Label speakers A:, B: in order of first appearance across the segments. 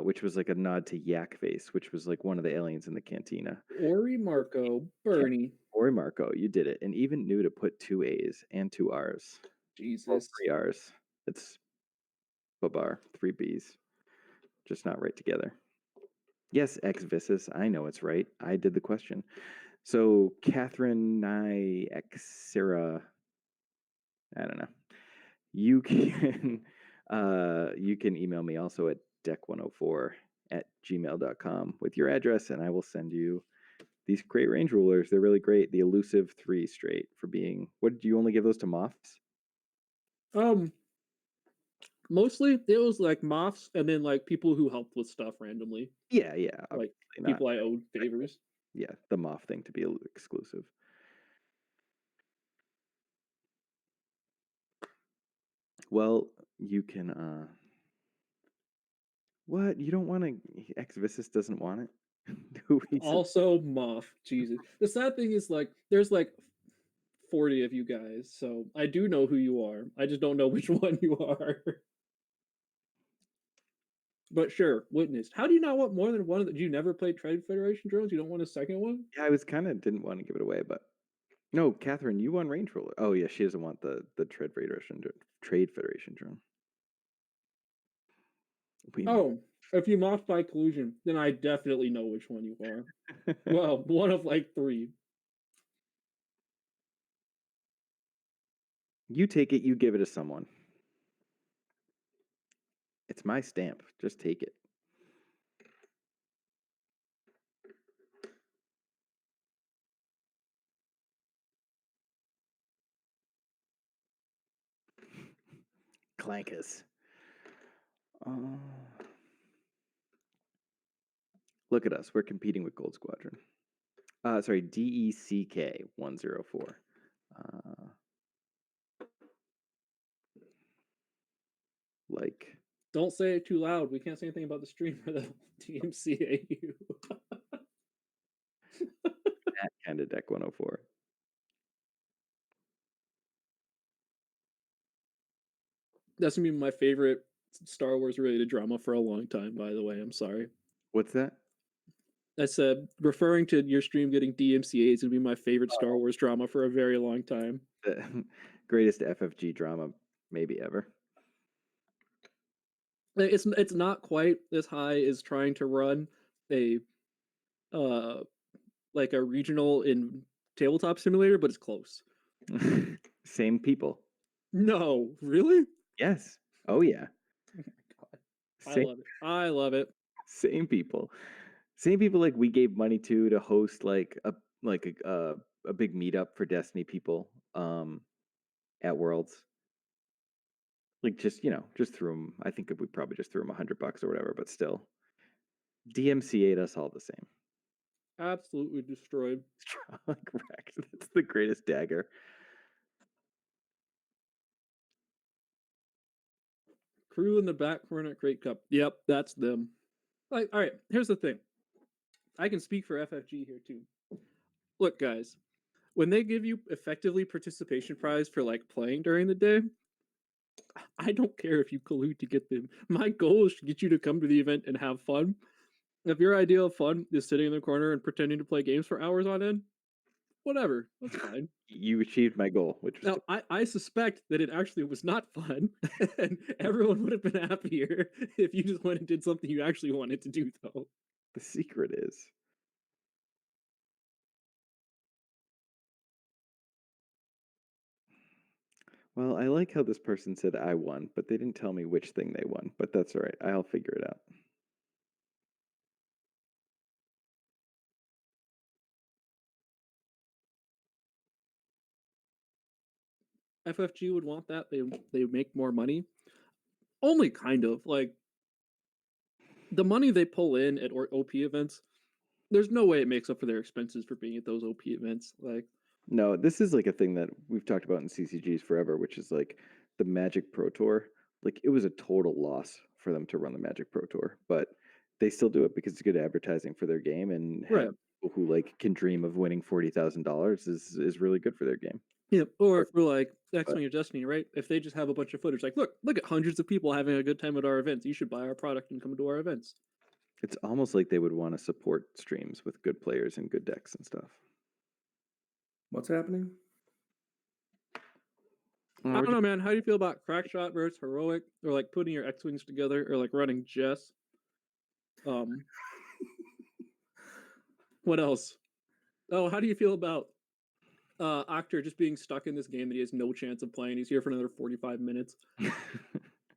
A: which was like a nod to Yak Face, which was like one of the aliens in the cantina.
B: Ori Marco, Bernie.
A: Or Marco, you did it, and even knew to put 2 A's and 2 R's. Well,
B: Jesus.
A: 3 R's. It's Babar, 3 B's, just not right together. Yes, ex vicis. I know it's right. I did the question. So Catherine Nye Xera, I don't know. You can you can email me also at deck104@gmail.com with your address, and I will send you these great range rulers. They're really great. The elusive 3 straight for being. What did you only give those to moths?
B: Mostly it was like moths and then like people who helped with stuff randomly.
A: Yeah,
B: Like
A: obviously not.
B: people I owed favors.
A: Yeah, the moth thing to be exclusive. Well, you can. What? You don't want to? Ex Vicis doesn't want it. Who he's
B: Also moth. Jesus. The sad thing is like there's like 40 of you guys, so I do know who you are. I just don't know which one you are. But sure, witness. How do you not want more than one of the? Do you never play Trade Federation drones? You don't want a second one?
A: Yeah, I was kind of didn't want to give it away, but no, Catherine, you won Range Roller. Oh yeah, she doesn't want the Trade Federation drone. We
B: Oh, if you moth by collusion, then I definitely know which one you are. Well, one of like three.
A: you take it, you give it to someone. It's my stamp. Just take it. Clankus. Uh, look at us. We're competing with Gold Squadron. Sorry, DECK 104. Like,
B: Don't say it too loud. We can't say anything about the streamer that'll DMCA you.
A: that kind of deck 104.
B: That's gonna be my favorite Star Wars related drama for a long time, by the way. I'm sorry.
A: What's that?
B: I said referring to your stream getting DMCA is gonna be my favorite Star Wars drama for a very long time.
A: The greatest FFG drama maybe ever.
B: It's not quite as high as trying to run a uh like a regional in tabletop simulator, but it's close.
A: Same people.
B: No, really?
A: Yes. Oh yeah.
B: Oh my god. I
A: Same
B: love it. I love it.
A: same people. Same people like we gave money to host like a big meetup for Destiny people at Worlds. Like just threw them. I think we probably just threw them $100 or whatever, but still DMCA'd us all the same.
B: Absolutely destroyed.
A: Like wrecked. That's the greatest dagger.
B: Crew in the back corner at Great Cup. Yep, that's them. Like, all right, here's the thing. I can speak for FFG here too. Look, guys, when they give you effectively participation prize for like playing during the day, I don't care if you collude to get them. My goal is to get you to come to the event and have fun. If your idea of fun is sitting in the corner and pretending to play games for hours on end, whatever, that's fine.
A: You achieved my goal, which was
B: Now, I suspect that it actually was not fun, and everyone would have been happier if you just went and did something you actually wanted to do, though.
A: the secret is. Well, I like how this person said I won, but they didn't tell me which thing they won. But that's all right. I'll figure it out.
B: FFG would want that. They make more money. Only kind of like the money they pull in at OP events. There's no way it makes up for their expenses for being at those OP events. Like,
A: No, this is like a thing that we've talked about in CCGs forever, which is like the Magic Pro Tour. Like it was a total loss for them to run the Magic Pro Tour, but they still do it because it's good advertising for their game, and
B: right?
A: having people who like can dream of winning $40,000 is really good for their game.
B: Yeah, or if we're like X-Wing of Destiny, right? If they just have a bunch of footage, like, look at hundreds of people having a good time at our events. You should buy our product and come to our events.
A: It's almost like they would want to support streams with good players and good decks and stuff.
C: What's happening?
B: I don't know, man. How do you feel about Crackshot versus Heroic, or like putting your X-Wings together, or like running Jess? What else? Oh, how do you feel about Octor just being stuck in this game that he has no chance of playing? He's here for another 45 minutes.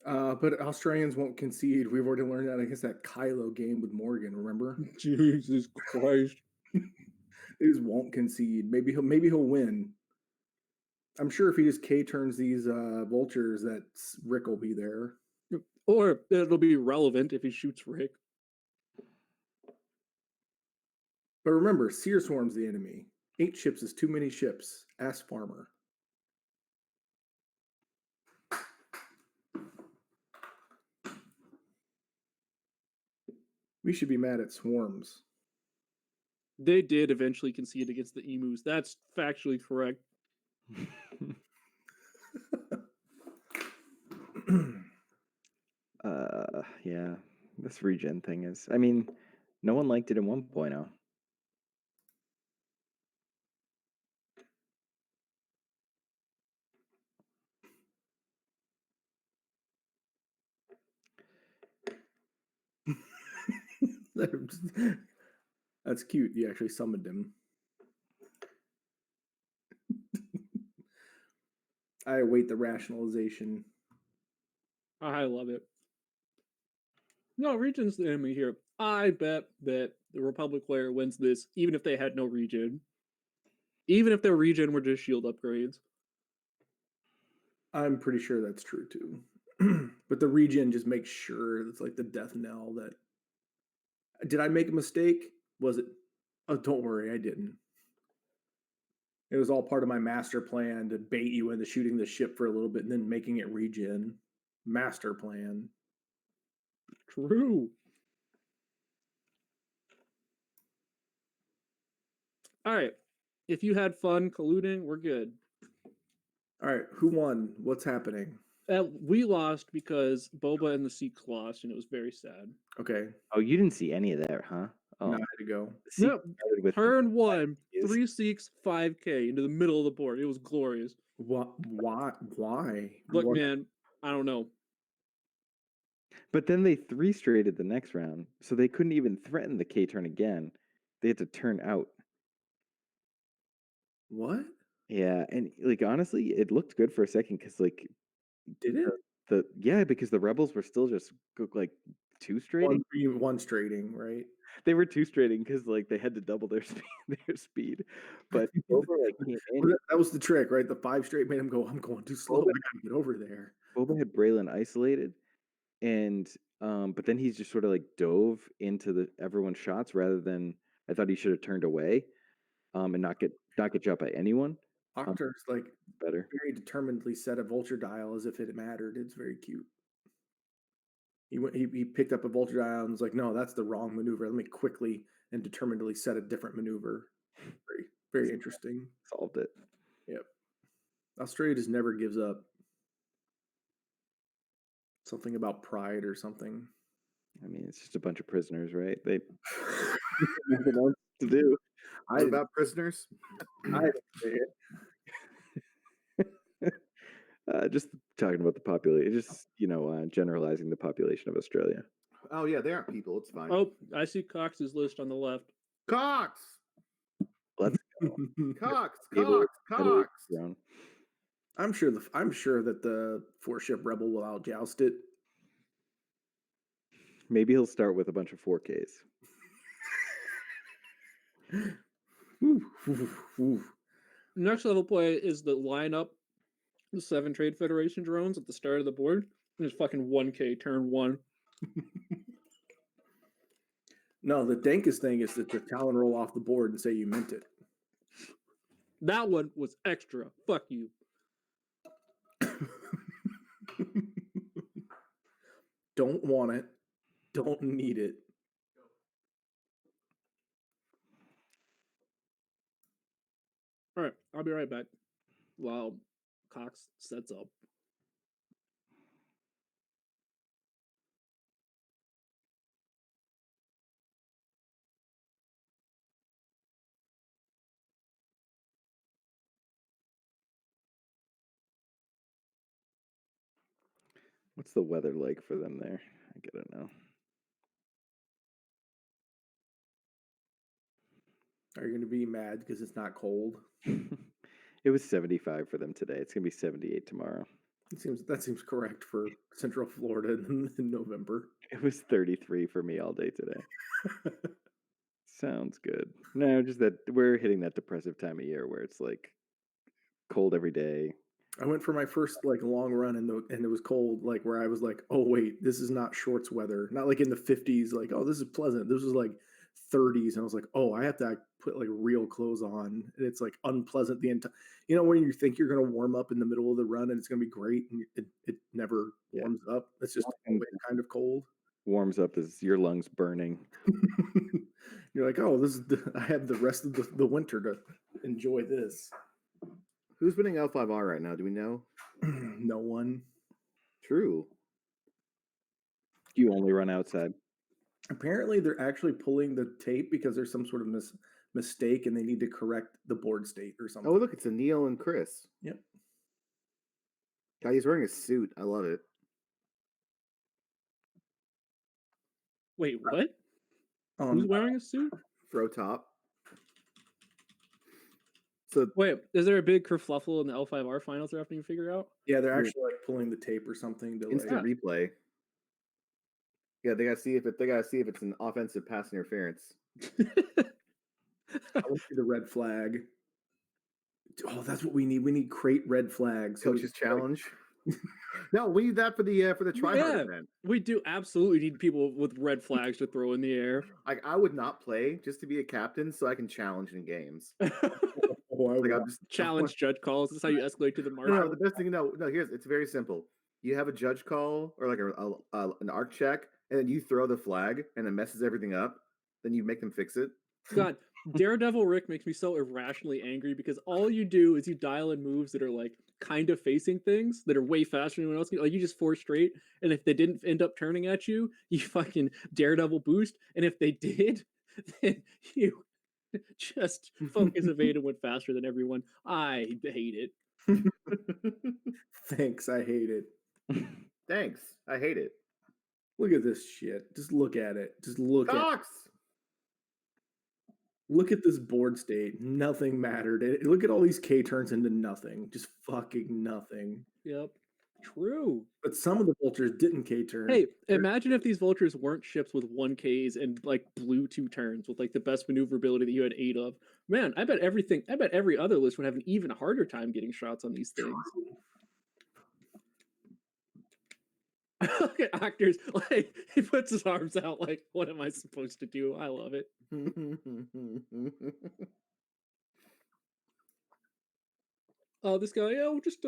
C: But Australians won't concede. We've already learned that against that Kylo game with Morgan. Remember?
B: Jesus Christ!
C: They just won't concede. Maybe he'll win. I'm sure if he just K turns these vultures, that Rick will be there.
B: Or it'll be relevant if he shoots Rick.
C: But remember, Seer Swarm's the enemy. 8 ships is too many ships. Ask Farmer. We should be mad at Swarms.
B: They did eventually concede against the Emus. That's factually correct.
A: Yeah, this regen thing is. I mean, no one liked it in 1.0.
C: That's cute. You actually summoned him. I await the rationalization.
B: I love it. No, Regen's the enemy here. I bet that the Republic player wins this, even if they had no regen. Even if their regen were just shield upgrades.
C: I'm pretty sure that's true too. But the regen just makes sure it's like the death knell that. Did I make a mistake? Was it? Oh, don't worry, I didn't. It was all part of my master plan to bait you into shooting the ship for a little bit and then making it regen. Master plan.
B: True. All right. If you had fun colluding, we're good.
C: All right, who won? What's happening?
B: We lost because Boba and the Seeks lost, and it was very sad.
C: Okay.
A: Oh, you didn't see any of that, huh? Oh,
C: No, I had to go.
B: No,
A: with
B: turn 1, 3 Seeks, 5K into the middle of the board. It was glorious.
C: What? Why?
B: Look,
C: What?
B: man, I don't know.
A: But then they 3-straighted the next round, so they couldn't even threaten the K turn again. They had to turn out.
C: What?
A: Yeah, and like honestly, it looked good for a second because like
C: Did it?
A: because the rebels were still just like 2-straighting.
C: One straighting, right?
A: They were 2-straighting because like they had to double their speed. But Boba like came in.
C: That was the trick, right? The 5 straight made him go, I'm going too slow. I gotta get over there.
A: Boba had Braylon isolated, and but then he's just sort of like dove into everyone's shots rather than I thought he should have turned away, and not get shot by anyone.
C: Octor's like
A: Better.
C: very determinedly set a vulture dial as if it mattered. It's very cute. He picked up a vulture dial and was like, no, that's the wrong maneuver. Let me quickly and determinedly set a different maneuver. Very, very interesting.
A: Solved it.
C: Yep. Australia just never gives up. Something about pride or something.
A: I mean, it's just a bunch of prisoners, right? They nothing else to do.
D: What about prisoners?
C: I didn't say it.
A: Just talking about the population, just generalizing the population of Australia.
D: Oh yeah, they aren't people. It's fine.
B: Oh, I see Cox's list on the left.
D: Cox,
A: Let's
D: Cox,
A: Able-
D: Cox, Cox.
A: Brown.
C: I'm sure that the 4-ship rebel will out joust it.
A: Maybe he'll start with a bunch of 4Ks.
B: Next level play is the lineup the 7 Trade Federation drones at the start of the board. And it's fucking 1K turn 1.
C: No, the dankest thing is that the Talon roll off the board and say you meant it.
B: That one was extra. Fuck you.
C: Don't want it. Don't need it.
B: All right, I'll be right back. Wow, Cox sets up.
A: What's the weather like for them there? I gotta know.
C: Are you going to be mad because it's not cold?
A: It was 75 for them today. It's gonna be 78 tomorrow.
C: That seems correct for Central Florida in November.
A: It was 33 for me all day today. Sounds good. No, just that we're hitting that depressive time of year where it's like cold every day.
C: I went for my first like long run and it was cold, like where I was like, oh wait, this is not shorts weather. Not like in the 50s, like, oh, this is pleasant. This was like 30s. And I was like, oh, I have to put like real clothes on. And it's like unpleasant the entire, when you think you're gonna warm up in the middle of the run and it's gonna be great and it never warms up. It's just always kind of cold.
A: Warms up as your lungs burning.
C: You're like, oh, I have the rest of the winter to enjoy this.
D: Who's winning L5R right now? Do we know?
C: No one.
D: True.
A: You only run outside.
C: Apparently, they're actually pulling the tape because there's some sort of mistake and they need to correct the board state or something.
D: Oh, look, it's Anil and Chris.
C: Yep.
D: God, he's wearing a suit. I love it.
B: Wait, what? Who's wearing a suit?
D: Fro top. So
B: wait, is there a big kerfluffle in the L5R finals they're having to figure out?
C: Yeah, they're actually like pulling the tape or something to
D: instant replay. Yeah, they gotta see if it's an offensive pass interference.
C: I want to see the red flag. Oh, that's what we need. We need crate red flags.
D: Coach's challenge. No, we need that for the tryhard event.
B: We do absolutely need people with red flags to throw in the air.
D: Like, I would not play just to be a captain so I can challenge in games.
B: Challenge judge calls. This is how you escalate to the marshal.
D: No, the best thing. No. It's very simple. You have a judge call or like an arc check, and then you throw the flag, and it messes everything up. Then you make them fix it.
B: God, Daredevil Rick makes me so irrationally angry because all you do is you dial in moves that are like kind of facing things that are way faster than anyone else. Like you just force straight, and if they didn't end up turning at you, you fucking Daredevil boost, and if they did, then you just focus evade and went faster than everyone. I hate it.
C: Thanks, I hate it.
D: Thanks, I hate it.
C: Look at this shit. Just look at it. Just look
D: Cox!
C: Look at this board state. Nothing mattered. Look at all these K turns into nothing. Just fucking nothing.
B: Yep. True.
C: But some of the vultures didn't K turn.
B: Hey, imagine if these vultures weren't ships with 1Ks and like blue 2 turns with like the best maneuverability that you had 8 of. Man, I bet every other list would have an even harder time getting shots on these things. Look at actors, like he puts his arms out like, what am I supposed to do? I love it. This guy, yeah, we'll just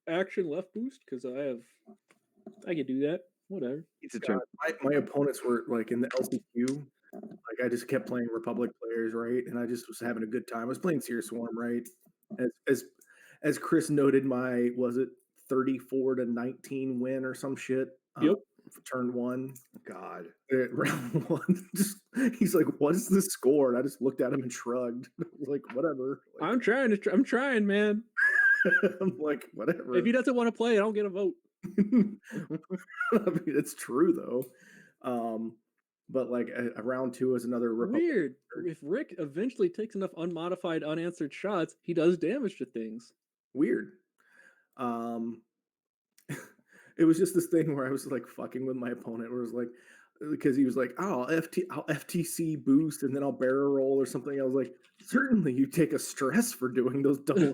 B: action left boost because I can do that. Whatever.
A: It's a turn.
C: My opponents were like in the LCQ. Like I just kept playing Republic players, right? And I just was having a good time. I was playing Seer Swarm, right? As Chris noted, my 34-19 win or some shit.
B: Yep.
C: Turn 1.
D: God.
C: Round 1. He's like, "What is the score?" And I just looked at him and shrugged. Like, whatever. Like,
B: I'm trying, man.
C: I'm like, whatever.
B: If he doesn't want to play, I don't get a vote.
C: I mean, it's true though. But like a round 2 is another
B: weird. If Rick eventually takes enough unmodified, unanswered shots, he does damage to things.
C: Weird. It was just this thing where I was like fucking with my opponent, where it was like, because he was like, "Oh, I'll FTC boost and then I'll barrel roll or something." I was like, "Certainly, you take a stress for doing those double."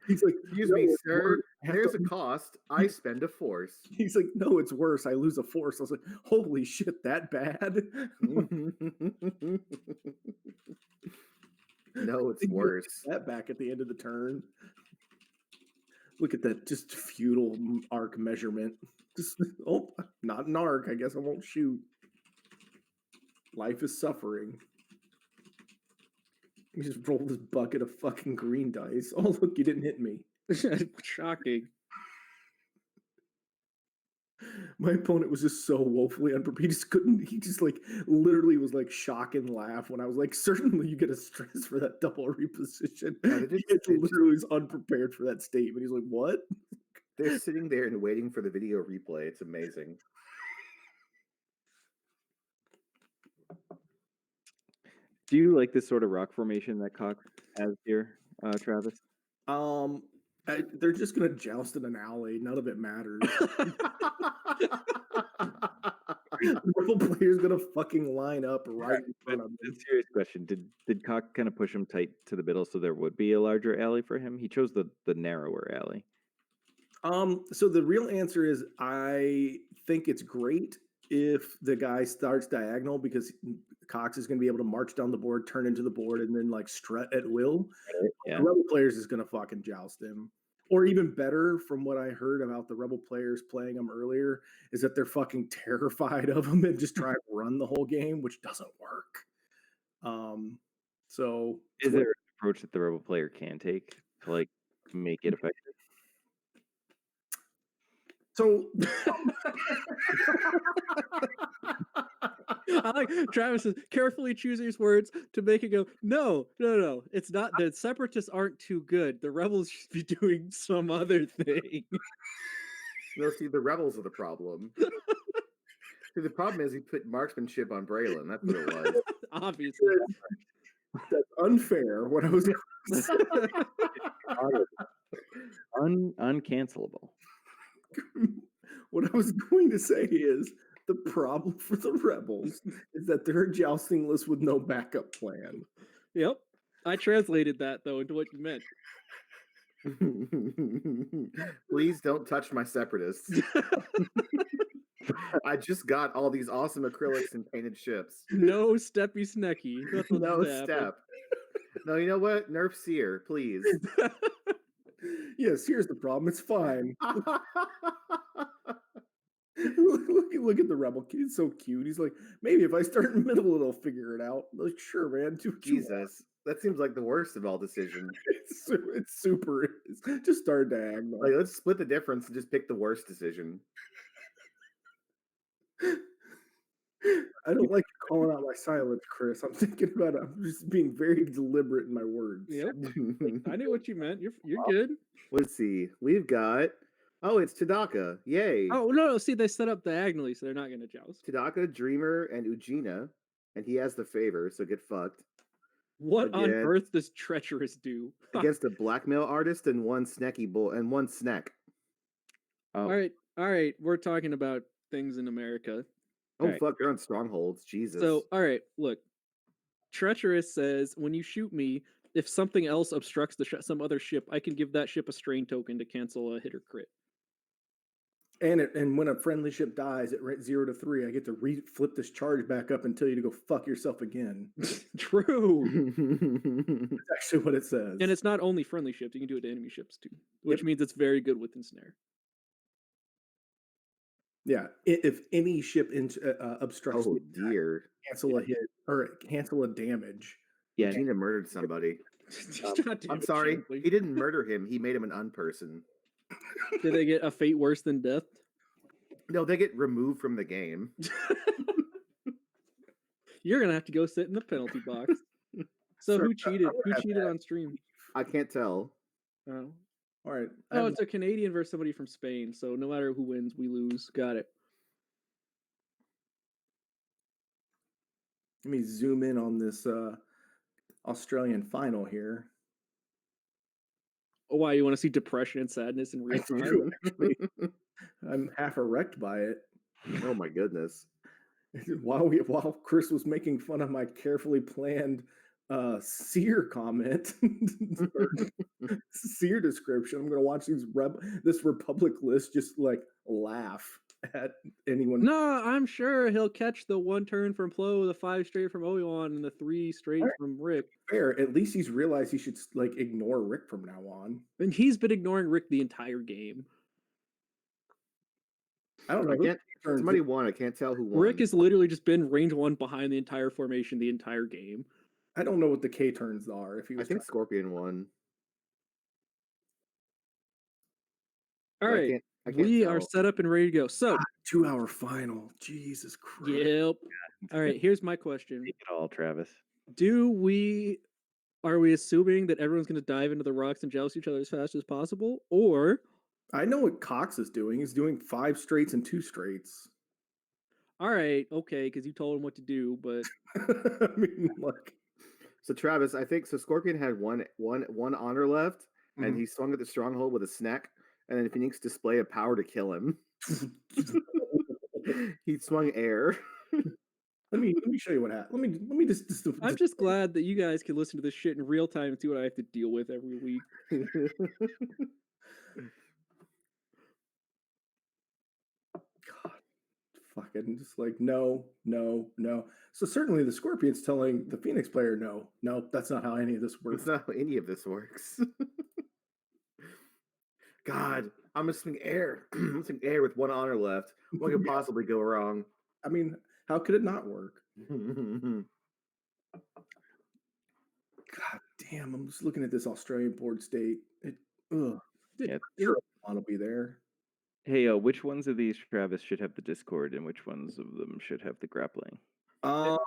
C: He's like,
D: "Excuse me, sir. There's a cost. I spend a force."
C: He's like, "No, it's worse. I lose a force." I was like, "Holy shit, that bad?"
D: No, it's worse.
C: That back at the end of the turn. Look at that, just futile arc measurement. Just, oh, not an arc. I guess I won't shoot. Life is suffering. He just rolled his bucket of fucking green dice. Oh, look, you didn't hit me.
B: Shocking.
C: My opponent was just so woefully unprepared. He just couldn't. He just like literally was like shock and laugh when I was like, certainly you get a stress for that double reposition. He literally was unprepared for that statement. He's like, what?
D: They're sitting there and waiting for the video replay. It's amazing.
A: Do you like this sort of rock formation that Cox has here, Travis?
C: They're just gonna joust in an alley. None of it matters. The Rebel player's gonna fucking line up right in front of him.
A: A serious question: Did Cox kind of push him tight to the middle so there would be a larger alley for him? He chose the narrower alley.
C: So the real answer is I think it's great if the guy starts diagonal because Cox is going to be able to march down the board, turn into the board, and then like strut at will.
A: Yeah.
C: The Rebel players is going to fucking joust him. Or even better, from what I heard about the Rebel players playing him earlier, is that they're fucking terrified of him and just trying to run the whole game, which doesn't work. So
A: is there an approach that the Rebel player can take to like make it effective?
C: So
B: I like Travis says, carefully choose his words to make it go, no. It's not, the separatists aren't too good. The rebels should be doing some other thing.
D: No, see, the rebels are the problem. See, the problem is he put marksmanship on Braylon. That's what it was.
B: Obviously.
C: That's unfair. What I was
A: uncancelable.
C: What I was going to say is the problem for the rebels is that they're a jousting list with no backup plan.
B: Yep. I translated that though into what you meant.
D: Please don't touch my separatists. I just got all these awesome acrylics and painted ships.
B: No steppy snecky.
D: No step. No, you know what? Nerf Seer, please.
C: Yes, here's the problem. It's fine. Look at the rebel kid. He's so cute. He's like, maybe if I start in the middle, it'll figure it out. Like, sure, man.
D: Jesus, that seems like the worst of all decisions.
C: It's super. Just start diagonal.
D: Like, let's split the difference and just pick the worst decision.
C: I don't like calling out my silence, Chris. I'm thinking about it. I'm just being very deliberate in my words.
B: Yep. I knew what you meant. You're good.
D: Let's see. We've got. Oh, it's Tadaka. Yay.
B: Oh, no. See, they set up diagonally, so they're not going to joust.
D: Tadaka, Dreamer, and Ujina. And he has the favor, so get fucked.
B: What on earth does Treacherous do?
D: Against a blackmail artist and one snacky bull and one snack.
B: Oh. All right. We're talking about things in America.
D: Oh, fuck, they're on strongholds. Jesus.
B: So, all right, look. Treacherous says, when you shoot me, if something else obstructs some other ship, I can give that ship a strain token to cancel a hit or crit.
C: And when a friendly ship dies at 0 to 3, I get to flip this charge back up and tell you to go fuck yourself again.
B: True.
C: That's actually what it says.
B: And it's not only friendly ships, you can do it to enemy ships too, which means it's very good with ensnare.
C: Yeah, if any ship obstructs, cancel a hit or cancel a damage.
D: Yeah, Gina murdered somebody. I'm sorry, he didn't murder him. He made him an unperson.
B: Did they get a fate worse than death?
D: No, they get removed from the game.
B: You're gonna have to go sit in the penalty box. So who cheated? Who cheated on stream?
D: I can't tell.
B: Oh.
C: All right.
B: Oh, it's a Canadian versus somebody from Spain. So no matter who wins, we lose. Got it.
C: Let me zoom in on this Australian final here.
B: Oh, why? You want to see depression and sadness in real time?
C: I'm half erect by it.
D: Oh my goodness.
C: While Chris was making fun of my carefully planned seer comment, seer description, I'm gonna watch this Republic list just like laugh at anyone.
B: No, I'm sure he'll catch the 1 turn from Plo, the 5 straight from Obi-Wan, and the 3 straight from Rick.
C: Fair. At least he's realized he should like ignore Rick from now on.
B: And he's been ignoring Rick the entire game.
C: I don't know.
D: Somebody won. I can't tell who won.
B: Rick has literally just been range 1 behind the entire formation the entire game.
C: I don't know what the K turns are. If he
D: I
C: was
D: think Scorpion won.
B: All
D: but I
B: right,
D: can't. I can't
B: we
D: tell.
B: are set up and ready to go. So,
C: 2-hour final. Jesus Christ.
B: yep. All right, here's my question:
A: Take it all, Travis.
B: Are we assuming that everyone's going to dive into the rocks and joust each other as fast as possible, or
C: I know what Cox is doing. He's doing 5 straights and 2 straights.
B: all right, okay, because you told him what to do, but
C: I mean, like,
D: So Travis, I think so. Scorpion had one honor left, and
C: Mhm.
D: he swung at the stronghold with a snack, and then Phoenix display a power to kill him. He swung air.
C: let me show you what happened. Let me just
B: I'm just glad that you guys can listen to this shit in real time and see what I have to deal with every week.
C: God, fucking just like no. So certainly the Scorpion's telling the Phoenix player no, that's not how any of this works.
D: That's not how any of this works. God, I'm gonna swing air. I'm gonna swing air with one honor left. What could
C: Yeah.
D: possibly go wrong?
C: I mean, how could it not work? God damn, I'm just looking at this Australian board state. Ugh.
A: Yeah.
C: Sure, want to be there.
A: Hey, which ones of these, Travis, should have the Discord, and which ones of them should have the grappling?
B: But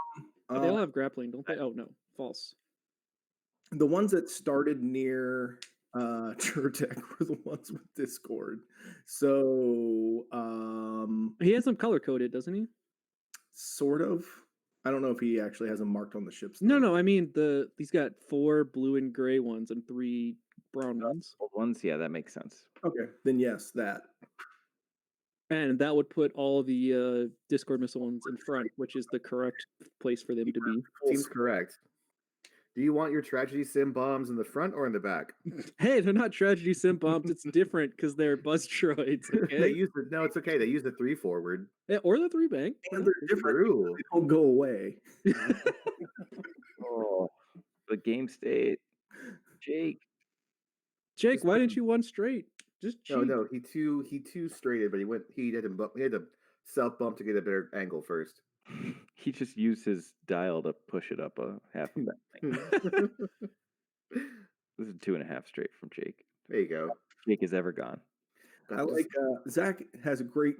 B: they all have grappling, don't they? Oh no, false.
C: The ones that started near Turtech were the ones with Discord. So
B: He has them color coded, doesn't he?
C: sort of. I don't know if he actually has them marked on the ships.
B: No, I mean he's got 4 blue and gray ones and 3 brown ones.
A: Old ones, yeah, that makes sense.
C: Okay, then yes, that.
B: And that would put all the Discord missile ones in front, which is the correct place for them to be.
D: Seems correct. Do you want your tragedy sim bombs in the front or in the back?
B: Hey, they're not tragedy sim bombs. It's different because they're buzz droids.
D: They
B: Okay?
D: use the no. It's okay. They use the 3 forward.
B: Yeah, or the 3 bank.
C: And they're different.
D: True.
C: They don't go away.
A: Oh, the game state. Jake.
B: Jake, why didn't you 1 straight? Just cheat.
D: No. He two straighted, but he had to self bump to get a better angle first.
A: He just used his dial to push it up a half of that thing. This is 2.5 straight from Jake.
D: There you go.
A: Jake is ever gone.
C: I like Zach has a great,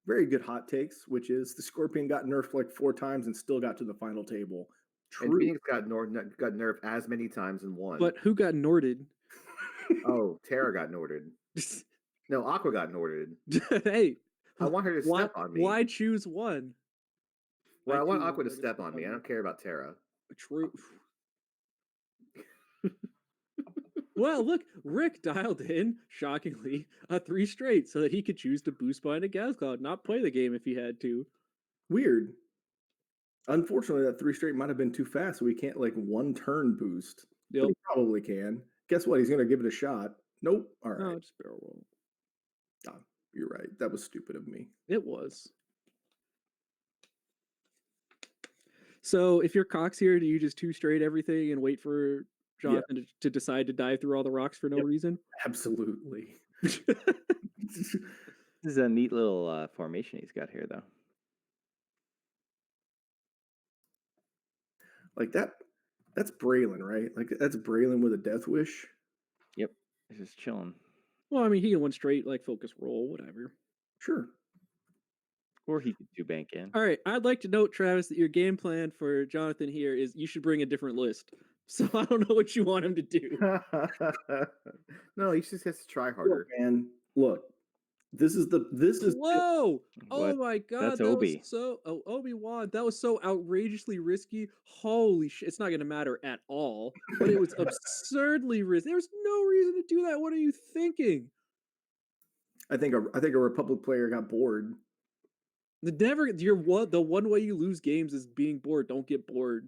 C: very good hot takes, which is the Scorpion got nerfed like 4 times and still got to the final table.
D: And
C: True.
D: Phoenix got nerfed as many times and won.
B: But who got Norded?
D: Oh, Terra got Norded. No, Aqua got Norded.
B: Hey,
D: I want her to step on me.
B: Why choose one?
D: Well, I want
B: choose
D: Aqua to
B: one.
D: step on me. I don't care about Terra.
B: True. Well, look, Rick dialed in, shockingly, a 3 straight so that he could choose to boost behind a gas cloud, not play the game if he had to.
C: Weird. Unfortunately, that 3 straight might have been too fast, so we can't like 1 turn boost.
B: Yep.
C: But he probably can. Guess what? He's going to give it a shot. Nope. All right.
B: No, just barrel roll.
C: Oh, you're right. That was stupid of me.
B: It was. So if you're Cox here, do you just 2 straight everything and wait for Jonathan to decide to dive through all the rocks for no reason?
C: Absolutely.
A: This is a neat little formation he's got here, though.
C: Like that's Braylon, right? Like that's Braylon with a death wish.
A: Yep, he's just chilling.
B: Well, I mean, he can 1 straight, like, focus roll, whatever.
C: Sure.
A: Or he could 2 bank in.
B: All right, I'd like to note, Travis, that your game plan for Jonathan here is you should bring a different list. So I don't know what you want him to do.
D: No, he just has to try harder.
C: Look, man, look. This is
B: Whoa! Oh
A: What?
B: my god,
A: That's
B: that
A: Obi.
B: was so Obi-Wan, that was so outrageously risky. Holy shit, it's not gonna matter at all. But it was absurdly risky. There's no reason to do that. What are you thinking?
C: I think a Republic player got bored.
B: The one way you lose games is being bored. Don't get bored.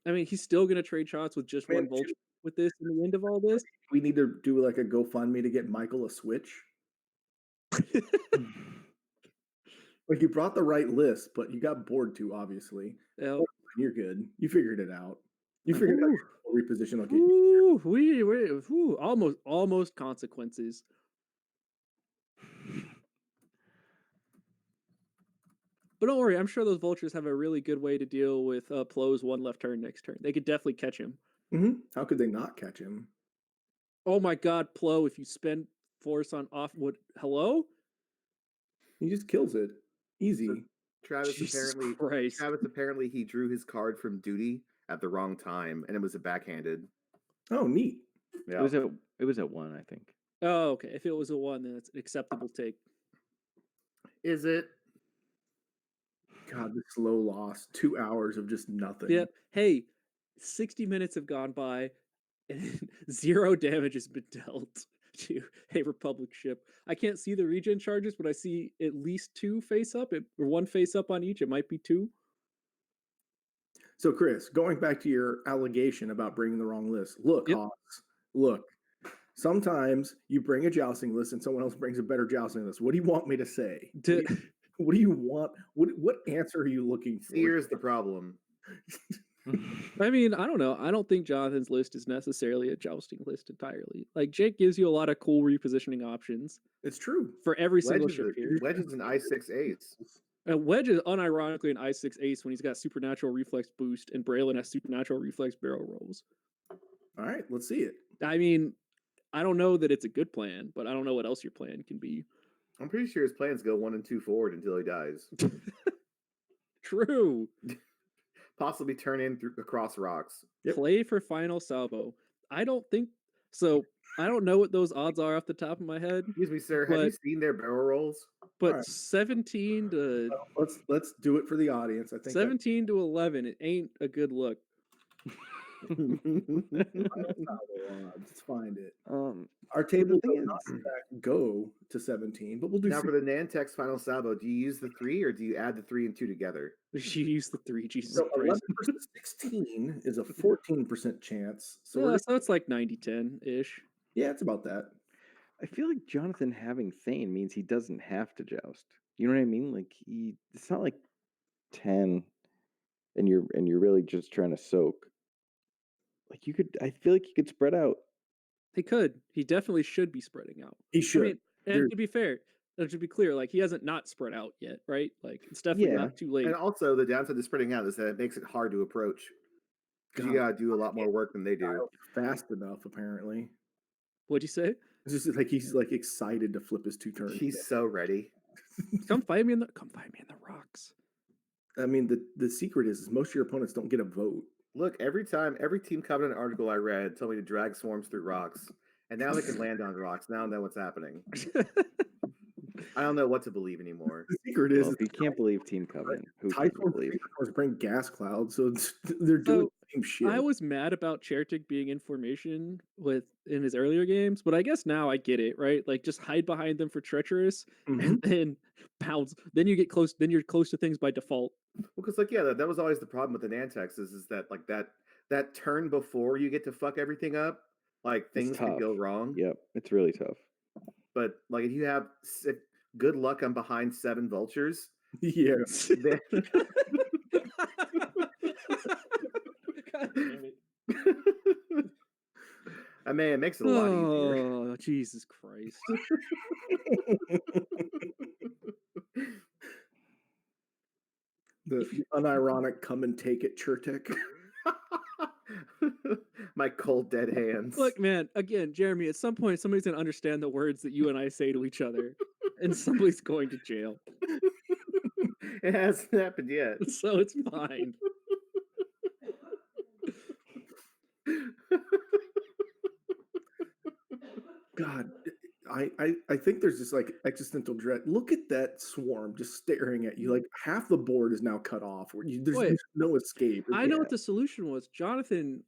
B: I mean, he's still gonna trade shots with just
C: Man,
B: 1 vulture with this in the end of all this.
C: We need to do like a GoFundMe to get Michael a Switch. Like you brought the right list, but you got bored too, obviously.
B: Yeah.
C: You're good. You figured it out. You figured out your reposition. Okay.
B: Ooh, almost consequences. But don't worry, I'm sure those vultures have a really good way to deal with Plo's one left turn next turn. They could definitely catch him.
C: How could they not catch him?
B: Oh my god, Plo, if you spend force on off wood, hello?
C: He just kills it. Easy.
D: Travis
B: Jesus
D: apparently
B: Christ.
D: Travis apparently he drew his card from duty at the wrong time, and it was a backhanded.
C: Oh, neat.
D: Yeah.
A: It was at 1, I think.
B: Oh, okay. If it was a 1, then it's an acceptable take.
D: Is it?
C: God, the slow loss. 2 hours of just nothing.
B: Yep. Hey, 60 minutes have gone by, and 0 damage has been dealt to a Republic ship. I can't see the regen charges, but I see at least 2 face up, or 1 face up on each. It might be 2.
C: So, Chris, going back to your allegation about bringing the wrong list, look,
B: Yep.
C: Hawks, look. Sometimes you bring a jousting list and someone else brings a better jousting list. What do you want me to say? What do you want? What answer are you looking for?
D: Here's the problem.
B: I mean, I don't know. I don't think Jonathan's list is necessarily a jousting list entirely. Like, Jake gives you a lot of cool repositioning options
C: It's true.
B: for every single
D: Wedge
B: ship here.
D: is an I6 ace.
B: And Wedge is unironically an I6 ace when he's got supernatural reflex boost, and Braylon has supernatural reflex barrel rolls.
C: All right, let's see it.
B: I mean, I don't know that it's a good plan, but I don't know what else your plan can be.
D: I'm pretty sure his plans go 1 and 2 forward until he dies.
B: True.
D: Possibly turn in across rocks.
C: Yep.
B: Play for final salvo. I don't think so. I don't know what those odds are off the top of my head.
D: Excuse me, sir. Have you
B: But-
D: seen their barrel rolls?
B: But
C: Alright.
B: 17 to
C: Let's do it for the audience. I think
B: 17 to 11, it ain't a good look.
C: Let's find it.
A: Um,
C: Our table
A: thing
C: does not in fact go to 17, but we'll do
D: Now for the Nantex final salvo, do you use the 3 or do you add the 3 and 2 together?
B: You use the 3, Jesus
C: so 11
B: Christ.
C: versus 16 is a 14% chance. So
B: Yeah,
C: we're,
B: so it's like 90-10-ish.
C: yeah, it's about that.
A: I feel like Jonathan having Thane means he doesn't have to joust. You know what I mean? Like it's not like 10 and you're really just trying to soak. Like I feel like you could spread out.
B: He could. He definitely should be spreading out.
C: He should.
B: I mean, and to be fair, to be clear, like he hasn't not spread out yet, right? Like it's definitely
A: Yeah.
B: not too late.
D: And also, the downside to spreading out is that it makes it hard to approach. Because you
C: God,
D: got to do a lot more work than they do.
C: fast enough, apparently.
B: What'd you say?
C: It's just like he's like excited to flip his 2 turns.
D: He's so ready.
B: Come find me in the rocks.
C: I mean, the secret is most of your opponents don't get a vote.
D: Look, every Team Covenant article I read told me to drag swarms through rocks. And now they can land on rocks. Now I know what's happening. I don't know what to believe anymore.
C: The secret is
A: Well, if you can't believe Team Covenant, who can
C: Typhoon
A: believe?
C: bring gas clouds, so they're doing the same shit.
B: I was mad about Chertik being in formation in his earlier games, but I guess now I get it, right? Like just hide behind them for treacherous, and then pounce. Then you get close. Then you're close to things by default.
D: Well, because like that was always the problem with the Nantex is that like that turn before you get to fuck everything up, like things can go wrong.
A: Yep, it's really tough.
D: But like if you have good luck, I'm behind 7 vultures.
C: Yeah.
B: God damn it.
D: I mean, it makes it a lot easier.
B: Oh, Jesus Christ.
C: The unironic come and take it, Chertek.
D: My cold dead hands.
B: Look, man, again, Jeremy, at some point somebody's gonna understand the words that you and I say to each other, and somebody's going to jail.
D: It hasn't happened yet.
B: So it's fine.
C: God, I think there's this like existential dread. Look at that swarm just staring at you. Like half the board is now cut off. There's no escape.
B: I know what the solution was. Jonathan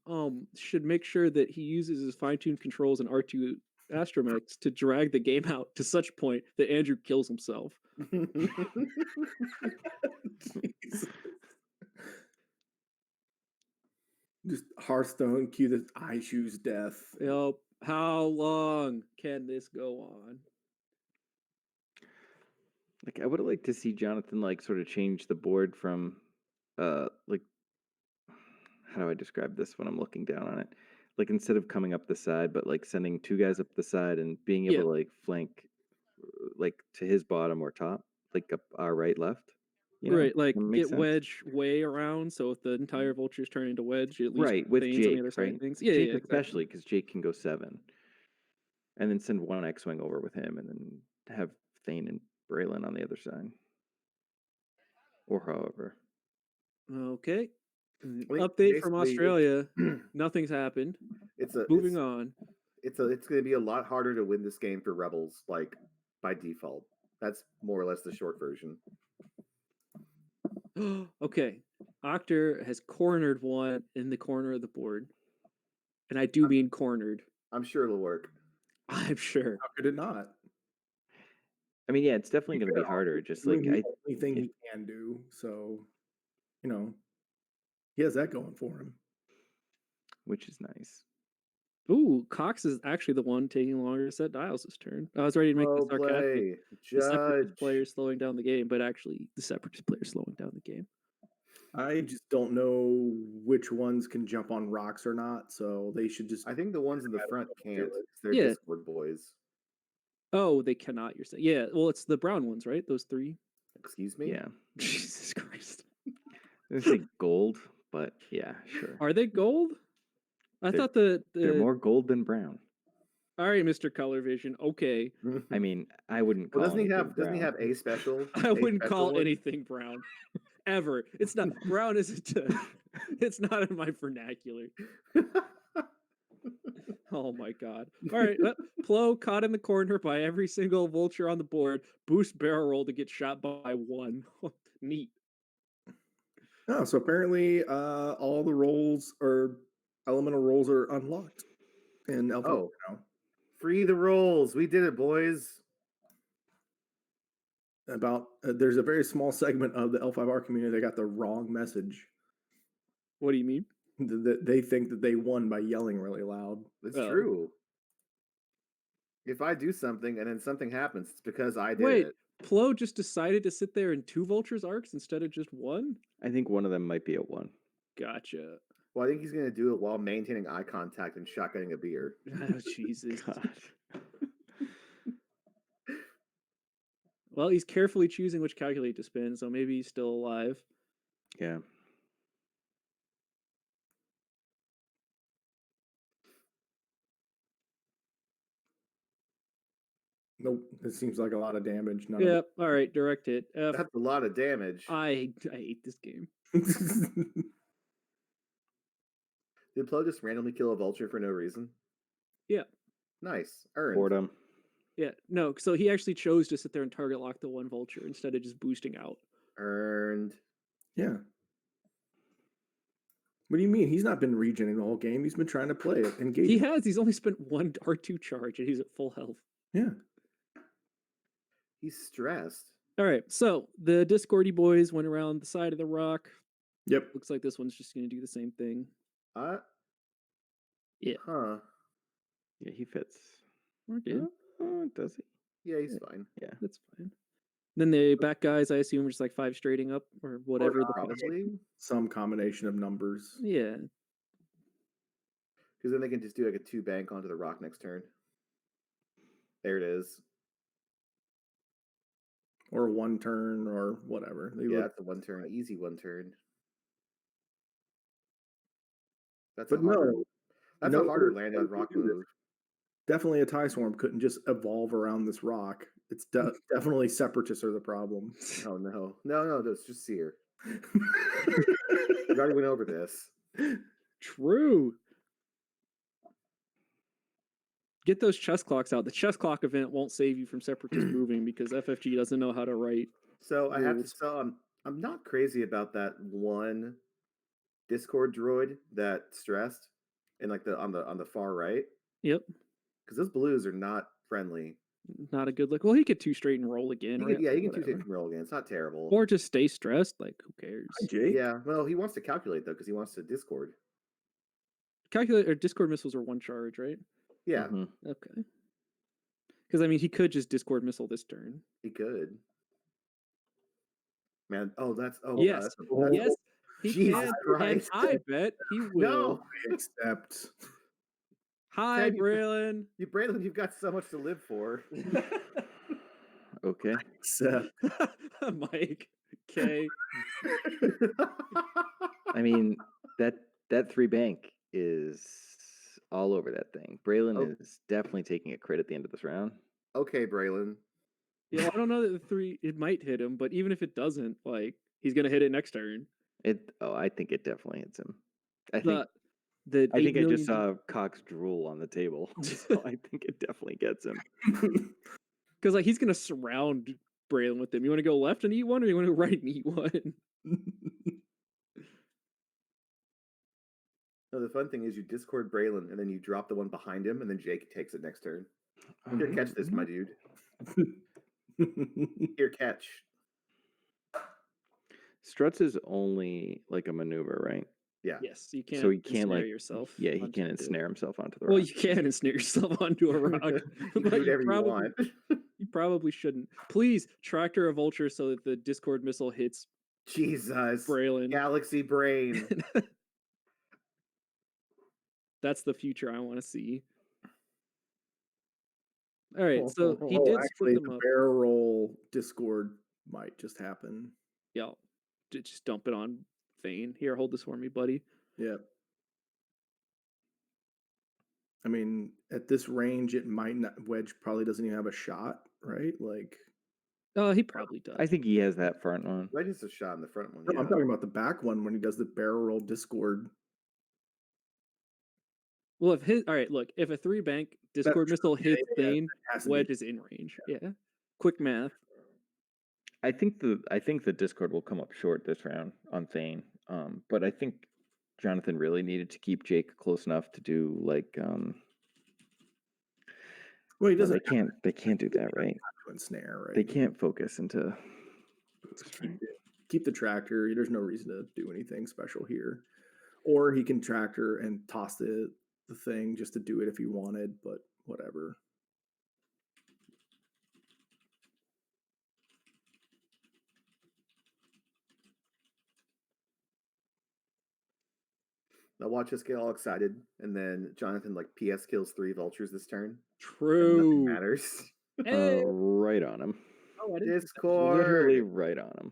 B: should make sure that he uses his fine-tuned controls in R2 Astromechs to drag the game out to such point that Andrew kills himself.
C: Just Hearthstone, cue the I choose death.
B: Yep. How long can this go on?
A: Like I would have liked to see Jonathan like sort of change the board from like how do I describe this when I'm looking down on it? Like instead of coming up the side, but like sending 2 guys up the side and being able to like flank like to his bottom or top, like up our right left. You know,
B: right, like
A: that makes
B: get
A: sense.
B: wedge way around, so if the entire vultures turn into wedge, at least
A: Right, with
B: Thane's on the
A: Jake,
B: other side
A: right?
B: of things. Yeah,
A: Jake
B: yeah, exactly.
A: especially, because Jake can go 7. And then send one X-Wing over with him and then have Thane and Braylon on the other side. Or however.
B: Okay.
D: I mean,
B: Update from
D: basically,
B: Australia. Nothing's happened.
D: It's a
B: Moving on.
D: it's going to be a lot harder to win this game for Rebels, like by default. That's more or less the short version.
B: Okay. Octor has cornered one in the corner of the board. And I do mean cornered.
D: I'm sure it'll work.
B: I'm sure.
C: How could it not?
A: I mean, yeah, it's definitely going to be harder. Just like
C: the only thing he can do. So, you know, he has that going for him.
A: Which is nice.
B: Ooh, Cox is actually the one taking longer to set dials this turn. I was ready to make this sarcastic. The Separatist player slowing down the game, but actually the Separatist player slowing down the game.
C: I just don't know which ones can jump on rocks or not, so they should just.
D: I think the ones in the front can't. They're
B: Yeah.
D: Discord boys.
B: Oh, they cannot. You're saying, yeah. Well, it's the brown ones, right? Those 3.
D: Excuse me.
A: Yeah.
B: Jesus Christ.
A: I say gold, but yeah, sure.
B: Are they gold? I thought
A: they're more gold than brown.
B: All right, Mr. Color Vision. Okay.
A: I mean, I wouldn't call.
D: Well, doesn't he have a special?
B: I wouldn't
D: special
B: call
D: one?
B: anything brown. Ever. It's not brown. Isn't. It's not in my vernacular. Oh my god. All right. Plo caught in the corner by every single vulture on the board. Boost barrel roll to get shot by 1. Neat.
C: Oh, so apparently all the rolls or elemental rolls are unlocked in Alpha now.
D: Free the rolls. We did it, boys.
C: There's a very small segment of the L5R community that got the wrong message.
B: What do you mean?
C: That they think that they won by yelling really loud.
D: It's true. If I do something and then something happens, it's because I did it.
B: Plo just decided to sit there in 2 vultures arcs instead of just 1?
A: I think one of them might be at 1.
B: Gotcha.
D: Well, I think he's going to do it while maintaining eye contact and shotgunning a beer.
B: Oh, Jesus.
A: God.
B: Well, he's carefully choosing which calculate to spin, so maybe he's still alive.
A: Yeah.
C: Nope, it seems like a lot of damage.
B: Yep. All right, direct hit.
D: That's a lot of damage.
B: I hate this game.
D: Did Plo just randomly kill a vulture for no reason?
B: Yeah.
D: Nice. Earned.
A: Boredom.
B: Yeah. No, so he actually chose to sit there and target lock the 1 vulture instead of just boosting out.
D: Earned.
C: Yeah. What do you mean? He's not been regening the whole game. He's been trying to play it. Engage.
B: He has. He's only spent 1 R2 charge and he's at full health.
C: Yeah.
D: He's stressed.
B: All right. So the Discordy boys went around the side of the rock.
C: Yep.
B: Looks like this one's just going to do the same thing.
D: Yeah. Huh.
A: Yeah, he fits.
B: Or did.
A: Does he?
D: Yeah, he's fine.
A: Yeah.
B: That's fine. Then the back guys, I assume, are just like 5 straighting up or whatever.
D: Probably.
C: Some combination of numbers.
B: Yeah.
D: Because then they can just do like a 2 bank onto the rock next turn. There it is.
C: Or 1 turn or whatever.
D: It's a 1 turn. Easy 1 turn. That's a harder land on rock move.
C: Definitely a tie swarm couldn't just evolve around this rock. It's definitely separatists are the problem.
D: Oh no. No, it's just Seer. We already went over this.
B: True. Get those chess clocks out. The chess clock event won't save you from separatist moving because FFG doesn't know how to write.
D: So I have to say, I'm not crazy about that one Discord droid that stressed and like on the far right.
B: Yep.
D: Because those blues are not friendly.
B: Not a good look. Well, he could 2 straight and roll again.
D: He can 2 straight and roll again. It's not terrible.
B: Or just stay stressed. Like, who cares?
C: Hi, Jake.
D: Yeah. Well, he wants to calculate though because he wants to Discord.
B: Calculate or Discord missiles are 1 charge, right?
D: Yeah.
A: Mm-hmm.
B: Okay. Because I mean, he could just Discord missile this turn.
D: He could. Man,
B: yes, yes, he
D: Jesus
B: can,
D: Christ.
B: and I bet he will.
D: No,
C: accept.
B: Hi, Braylon.
D: Braylon, you've got so much to live for.
A: Okay.
C: Accept.
B: Mike. Okay.
A: I mean, that 3 bank is all over that thing. Braylon
D: Oh.
A: is definitely taking a crit at the end of this round.
D: Okay, Braylon.
B: Yeah, I don't know that the 3 it might hit him, but even if it doesn't, like he's gonna hit it next turn.
A: I think it definitely hits him. I
B: The
A: think I
B: 8
A: just
B: million
A: saw Cox drool on the table, so I think it definitely gets him.
B: because like he's gonna surround Braylon with him. You want to go left and eat one, or you want to go right and eat one?
D: No, the fun thing is you discord Braylon and then you drop the one behind him, and then Jake takes it next turn. Here, catch this, my dude. Here, catch.
A: Struts is only like a maneuver, right?
D: Yeah.
B: Yes, you can't.
A: So he can't
B: ensnare
A: like
B: yourself.
A: Yeah, he
B: onto
A: can't
B: it.
A: ensnare himself onto the
B: Well,
A: rock.
B: you can ensnare yourself onto a rock,
D: You can
B: but
D: do whatever you
B: probably
D: want.
B: you probably shouldn't. Please tractor a vulture so that the Discord missile hits
D: Jesus.
B: Braylon.
D: Galaxy brain.
B: That's the future I want to see. All right, so he did split
C: actually,
B: them
C: the
B: up.
C: barrel roll Discord might just happen.
B: Yeah, just dump it on Thane. Here, hold this for me, buddy.
C: Yeah. I mean, at this range, it might not. Wedge probably doesn't even have a shot, right? Like,
B: He probably does.
A: I think he has that front one.
D: Right, just a shot in the front one.
C: no,
D: Yeah.
C: I'm talking about the back one when he does the barrel roll Discord.
B: Well, if his all right, look, if a 3 bank Discord
C: true.
B: missile
C: Yeah,
B: hits
C: yeah,
B: Thane,
C: it has to be.
B: Wedge is in range. Yeah. Quick math.
A: I think the Discord will come up short this round on Thane. But I think Jonathan really needed to keep Jake close enough to do like
C: Well, he
A: no,
C: doesn't.
A: they can't do that, right?
C: To ensnare, right?
A: They can't focus into
C: keep the tractor. There's no reason to do anything special here. Or he can tractor and toss the thing just to do it if he wanted, but whatever.
D: Now watch us get all excited, and then Jonathan like PS kills 3 vultures this turn. And
B: True.
D: nothing matters.
B: Hey.
A: right on him.
B: Oh, I didn't.
D: Discord.
A: Literally right on him.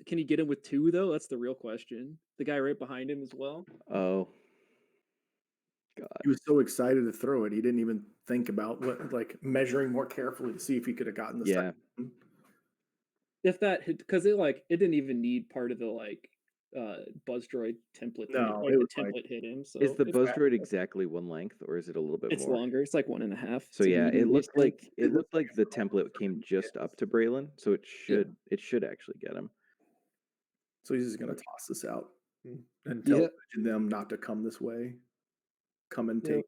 B: Can he get him with 2 though? That's the real question. The guy right behind him as well.
A: Oh God.
C: He was so excited to throw it, he didn't even think about what, like, measuring more carefully to see if he could have gotten the
A: Yeah.
C: second.
B: If that hit, because it didn't even need part of the like Buzz Droid template.
C: No,
B: like
C: it
B: the
C: was like-
B: template hit him. So
A: Is the
B: it's
A: Buzz
B: fast.
A: Droid exactly one length, or is it a little bit
B: It's
A: more?
B: longer. It's like 1.5.
A: So
B: It's a
A: yeah,
B: medium
A: it looked
B: hit
A: like the template came just up to Braylon, so it should actually get him.
C: So he's just gonna toss this out and tell them not to come this way. Come and take.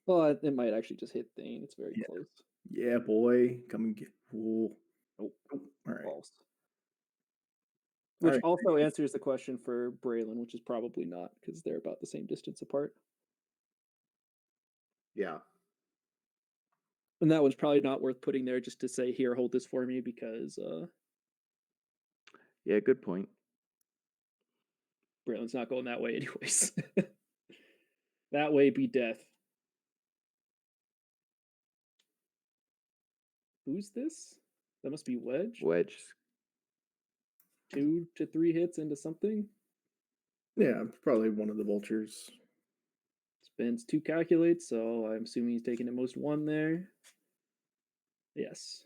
B: Well, it might actually just hit Thane. It's very
C: Yeah.
B: close.
C: Yeah, boy, come and get. Whoa.
B: Nope.
C: All right.
B: False. Which
C: right.
B: also answers the question for Braylon, which is probably not, because they're about the same distance apart.
D: Yeah.
B: And that one's probably not worth putting there just to say, here, hold this for me, because
A: Yeah, good point.
B: Braylon's not going that way anyways. That way be death. Who's this? That must be Wedge.
A: Wedge.
B: 2 to 3 hits into something.
C: Yeah, probably one of the vultures.
B: Spends 2 calculates, so I'm assuming he's taking at most 1 there. Yes.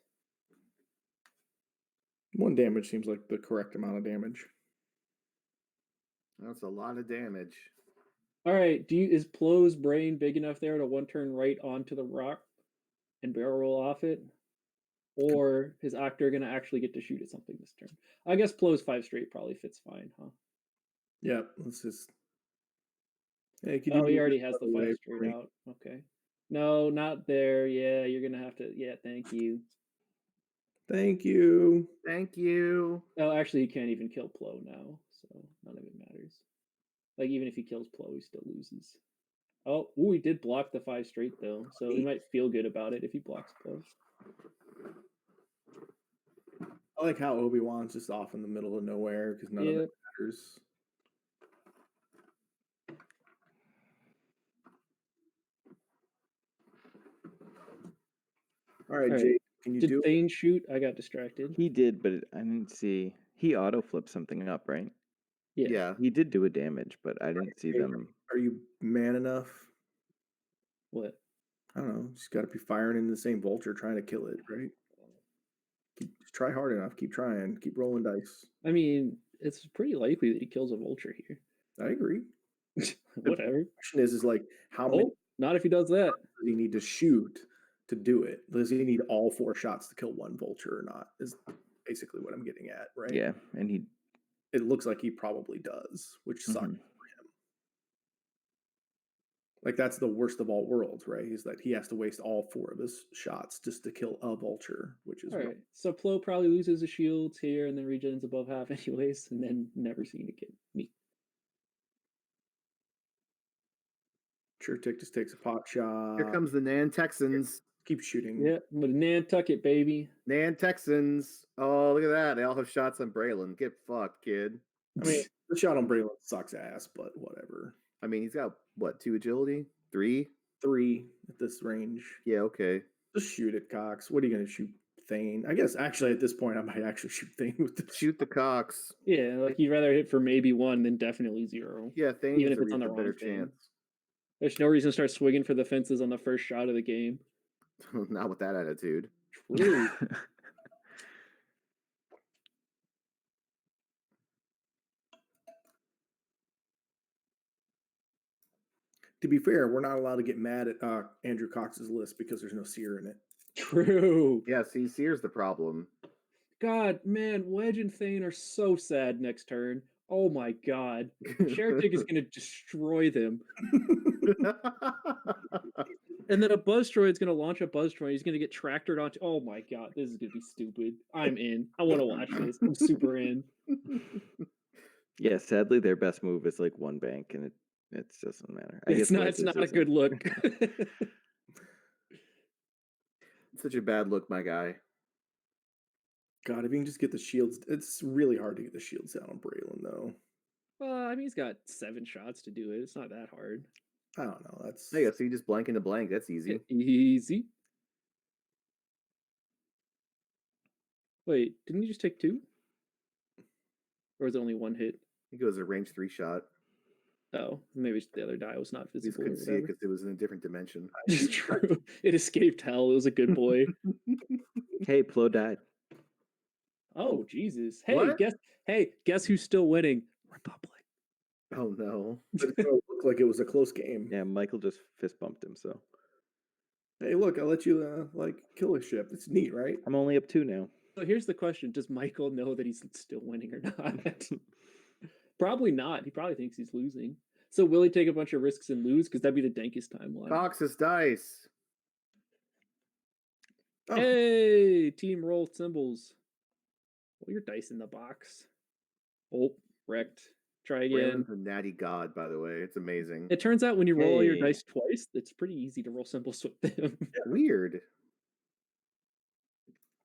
C: 1 damage seems like the correct amount of damage.
D: That's a lot of damage.
B: All right. Is Plo's brain big enough there to 1 turn right onto the rock and barrel roll off it? Or is Actor going to actually get to shoot at something this turn? I guess Plo's 5 straight probably fits fine, huh?
C: Yeah, let's just. Hey,
B: he already has the 5 straight out. Okay. No, not there. Yeah, you're going to have to. Yeah, thank you.
C: Thank you.
D: Thank you.
B: Oh, actually, he can't even kill Plo now, so none of it matters. Like, even if he kills Plo, he still loses. Oh, he did block the 5 straight, though, so he might feel good about it if he blocks Plo.
C: I like how Obi-Wan's just off in the middle of nowhere because none of it matters. All right, Jake, Can you
B: Did
C: do it?
B: Thane shoot? I got distracted.
A: He did, but I didn't see. He auto flipped something up, right?
B: Yeah.
D: Yeah.
A: He did do a damage, but I didn't see
C: Hey,
A: them.
C: Are you man enough?
B: What?
C: I don't know. Just got to be firing into the same vulture, trying to kill it, right? Just try hard enough. Keep trying. Keep rolling dice.
B: I mean, it's pretty likely that he kills a vulture here.
C: I agree.
B: Whatever.
C: The question is like how many
B: Oh, not if he does that.
C: does he need to shoot to do it? Does he need all 4 shots to kill one vulture or not? Is basically what I'm getting at, right?
A: Yeah, and he.
C: It looks like he probably does, which sucks
A: Mhm.
C: for him. Like that's the worst of all worlds, right? Is that he has to waste all 4 of his shots just to kill a vulture, which is
B: All right. So Plo probably loses his shields here and then regens above half anyways, and then never seen again. Neat.
C: Sure Tick just takes a pot shot.
D: Here comes the Nan Texans.
C: Keep shooting.
B: Yeah, but Nantucket, baby.
D: Nan Texans. Oh, look at that. They all have shots on Braylon. Get fucked, kid.
C: I mean, the shot on Braylon sucks ass, but whatever.
D: I mean, he's got, what, 2 agility? 3?
C: 3 at this range.
D: Yeah, okay.
C: Just shoot it, Cox. What are you going to shoot, Thane? I guess actually at this point I might actually shoot Thane with this.
D: Shoot the Cox.
B: Yeah, like you'd rather hit for maybe 1 than definitely 0.
D: Yeah, Thane's
B: Even if it's on the
D: a
B: wrong
D: better
B: thing.
D: chance.
B: There's no reason to start swinging for the fences on the first shot of the game.
D: Not with that attitude.
B: True.
C: To be fair, we're not allowed to get mad at Andrew Cox's list because there's no seer in it.
B: True.
D: Yeah, see, Sear's the problem.
B: God, man, Wedge and Thane are so sad next turn. Oh my god. Shertic is going to destroy them. And then a Buzz Droid's going to launch a Buzz Droid. He's going to get tractored onto. Oh my god, this is going to be stupid. I'm in. I want to watch this. I'm super in.
A: Yeah, sadly, their best move is like 1 bank, and it doesn't matter. I
B: It's
A: guess
B: not. It's
A: Wedge's
B: not a
A: isn't.
B: good look.
D: Such a bad look, my guy.
C: God, if you can just get the shields, it's really hard to get the shields down on Braylon, though.
B: Well, I mean, he's got 7 shots to do it. It's not that hard.
C: I don't know. That's
D: There you go. So you just blank into blank. That's easy.
B: Easy. Wait, didn't he just take 2? Or was it only 1 hit?
D: I think it was a range 3 shot.
B: Oh, maybe the other die was not
D: You just
B: visible.
D: couldn't see it because it was in a different dimension.
B: It's true. It escaped hell. It was a good boy.
A: Hey, Plo died.
B: Oh, Jesus. Hey,
D: What?
B: guess who's still winning? Republic.
D: Oh no.
C: But it looked like it was a close game.
A: Yeah, Michael just fist bumped him, so
C: Hey, look, I'll let you kill a ship. It's neat, right?
A: I'm only up 2 now.
B: So here's the question. Does Michael know that he's still winning or not? Probably not. He probably thinks he's losing. So will he take a bunch of risks and lose? Because that'd be the dankest timeline.
D: Cox's dice.
C: Oh,
B: Hey, team roll symbols. Roll your dice in the box. Oh, wrecked. Try again.
D: Braylon's a natty god, by the way. It's amazing.
B: It turns out when you roll all your
A: Hey.
B: dice twice, it's pretty easy to roll symbols with them.
D: Weird.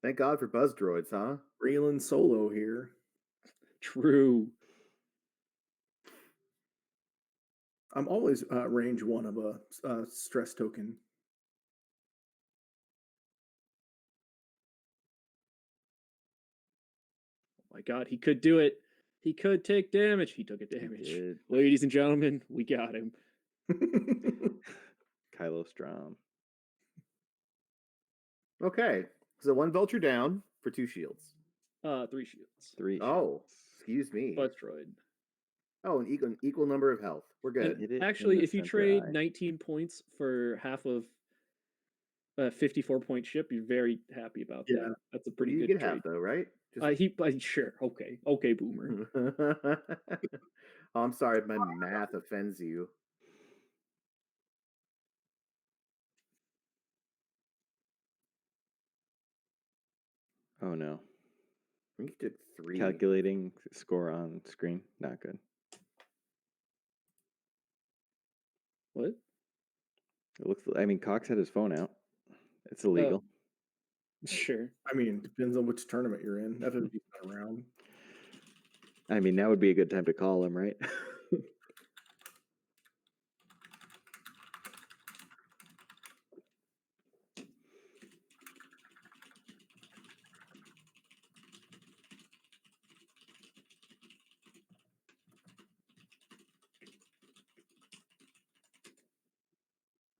D: Thank God for buzz droids, huh?
C: Braylon solo here.
B: True.
C: I'm always range 1 of a stress token.
B: Oh my god, he could do it. He could take damage. He took a
A: He
B: damage.
A: did.
B: Ladies and gentlemen, we got him.
A: Kylo Strom.
D: Okay. So 1 vulture down for 2 shields.
B: 3 shields.
A: 3.
D: Oh, excuse me.
B: Buzz droid.
D: Oh, an equal number of health. We're good.
A: Hit it in
B: Actually,
A: the
B: if you
A: center
B: trade
A: eye.
B: 19 points for half of a 54-point ship, you're very happy about
C: Yeah.
B: that. That's a pretty
D: you
B: good
D: get half
B: trade.
D: though, right? Just...
B: Sure. Okay, boomer.
D: Oh, I'm sorry if my math offends you.
A: Oh no.
D: I think you did 3.
A: Calculating score on screen. Not good.
B: What?
A: It looks. I mean, Cox had his phone out. It's illegal.
B: Sure.
C: I mean, depends on which tournament you're in. FFG's not around.
A: I mean, now would be a good time to call him, right?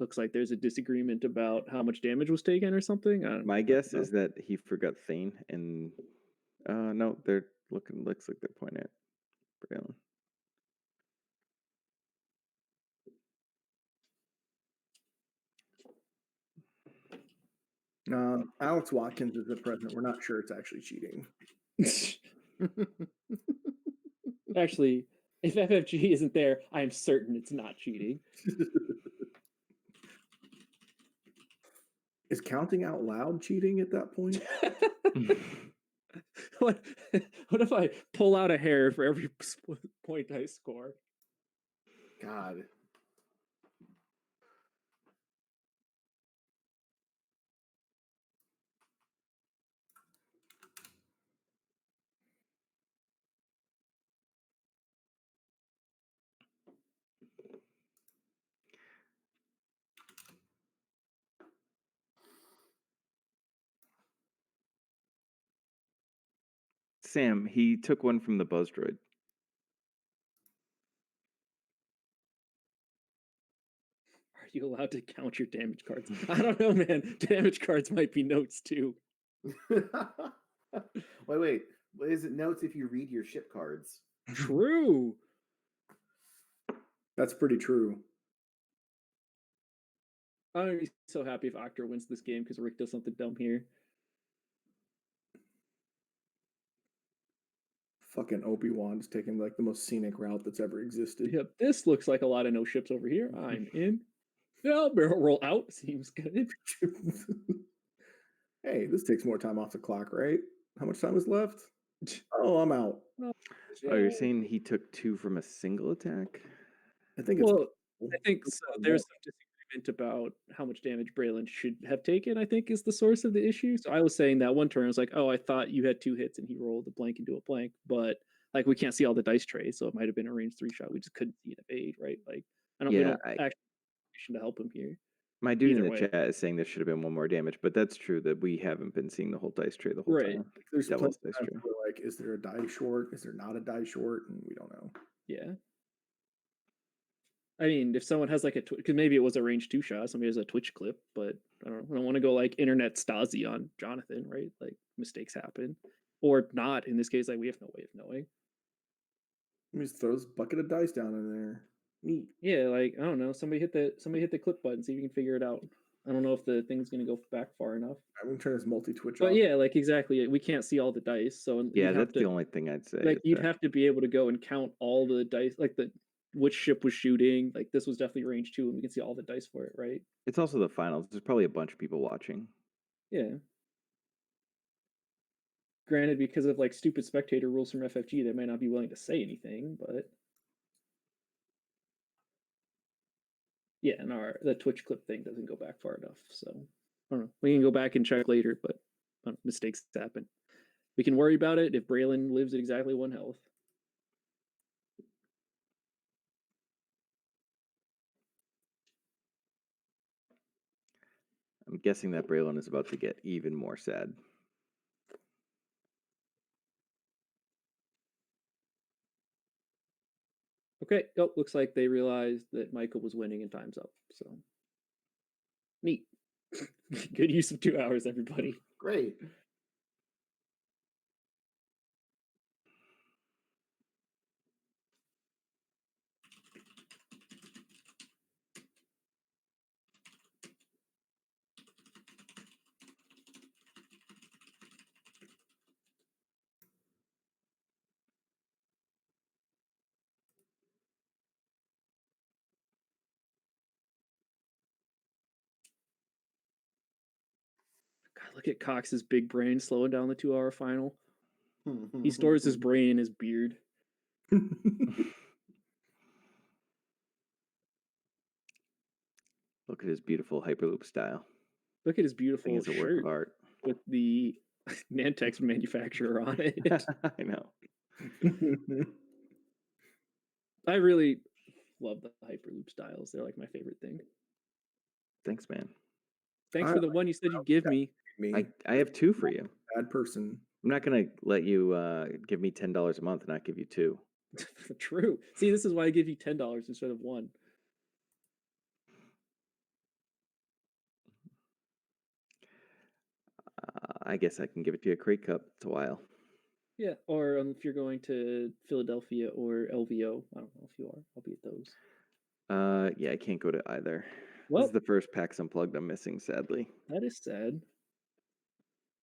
B: looks like there's a disagreement about how much damage was taken or something.
A: My guess is that he forgot Thane, and no, they're looking. Looks like they're pointing at Braylon.
C: Alex Watkins is the president. We're not sure it's actually cheating.
B: Actually, if FFG isn't there, I am certain it's not cheating.
C: Is counting out loud cheating at that point?
B: what if I pull out a hair for every point I score?
D: God.
A: Sam, he took one from the buzz droid.
B: Are you allowed to count your damage cards? I don't know, man. Damage cards might be notes too.
D: Wait. What is it notes if you read your ship cards?
B: True.
C: That's pretty true.
B: I'm gonna be so happy if Octor wins this game because Rick does something dumb here.
C: Fucking Obi-Wan's taking like the most scenic route that's ever existed.
B: Yep, this looks like a lot of no ships over here. I'm in. Yeah, barrel roll out seems good.
C: Hey, this takes more time off the clock, right? How much time is left? Oh, I'm out.
A: Oh, you're saying he took 2 from a single attack?
C: I think it's.
B: Well, I think so. There's some disagreement about how much damage Braylon should have taken, I think, is the source of the issue. So I was saying that one turn, I was like, oh, I thought you had 2 hits and he rolled a blank into a blank, but like we can't see all the dice trays, so it might have been a range 3 shot. We just couldn't see an evade, right? Like we don't actually to help him here.
A: My dude in the chat is saying there should have been 1 more damage, but that's true that we haven't been seeing the whole dice tray the whole time.
C: There's devil's dice tray. Like, is there a die short? Is there not a die short? And we don't know.
B: Yeah. I mean, if someone has like a because maybe it was a range 2 shot, somebody has a Twitch clip, but I don't want to go like internet Stasi on Jonathan, right? Like mistakes happen, or not. In this case, like we have no way of knowing.
C: He just throws a bucket of dice down in there. Neat.
B: Yeah, like I don't know. Somebody hit the clip button, see if you can figure it out. I don't know if the thing's gonna go back far enough.
C: I'm gonna turn this multi-twitch
B: But
C: off.
B: yeah, like exactly, we can't see all the dice, so
A: yeah, that's the only thing I'd say.
B: Like you'd have to be able to go and count all the dice, like which ship was shooting. Like this was definitely range 2, and we can see all the dice for it, right?
A: It's also the finals. There's probably a bunch of people watching.
B: Yeah. Granted, because of like stupid spectator rules from FFG, they might not be willing to say anything, but yeah, and the Twitch clip thing doesn't go back far enough. So I don't know. We can go back and check later, but mistakes happen. We can worry about it if Braylon lives at exactly 1 health.
A: I'm guessing that Braylon is about to get even more sad.
B: Okay, looks like they realized that Michael was winning and time's up. So neat. Good use of 2 hours, everybody.
D: Great.
B: God, look at Cox's big brain slowing down the 2-hour final. He stores his brain in his beard.
A: Look at his beautiful Hyperloop style.
B: Look at his beautiful
A: shirt. It's a work of art.
B: With the Nantex manufacturer on it.
A: I know.
B: I really love the Hyperloop styles. They're like my favorite thing.
A: Thanks, man.
B: Thanks for the one you said you'd give me.
A: I have 2 for you.
C: Bad person.
A: I'm not going to let you give me $10 a month and not give you 2.
B: True. See, this is why I give you $10 instead of 1.
A: I guess I can give it to you a crate cup. It's a while.
B: Yeah, or if you're going to Philadelphia or LVO, I don't know if you are. I'll be at those.
A: Yeah, I can't go to either. This
B: Well,
A: is the first PAX Unplugged I'm missing, sadly.
B: that is sad.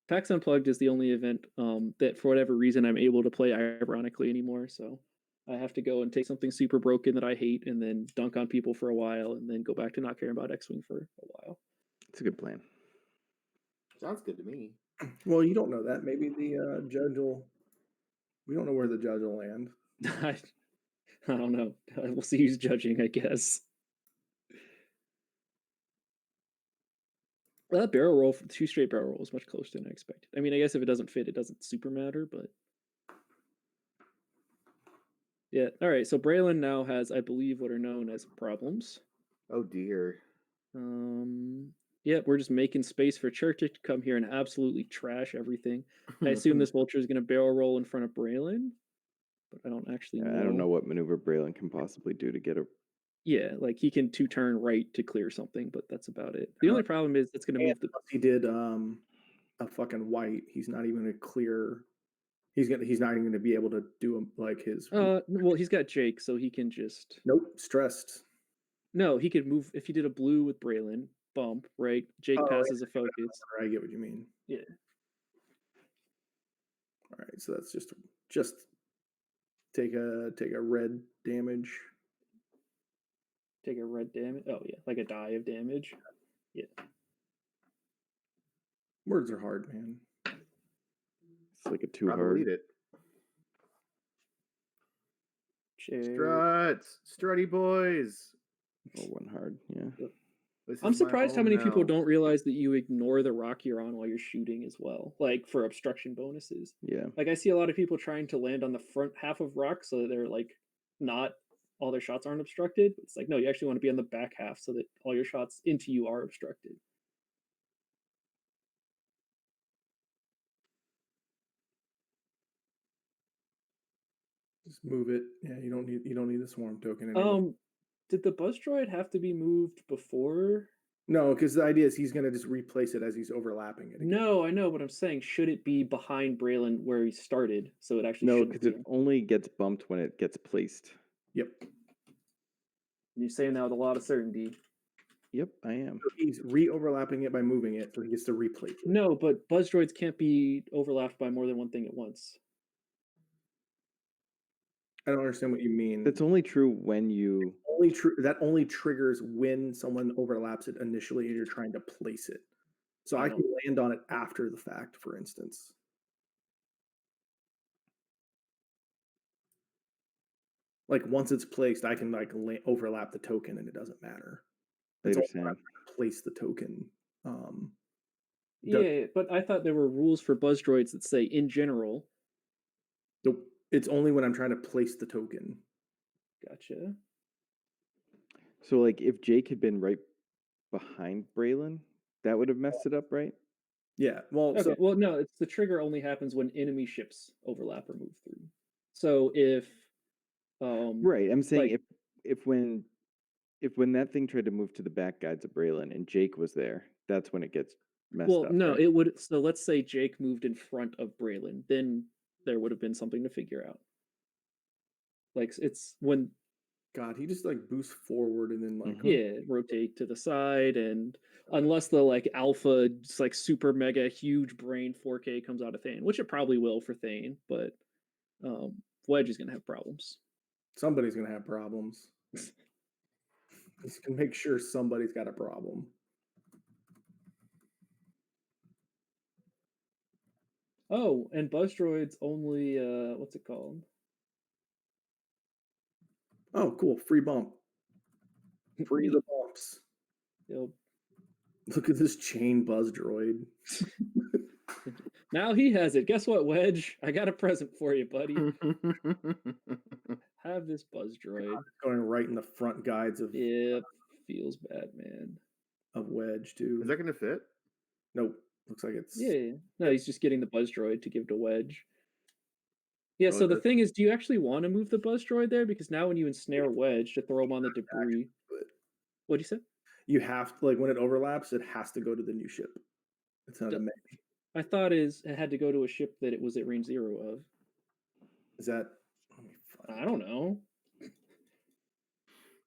B: PAX Unplugged is the only event that, for whatever reason, I'm able to play ironically anymore. So I have to go and take something super broken that I hate, and then dunk on people for a while, and then go back to not caring about X-Wing for a while.
A: It's a good plan.
D: Sounds good to me.
C: Well, you don't know that. Maybe the judge will. We don't know where the judge will land.
B: I don't know. We'll see who's judging, I guess. Well, that barrel roll, 2 straight barrel rolls, much closer than I expected. I mean, I guess if it doesn't fit, it doesn't super matter, but yeah. All right. So Braylon now has, I believe, what are known as problems.
D: Oh dear.
B: Yeah, we're just making space for Church to come here and absolutely trash everything. I assume this vulture is going to barrel roll in front of Braylon, but I don't actually know.
A: I don't know what maneuver Braylon can possibly do to get a.
B: Yeah, like he can 2-turn right to clear something, but that's about it. The only problem is it's going to move the.
C: He did a fucking white. He's not even going to clear. He's not even going to be able to do like his.
B: Well, he's got Jake, so he can just.
C: Nope, stressed.
B: No, he could move if he did a blue with Braylon. Bump, right? Jake passes a focus.
C: I get what you mean.
B: Yeah.
C: All right, so that's just take a red damage.
B: Take a red damage. Oh yeah, like a die of damage. Yeah.
C: Words are hard, man.
A: It's like a 2
D: Probably
A: hard.
D: lead it.
B: Chair.
D: Strutty boys.
A: Or 1 hard, yeah.
B: Yep.
D: This
B: I'm
D: is my
B: surprised how
D: home
B: many people
D: now.
B: don't realize that you ignore the rock you're on while you're shooting as well, like for obstruction bonuses.
A: Yeah.
B: Like I see a lot of people trying to land on the front half of rock so that they're like not all their shots aren't obstructed. It's like no, you actually want to be on the back half so that all your shots into you are obstructed.
C: Just move it. Yeah, you don't need the swarm token anymore.
B: Did the buzz droid have to be moved before?
C: No, because the idea is he's going to just replace it as he's overlapping it. Again.
B: No, I know, but I'm saying should it be behind Braylon where he started so it actually
A: No,
B: shouldn't
A: because
B: be
A: it
B: him?
A: only gets bumped when it gets placed.
C: Yep.
B: You're saying that with a lot of certainty.
A: Yep, I am.
C: So he's re-overlapping it by moving it, so he gets to replace it.
B: No, but buzz droids can't be overlapped by more than one thing at once.
C: I don't understand what you mean.
A: That's only true when you.
C: That only triggers when someone overlaps it initially and you're trying to place it. So I can land on it after the fact, for instance. Like once it's placed, I can like overlap the token and it doesn't matter. It's
A: Later,
C: only when
A: Sam.
C: I'm trying to place the token.
B: Yeah, but I thought there were rules for buzz droids that say in general.
C: Nope. It's only when I'm trying to place the token.
B: Gotcha.
A: So, like, if Jake had been right behind Braylon, that would have messed it up, right?
C: Yeah. Well,
B: Okay. Well, no, it's the trigger only happens when enemy ships overlap or move through. So if
A: right, I'm saying
B: like,
A: if when that thing tried to move to the back guides of Braylon and Jake was there, that's when it gets messed up.
B: no,
A: right?
B: it would. So let's say Jake moved in front of Braylon, then there would have been something to figure out. Like it's when.
C: God, he just like boosts forward and then like
B: rotate to the side, and unless the like alpha, just like super mega huge brain 4K comes out of Thane, which it probably will for Thane, but Wedge is gonna have problems.
C: Somebody's gonna have problems. Just can make sure somebody's got a problem.
B: Oh, and buzz droids only what's it called?
C: Oh, cool. Free bump. Free the bumps.
B: Yep.
C: Look at this chain buzz droid.
B: Now he has it. Guess what, Wedge? I got a present for you, buddy. Have this buzz droid.
C: Going right in the front guides of.
B: Yep. Feels bad, man.
C: Of Wedge, too.
D: Is that going to fit?
C: Nope. Looks like it's.
B: Yeah. No, he's just getting the buzz droid to give to Wedge. Yeah, so the thing is, do you actually want to move the buzz droid there? Because now when you ensnare Wedge to throw him on the debris. What'd you say?
C: You have to, like, when it overlaps, it has to go to the new ship. It's not a may.
B: I thought it had to go to a ship that it was at range 0 of.
C: Is that? Let me find
B: I don't know.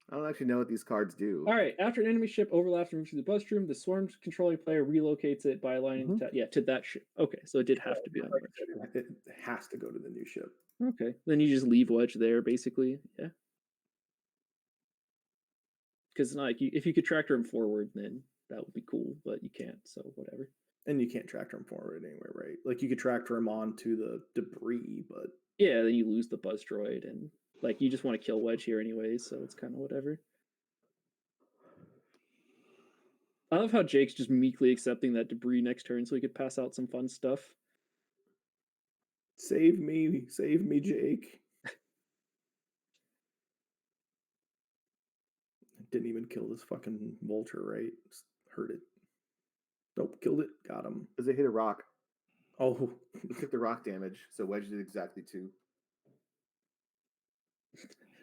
D: I don't actually know what these cards do.
B: All right. After an enemy ship overlaps and moves through the bus room, the swarm's controlling player relocates it by aligning to that ship. Okay, so it did have to be on
C: Like I
B: Wedge.
C: said, it has to go to the new ship.
B: Okay, then you just leave Wedge there, basically. Yeah. Because like if you could tractor him forward, then that would be cool, but you can't, so whatever.
C: And you can't tractor him forward anyway, right? Like you could tractor him onto the debris, but
B: Yeah, then you lose the buzz droid, and like you just want to kill Wedge here anyways, so it's kind of whatever. I love how Jake's just meekly accepting that debris next turn so he could pass out some fun stuff.
C: save me, Jake. Didn't even kill this fucking vulture, right? Just hurt it. Nope, killed it. Got him.
D: Because they hit a rock.
C: Oh,
D: He took the rock damage, so Wedge did exactly 2.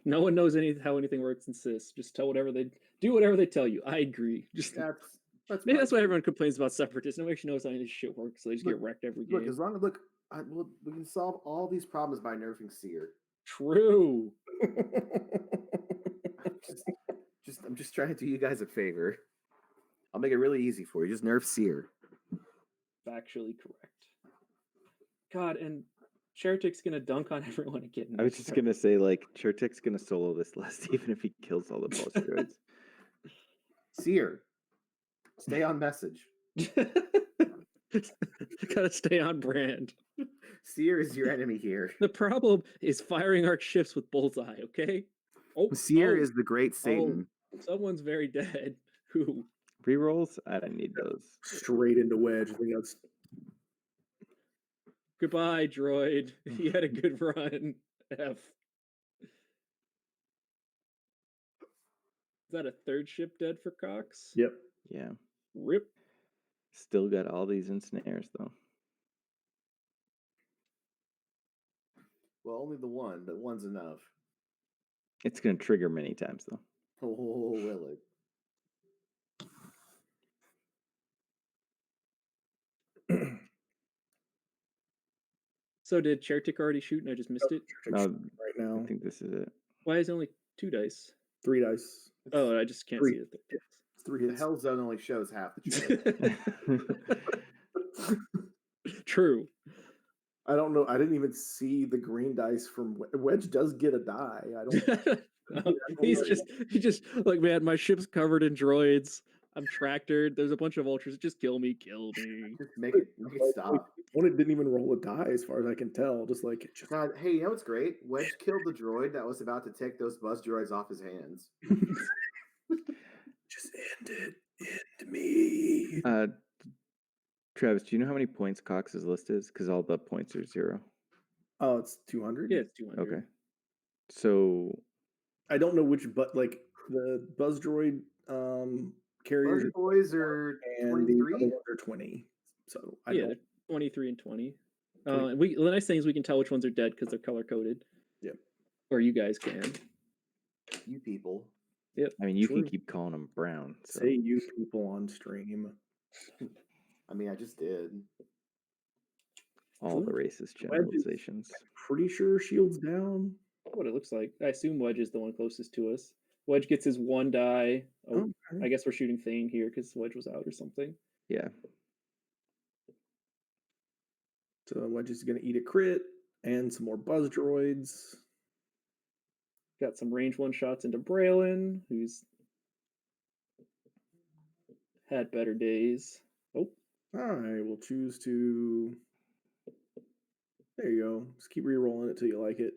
B: No one knows how anything works in Sis. Just do whatever they tell you. I agree. Just
D: That's
B: maybe that's why everyone complains about Separatists. Nobody actually knows how any of this shit works, so they just get wrecked every game.
D: Look, as long as we can solve all these problems by nerfing Seer.
B: True.
D: I'm just trying to do you guys a favor. I'll make it really easy for you. Just nerf Seer.
B: Factually correct. God, and Chertik's gonna dunk on everyone again.
A: I was just gonna say, like, Chertik's gonna solo this list, even if he kills all the boss droids.
D: Seer, stay on message.
B: Gotta stay on brand.
D: Seer is your enemy here.
B: The problem is firing arc ships with bullseye, okay?
D: Seer is the great Satan.
B: Someone's very dead. Who?
A: Rerolls? I don't need those.
C: straight into Wedge. I think that's
B: Goodbye, droid. You had a good run. F. Is that a third ship dead for Cox?
C: yep.
A: Yeah.
B: Rip.
A: Still got all these ensnares, though.
D: Well, only the one, but one's enough.
A: It's gonna trigger many times, though.
D: Oh, will it?
B: So did Chertik already shoot and I just missed it?
A: No,
C: Right now,
A: I think this is it.
B: Why is it only 2 dice?
C: 3 dice.
B: Oh, I just can't
C: Three.
B: see it.
C: It's 3
D: The
C: hits.
D: Hell Zone only shows half the chart.
B: True.
C: I don't know. I didn't even see the green dice from Wedge. Does get a die. I don't.
B: He just like, man, my ship's covered in droids. I'm tractored. There's a bunch of ultras. Just kill me.
D: Just make it stop.
C: Opponent didn't even roll a die, as far as I can tell. Just like it just.
D: God, hey, you know what's great? Wedge killed the droid that was about to take those buzz droids off his hands.
C: Just end it. End me.
A: Travis, do you know how many points Cox's list is? Because all the points are 0.
C: Oh, it's 200.
B: Yeah, it's 200.
A: Okay. So
C: I don't know which, but like the Buzz Droid carriers
D: Buzz boys are
C: and
D: 23.
C: the other ones are 20. So I
B: Yeah,
C: don't.
B: they're 23 and 20.
C: 20.
B: The nice thing is we can tell which ones are dead because they're color coded.
C: Yep.
B: Or you guys can.
D: You people.
B: Yep.
A: I mean, you
C: True.
A: can keep calling them brown. So.
C: Say you people on stream.
D: I mean, I just did.
A: All the racist generalizations.
C: Pretty sure Shield's down.
B: What it looks like. I assume Wedge is the one closest to us. Wedge gets his 1 die. Oh,
C: Okay.
B: I guess we're shooting Thane here because Wedge was out or something.
A: Yeah.
C: So Wedge is going to eat a crit and some more Buzz Droids.
B: Got some range 1 shots into Braylon, who's had better days. Oh,
C: I will choose to. There you go. Just keep re-rolling it till you like it.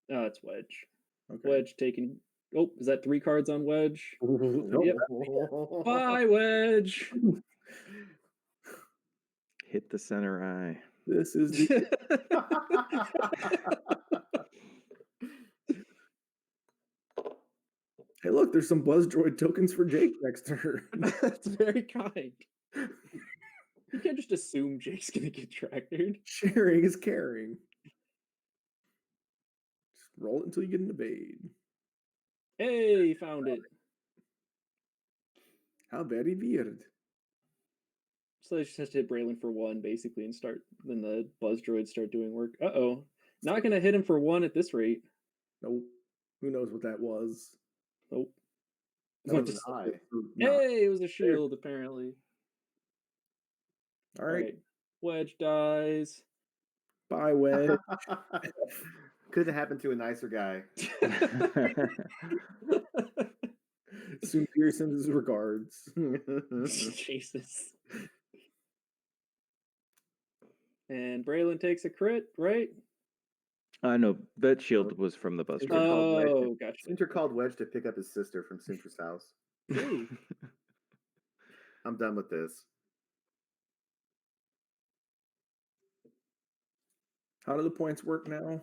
B: it's Wedge.
C: Okay.
B: Wedge taking. Oh, is that 3 cards on Wedge?
C: Nope.
B: Bye, Wedge.
A: Hit the center eye.
C: This is the. Hey, look, there's some Buzz Droid tokens for Jake next turn.
B: That's very kind. You can't just assume Jake's gonna get tractored.
C: Sharing is caring. Just roll it until you get an evade.
B: Hey, found it.
C: How very weird.
B: So they just have to hit Braylon for 1 basically and start. Then the Buzz Droids start doing work. Not gonna hit him for 1 at this rate.
C: Nope. Who knows what that was?
B: Nope.
D: That
B: Went
D: was
B: to
D: an eye.
B: Hey, it was a shield apparently.
C: All right.
B: Wedge dies.
C: Bye, Wedge.
D: Could have happened to a nicer guy.
C: Soon Pierre sends his regards.
B: Jesus. And Braylon takes a crit, right?
A: No, that shield was from the bus
D: Sinter
A: driver.
D: called Wedge.
B: Oh, gotcha.
D: Sinter called Wedge to pick up his sister from Sinter's house.
B: Ooh.
D: I'm done with this.
C: How do the points work now?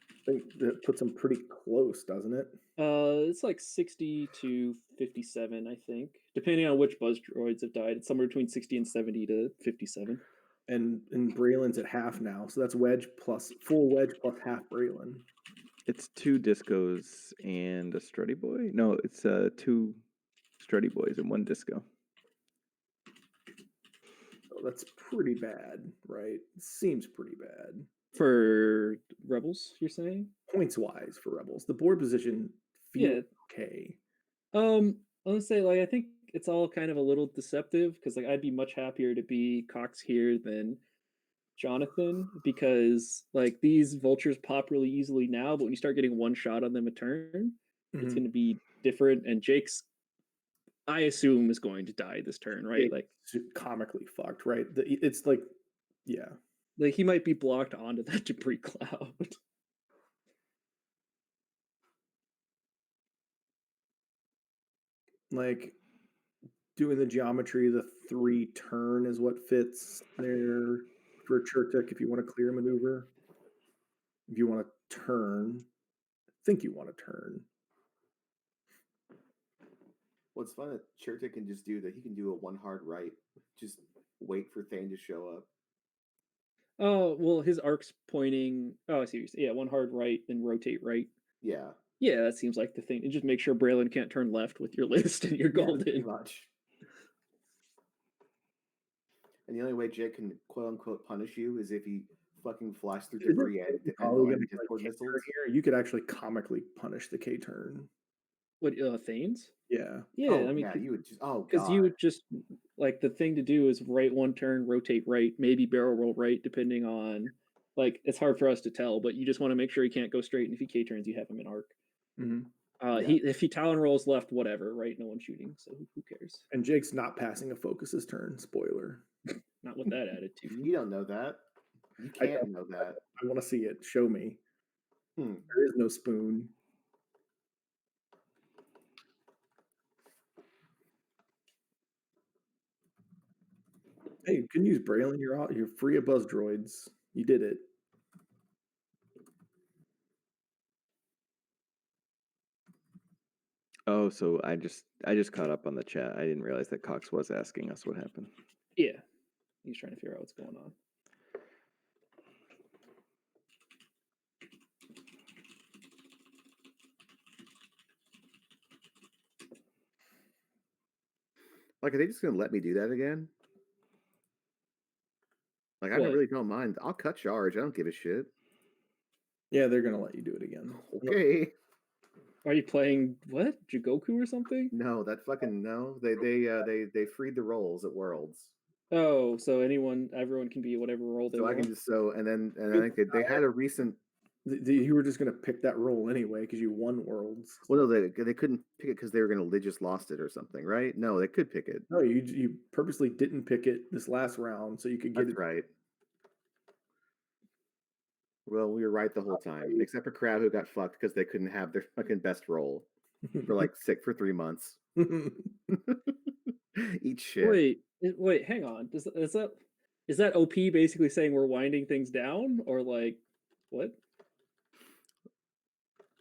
C: I think that puts them pretty close, doesn't it?
B: It's like 60 to 57, I think. Depending on which Buzz Droids have died. It's somewhere between 60 and 70 to 57.
C: And Braylon's at half now, so that's Wedge plus full Wedge plus half Braylon.
A: It's 2 discos and a strutty boy. No, it's 2 strutty boys and 1 disco.
C: So that's pretty bad, right? Seems pretty bad.
B: For Rebels, you're saying?
C: Points wise for Rebels. The board position feels okay.
B: I want to say, like, I think it's all kind of a little deceptive because, like, I'd be much happier to be Cox here than Jonathan because, like, these vultures pop really easily now, but when you start getting one shot on them a turn, it's going to be different. And Jake's, I assume, is going to die this turn, right?
C: It's like comically fucked, right? It's like, yeah,
B: like he might be blocked onto that debris cloud.
C: like doing the geometry, the 3 turn is what fits there for Churtuk if you want to clear maneuver. If you want to turn, I think you want to turn.
D: What's fun that Churtik can just do that, he can do a 1 hard right. Just wait for Thane to show up.
B: Oh, well, his arc's pointing. Oh, I see. Yeah, 1 hard right, then rotate right.
D: Yeah.
B: Yeah, that seems like the thing. And just make sure Braylon can't turn left with your list and you're golden.
D: Pretty much. And the only way Jake can quote unquote punish you is if he fucking flies through debris and Discord missiles.
C: Here, you could actually comically punish the K turn.
B: What, Thanes?
C: Yeah.
B: Yeah,
D: Oh,
B: I mean,
D: yeah, you would just
B: because you would just like the thing to do is right 1 turn, rotate right, maybe barrel roll right, depending on like it's hard for us to tell, but you just want to make sure he can't go straight. And if he K turns, you have him in arc. If he Talon rolls left, whatever, right? No one's shooting, so who cares?
C: And Jake's not passing a focus this turn. Spoiler.
B: Not with that attitude.
D: You don't know that. You can't know that.
C: I want to see it. Show me. There is no spoon. Hey, you can use Braylon. You're free of Buzz Droids. You did it.
A: Oh, so I just caught up on the chat. I didn't realize that Cox was asking us what happened.
B: Yeah, he's trying to figure out what's going on.
D: Like, are they just gonna let me do that again? Like, I really don't mind. I'll cut charge. I don't give a shit.
C: Yeah, they're gonna let you do it again.
D: Okay.
B: Are you playing what? Jigoku or something?
D: No, that fucking no. They freed the roles at Worlds.
B: Oh, so everyone can be whatever role they want.
D: So I can just and I think they had a recent.
C: You were just gonna pick that role anyway because you won Worlds.
D: Well, no, they couldn't pick it because they were gonna just lost it or something, right? No, they could pick it.
C: No, you purposely didn't pick it this last round so you could get
D: That's
C: it
D: right. Well, we were right the whole time, except for Crab, who got fucked because they couldn't have their fucking best role for like sick for 3 months. Eat shit.
B: Wait, hang on. Is that OP basically saying we're winding things down, or like what?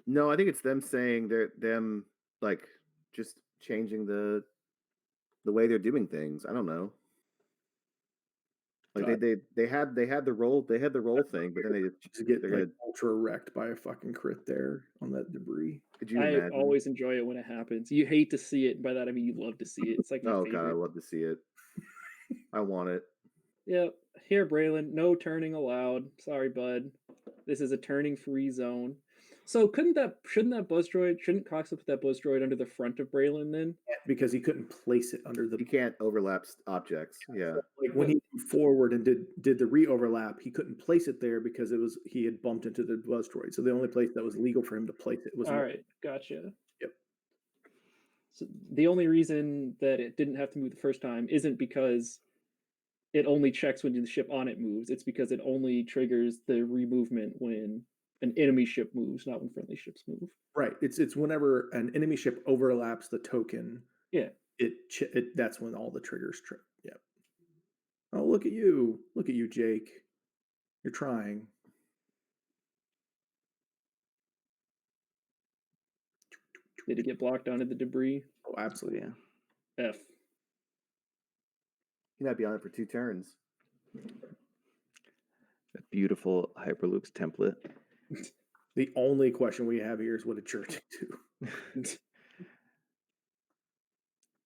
D: No, I think it's them saying them like just changing the way they're doing things. I don't know. Like they had the role thing, but then they
C: just get ultra wrecked by a fucking crit there on that debris.
D: Could you imagine?
B: I always enjoy it when it happens. You hate to see it, and by that I mean you love to see it. It's like my
D: oh
B: favorite.
D: god, I love to see it. I want it.
B: Yep. Here, Braylon, no turning allowed. Sorry, bud. This is a turning free zone. So shouldn't Cox have put that buzz droid under the front of Braylon then?
C: Because he couldn't place it under the.
D: You can't overlap objects. Yeah.
C: Like when he moved forward and did the re-overlap, he couldn't place it there because he had bumped into the buzz droid. So the only place that was legal for him to place it was.
B: All right, gotcha.
C: Yep.
B: So the only reason that it didn't have to move the first time isn't because it only checks when the ship on it moves. It's because it only triggers the removement when an enemy ship moves, not when friendly ships move.
C: Right. It's whenever an enemy ship overlaps the token.
B: Yeah.
C: That's when all the triggers trip. Yep. Oh, look at you, Jake. You're trying.
B: Did it get blocked onto the debris?
C: Oh, absolutely.
A: Yeah.
B: F.
D: You might be on it for 2 turns.
A: A beautiful Hyperloops template.
C: The only question we have here is what did Church do?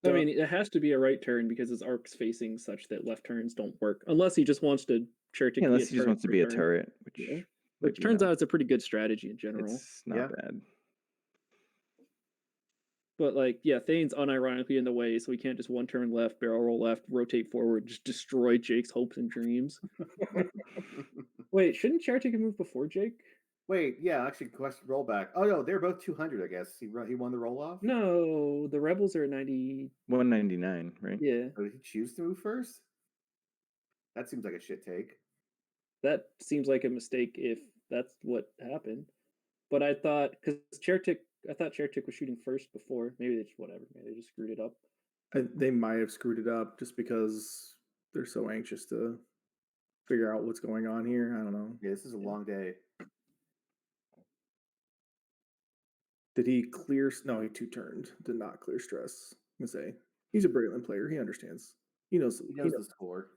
B: I mean, it has to be a right turn because his arc's facing such that left turns don't work. Unless he just wants to
A: Yeah, unless he just wants to be a turret,
B: which turns out it's a pretty good strategy in general.
A: It's not bad.
B: But like, yeah, Thane's unironically in the way, so he can't just one turn left, barrel roll left, rotate forward, just destroy Jake's hopes and dreams. Wait, shouldn't Chartik move before Jake?
D: Wait, yeah, actually, question rollback. Oh no, they're both 200. I guess he won the roll off.
B: No, the Rebels are at 90.
A: 199, right?
B: Yeah.
D: Oh, did he choose to move first? That seems like a shit take.
B: That seems like a mistake if that's what happened. But I thought because Chartik was shooting first before. Maybe they just screwed it up.
C: They might have screwed it up just because they're so anxious to figure out what's going on here. I don't know.
D: Yeah, this is a long day.
C: Did he clear? No, he 2-turned. Did not clear stress. I'm gonna say he's a brilliant player. He understands. He knows
D: the score.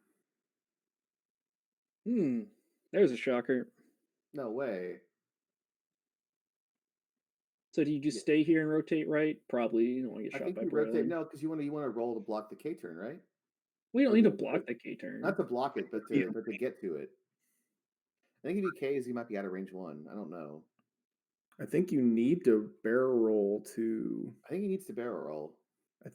B: There's a shocker.
D: No way.
B: So do you just stay here and rotate right? Probably. You don't want to get
D: I
B: shot
D: think
B: by
D: you
B: Braylon.
D: rotate. No, because you want to roll to block the K turn, right?
B: We don't need to block the K turn.
D: Not to block it, but to get to it. I think if he Ks, he might be out of range 1. I don't know.
C: I think you need to barrel roll to.
D: I think he needs to barrel roll.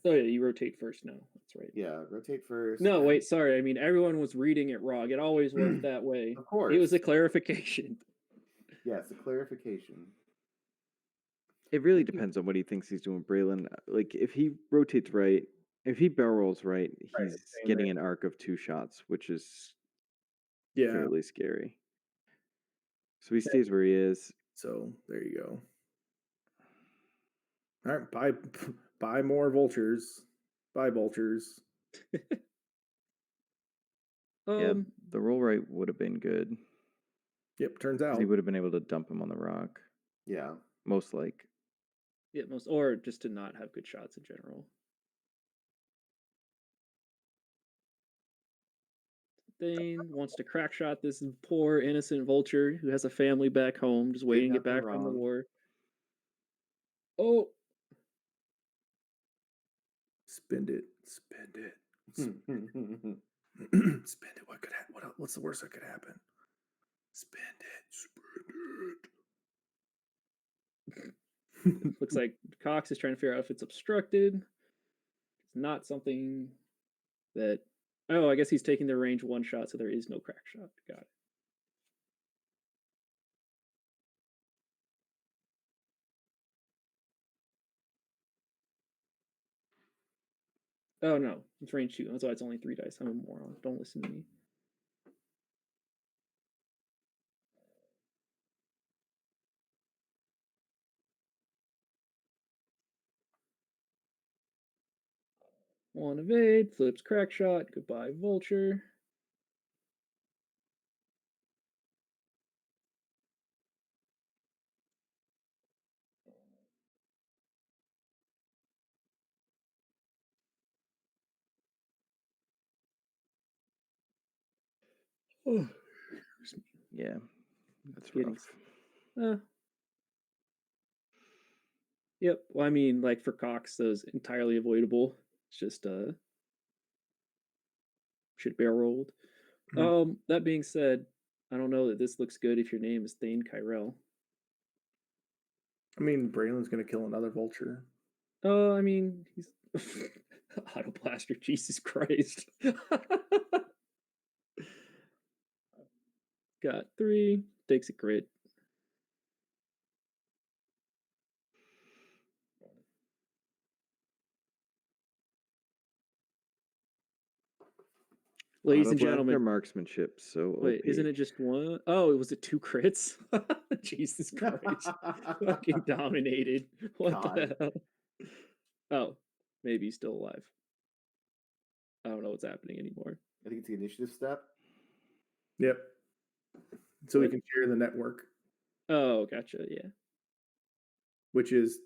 B: Oh yeah, you rotate first now. That's right.
D: Yeah, rotate first.
B: No, wait, sorry. I mean, everyone was reading it wrong. It always worked that way.
D: Of course.
B: It was a clarification.
D: Yes, a clarification.
A: It really depends on what he thinks he's doing, Braylon. Like, if he rotates right, if he barrel rolls right, he's getting an arc of 2 shots, which is fairly scary. So he stays where he is.
C: So there you go. All right, buy more vultures. Buy vultures.
A: Yeah, the roll right would have been good.
C: Yep, turns out
A: he would have been able to dump him on the rock.
D: Yeah,
A: most like.
B: Yeah, or just to not have good shots in general. Thane wants to crack shot this poor innocent vulture who has a family back home, just waiting to get back from the war. Oh,
C: spend it. Spend it. Spend it. What's the worst that could happen? Spend
B: it. Looks like Cox is trying to figure out if it's obstructed. It's not something that. Oh, I guess he's taking the range 1 shot, so there is no crack shot. Got it. Oh no, it's range 2. That's why it's only 3 dice. I'm a moron. Don't listen to me. One evade, flips crack shot. Goodbye, vulture.
A: Oh, yeah, that's rough.
B: Yep. Well, I mean, like for Cox, those entirely avoidable. It's just should barrel rolled. That being said, I don't know that this looks good if your name is Thane Kyrell.
C: I mean, Braylon's gonna kill another vulture.
B: I mean, he's Auto Blaster, Jesus Christ. Got 3, takes a crit. Ladies and
A: Auto blaster
B: gentlemen,
A: marksmanship. So
B: wait,
A: OP.
B: isn't it just one? Oh, was it 2 crits? Jesus Christ. Fucking dominated. What the
D: God.
B: hell? Oh, maybe he's still alive. I don't know what's happening anymore.
D: I think it's the initiative step.
C: Yep. So we
B: What?
C: can share the network,
B: Oh, gotcha. Yeah.
C: which is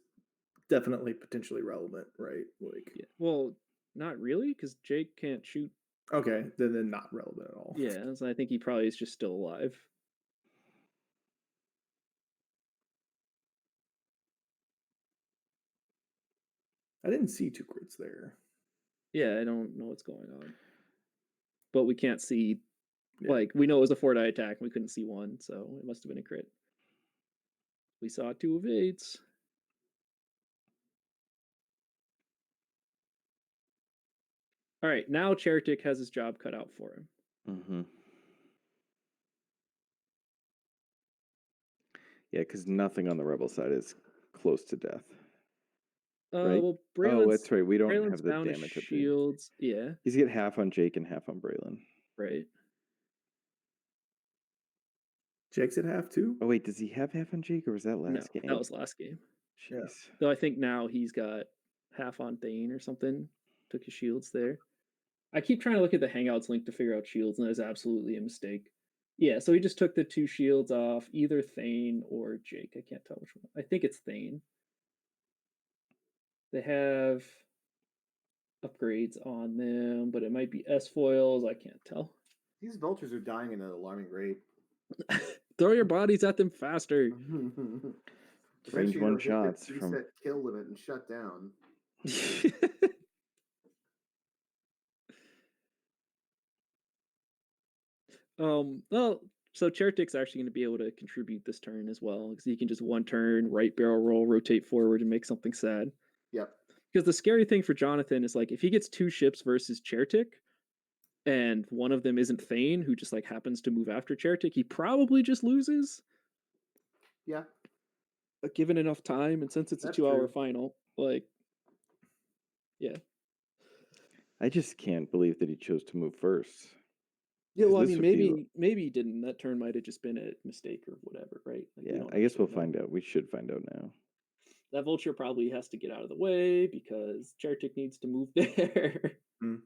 C: definitely potentially relevant, right? Like,
B: Yeah. Well, not really, because Jake can't shoot.
C: okay, then not relevant at all.
B: Yeah, so I think he probably is just still alive.
C: I didn't see 2 crits there.
B: Yeah, I don't know what's going on. But we can't see,
C: Yeah.
B: like, we know it was a 4-die attack, and we couldn't see 1, so it must have been a crit. We saw 2 evades. All right, now Chertik has his job cut out for him.
A: Mm-hmm. Yeah, because nothing on the rebel side is close to death. Right?
B: Well,
A: Oh,
B: Braylon's,
A: that's right. We don't
B: Braylon's
A: have the
B: down to
A: damage update.
B: shields. Yeah,
A: He's get half on Jake and half on Braylon.
B: right.
C: Jake's at half too.
A: Oh wait, does he have half on Jake or was that
B: No,
A: last game?
B: that was last game.
C: Yeah.
A: Jeez.
B: Though I think now he's got half on Thane or something. Took his shields there. I keep trying to look at the Hangouts link to figure out shields, and that is absolutely a mistake. Yeah, so he just took the 2 shields off, either Thane or Jake. I can't tell which one. I think it's Thane. They have upgrades on them, but it might be S foils. I can't tell.
D: These vultures are dying at an alarming rate.
B: Throw your bodies at them faster.
A: Range
D: Eventually,
A: one
D: it'll hit the
A: shots from.
D: preset kill limit and shut down.
B: Well, so Chertik's actually going to be able to contribute this turn as well, because he can just 1 turn, right barrel roll, rotate forward, and make something sad.
D: Yep.
B: Because the scary thing for Jonathan is, like, if he gets 2 ships versus Chertik, and one of them isn't Thane, who just, like, happens to move after Chertik, he probably just loses.
D: Yeah.
B: But given enough time, and since it's
D: That's
B: a 2-hour
D: true.
B: final, like, yeah.
A: I just can't believe that he chose to move first.
B: Yeah, well, I
A: This
B: mean,
A: would be-
B: maybe he didn't. That turn might have just been a mistake or whatever, right? Like, we
A: Yeah,
B: don't
A: I guess
B: actually
A: we'll
B: know.
A: find out. We should find out now.
B: That vulture probably has to get out of the way because Chertik needs to move there.
C: Hmm.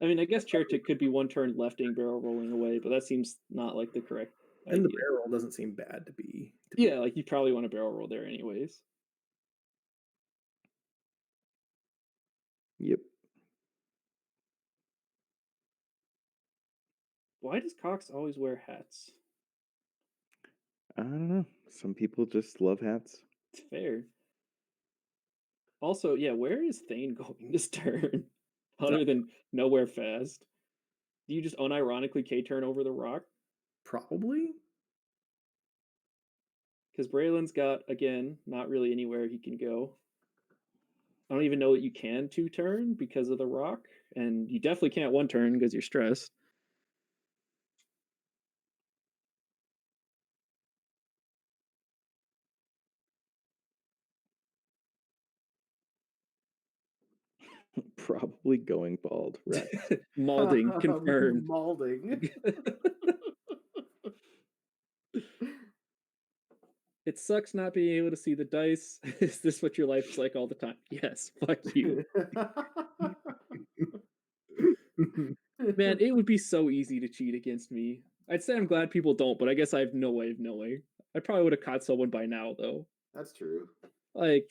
B: I mean, I guess Chertik could be 1 turn lefting barrel rolling away, but that seems not like the correct
C: And the
B: idea.
C: barrel doesn't seem bad to be.
B: Yeah, like you probably want to barrel roll there anyways.
A: Yep.
B: Why does Cox always wear hats?
A: I don't know. Some people just love hats.
B: It's fair. Also, yeah, where is Thane going this turn? Other than nowhere fast. Do you just unironically K-turn over the rock?
C: Probably.
B: Because Braylon's got, again, not really anywhere he can go. I don't even know what you can 2-turn because of the rock. And you definitely can't 1-turn because you're stressed.
A: Probably going bald. Right.
B: Malding, confirmed.
D: Malding.
B: It sucks not being able to see the dice. Is this what your life is like all the time? Yes, fuck you. Man, it would be so easy to cheat against me. I'd say I'm glad people don't, but I guess I have no way of knowing. I probably would have caught someone by now, though.
D: That's true.
B: Like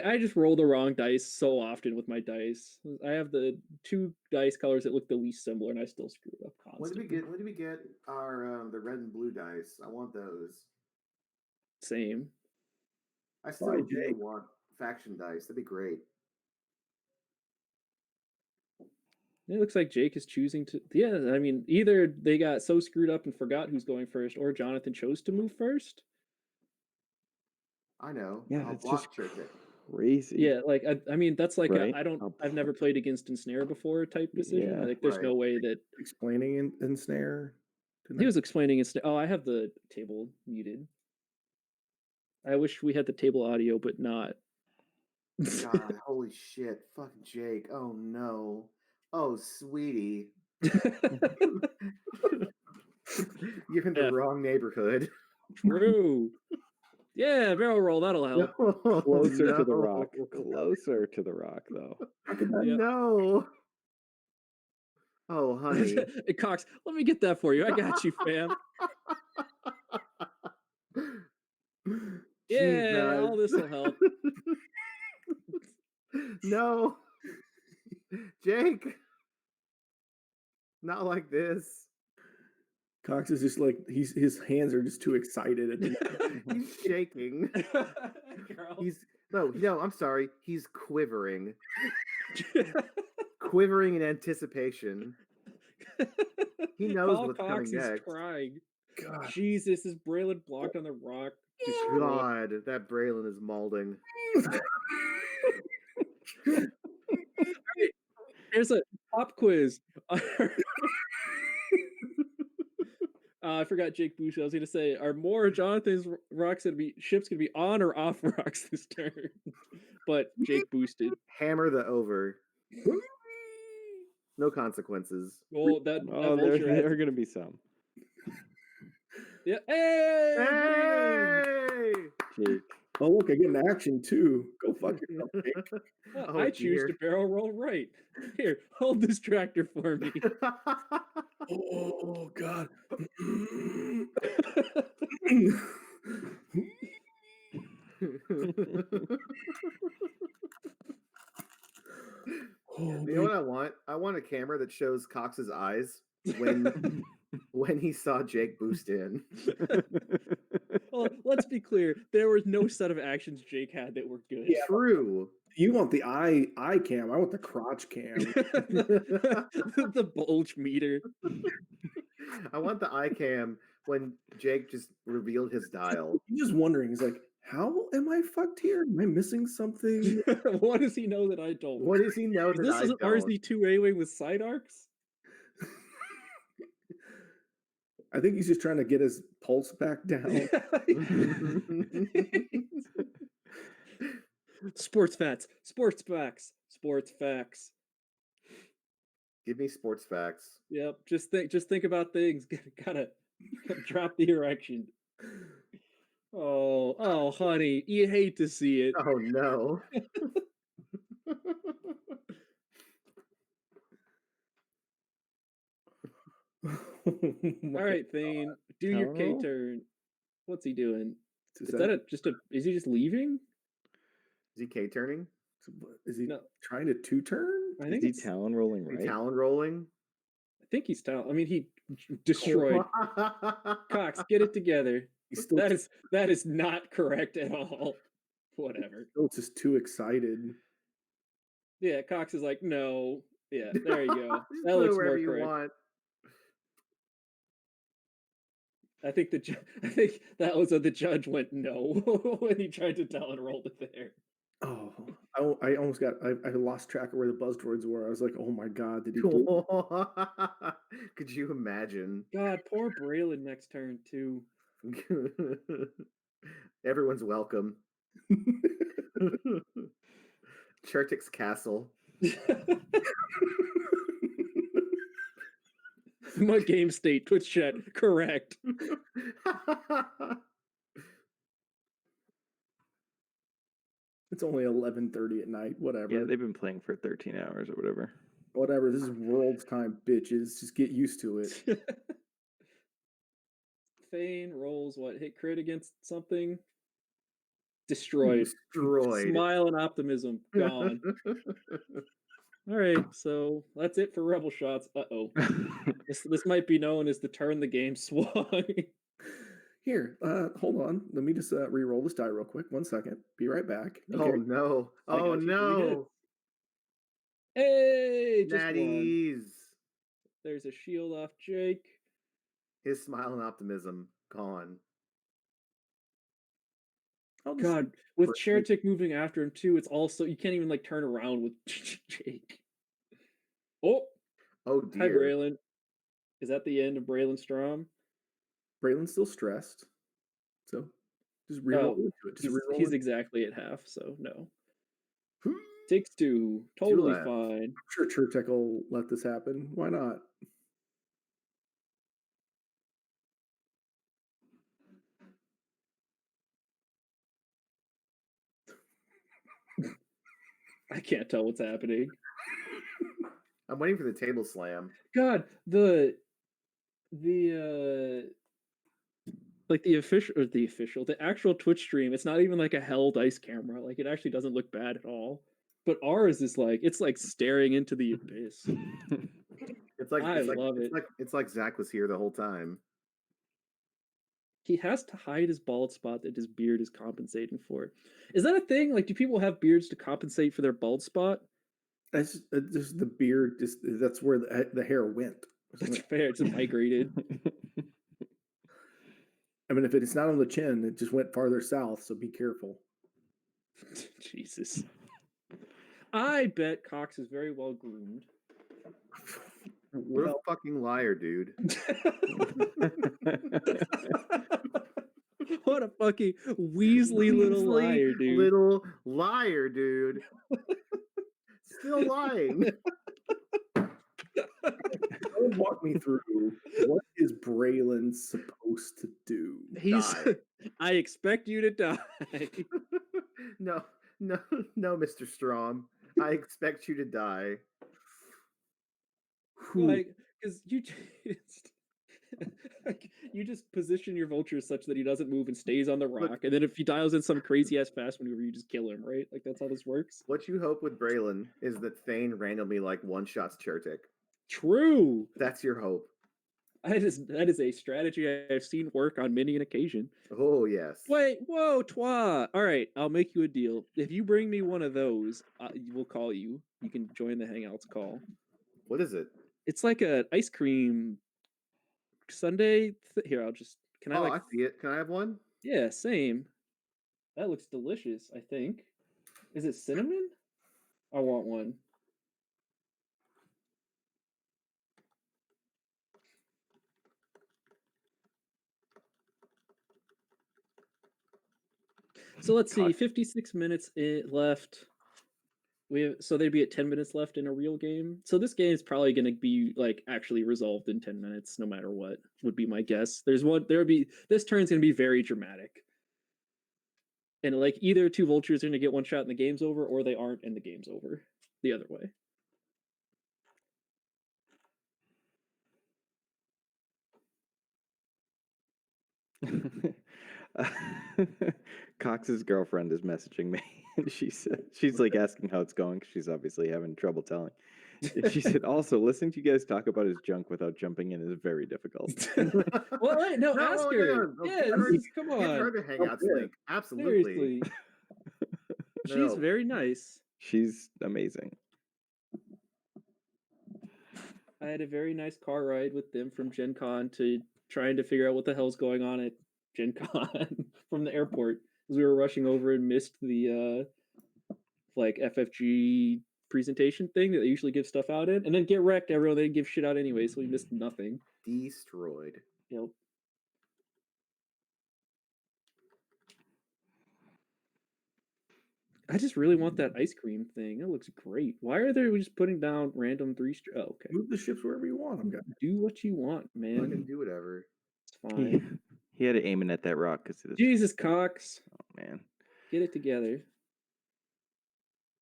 B: I just roll the wrong dice so often with my dice. I have the 2 dice colors that look the least similar, and I still screw it up constantly.
D: When did we get our the red and blue dice? I want those.
B: Same.
D: I still
C: Why,
D: do
C: Jake?
D: want faction dice. That'd be great.
B: It looks like Jake is choosing to. Yeah, I mean, either they got so screwed up and forgot who's going first, or Jonathan chose to move first.
D: I know.
A: Yeah,
D: I'll
A: that's just
D: block Churchick.
A: crazy.
B: Yeah, like I mean, that's like
A: Right?
B: I've never played against Ensnare before type decision.
A: Yeah.
B: Like, there's
D: Right.
B: no way that
C: Explaining in snare.
B: he was explaining Ensnare. Oh, I have the table muted. I wish we had the table audio, but not.
D: God, holy shit. Fucking Jake. Oh no. Oh, sweetie. You're in the
B: Yeah.
D: wrong neighborhood.
B: True. Yeah, barrel roll. That'll help.
A: Closer to the
D: no.
A: rock. Closer to the rock, though.
B: Yeah.
D: No. Oh, honey.
B: Hey, Cox, let me get that for you. I got you, fam. Yeah, all this will help.
D: No. Jake. Not like this.
C: Cox is just like his hands are just too excited at the moment.
D: He's shaking.
B: Girl.
D: No, I'm sorry. He's quivering. Quivering in anticipation. He knows
B: Paul
D: what's
B: Cox
D: coming
B: is
D: next.
B: crying.
C: God.
B: Jesus, is Braylon blocked on the rock? Destroyed.
D: God, that Braylon is mauling.
B: Here's a pop quiz. I forgot Jake Bush. I was going to say, are more of Jonathan's ships going to be on or off rocks this turn? But Jake boosted.
D: Hammer the over. No consequences.
B: Well, that
A: Oh,
B: vulture
A: there
B: has-
A: are going to be some.
B: Yeah. Hey!
D: Hey!
A: Jake.
C: Oh look, I get an action too. Go fuck yourself, Jake.
B: Well,
D: Oh,
B: I choose
D: dear.
B: to barrel roll right. Here, hold this tractor for me.
C: Oh God.
D: You know what I want? I want a camera that shows Cox's eyes when when he saw Jake boost in.
B: Well, let's be clear. There was no set of actions Jake had that were good.
C: Yeah.
D: True.
C: You want the eye cam? I want the crotch cam.
B: The bulge meter.
D: I want the eye cam when Jake just revealed his dial.
C: He's just wondering. He's like, "How am I fucked here? Am I missing something?"
B: What does he know that I don't?
D: What does he know that
B: This
D: I
B: is an
D: don't?
B: RZ2 A-Wing with side arcs?
C: I think he's just trying to get his pulse back down.
B: Sports facts. Sports facts. Sports facts.
D: Give me sports facts.
B: Yep. Just think about things. Gotta drop the erection. Oh, honey, you hate to see it.
D: Oh no.
B: All right, Thane, do your K
A: Hello?
B: turn. What's he doing?
C: Is
B: Is
C: that-
B: that is he just leaving?
D: Is he K turning?
C: Is he
B: No.
C: trying to two turn?
B: I
A: Is
B: think
A: he
B: it's,
A: talon rolling
D: Is he
A: right?
D: talon rolling?
B: I think he's talent. I mean, he destroyed. Cox, get it together.
C: He's still,
B: That is not correct at all. Whatever.
C: still just too excited.
B: Yeah, Cox is like, no. Yeah, there you go.
D: Just
B: That
D: put it
B: looks
D: wherever
B: more
D: you
B: correct.
D: want.
B: I think that was the judge went no when he tried to talent roll it there.
C: Oh, I almost got. I lost track of where the buzzwords were. I was like, oh my god, did he do?
D: Could you imagine?
B: God, poor Braylon next turn too.
D: Everyone's welcome. Chertik's castle.
B: My game state, Twitch chat, correct.
C: It's only 11:30 at night. Whatever.
A: Yeah, they've been playing for 13 hours or whatever.
C: Whatever. This is world's time, bitches. Just get used to it.
B: Thane rolls what? Hit crit against something? Destroyed.
D: Destroyed.
B: Smile and optimism gone. All right, so that's it for Rebel Shots. Uh-oh. This might be known as the turn the game swung.
C: Here, hold on. Let me just re-roll this die real quick. 1 second. Be right back.
D: Oh no.
B: I got
D: Oh
B: you. 3
D: no.
B: hits. Hey, just one.
D: Natties.
B: There's a shield off Jake.
D: His smile and optimism gone.
C: I'll just
B: God, with
C: for-
B: chair tick moving after him too, it's also you can't even like turn around with Jake. Oh,
D: Oh
B: hi
D: dear.
B: Braylon. Is that the end of Braylon Strom?
C: Braylon's still stressed, so just reroll into it. Just reroll
B: He's
C: it.
B: exactly at half, so no. Takes two. Totally
D: left.
B: fine.
C: I'm sure Churtek will let this happen. Why not?
B: I can't tell what's happening.
D: I'm waiting for the table slam.
B: God, the actual Twitch stream, it's not even like a hell dice camera. Like it actually doesn't look bad at all. But ours is like it's like staring into the abyss.
D: It's like
B: I love it.
D: It's like Zach was here the whole time.
B: He has to hide his bald spot that his beard is compensating for. Is that a thing? Like, do people have beards to compensate for their bald spot?
C: That's just the beard. Just that's where the hair went.
B: That's fair. It's migrated.
C: I mean, if it's not on the chin, it just went farther south. So be careful.
B: Jesus. I bet Cox is very well groomed.
D: What a fucking liar, dude.
B: What a fucking Weasley little liar, dude.
D: Little liar, dude. Still lying.
C: Walk me through what is Braylon supposed to do?
D: Die.
B: I expect you to die.
D: No, Mr. Strom. I expect you to die.
B: Like, because you just position your vulture such that he doesn't move and stays on the rock,
D: Look,
B: and then if he dials in some crazy ass fast maneuver, you just kill him, right? Like that's how this works.
D: What you hope with Braylon is that Thane randomly like one shots Chertik.
B: True.
D: That's your hope.
B: That is a strategy I've seen work on many an occasion.
D: Oh yes.
B: Wait, whoa, twa. All right, I'll make you a deal. If you bring me one of those, we'll call you. You can join the Hangouts call.
D: What is it?
B: It's like an ice cream sundae. Here, I'll just. Can I like?
D: I see it. Can I have one?
B: Yeah, same. That looks delicious. I think. Is it cinnamon? I want one. So let's see, 56 minutes left. So they'd be at 10 minutes left in a real game. So this game is probably going to be like actually resolved in 10 minutes, no matter what, would be my guess. This turn's going to be very dramatic. And like either two vultures are going to get one shot and the game's over, or they aren't and the game's over. The other way.
A: Cox's girlfriend is messaging me, and she's like asking how it's going. She's obviously having trouble telling. And she said, also, listening to you guys talk about his junk without jumping in is very difficult.
B: Well, wait, no, ask her. Yeah, come on.
D: Give her the Hangouts link. Absolutely.
B: Seriously. She's very nice.
A: She's amazing.
B: I had a very nice car ride with them from Gen Con to trying to figure out what the hell's going on at Gen Con from the airport, because we were rushing over and missed the like FFG presentation thing that they usually give stuff out in, and then get wrecked. Everyone they give shit out anyway, so we missed nothing.
D: Destroyed.
B: Yep. I just really want that ice cream thing. It looks great. Why are they just putting down random oh, okay.
C: Move the ships wherever you want them, guys.
B: Do what you want, man.
D: I can do whatever.
B: It's fine.
A: He had to aim it at that rock because
B: Jesus, Cox.
A: Oh man,
B: get it together.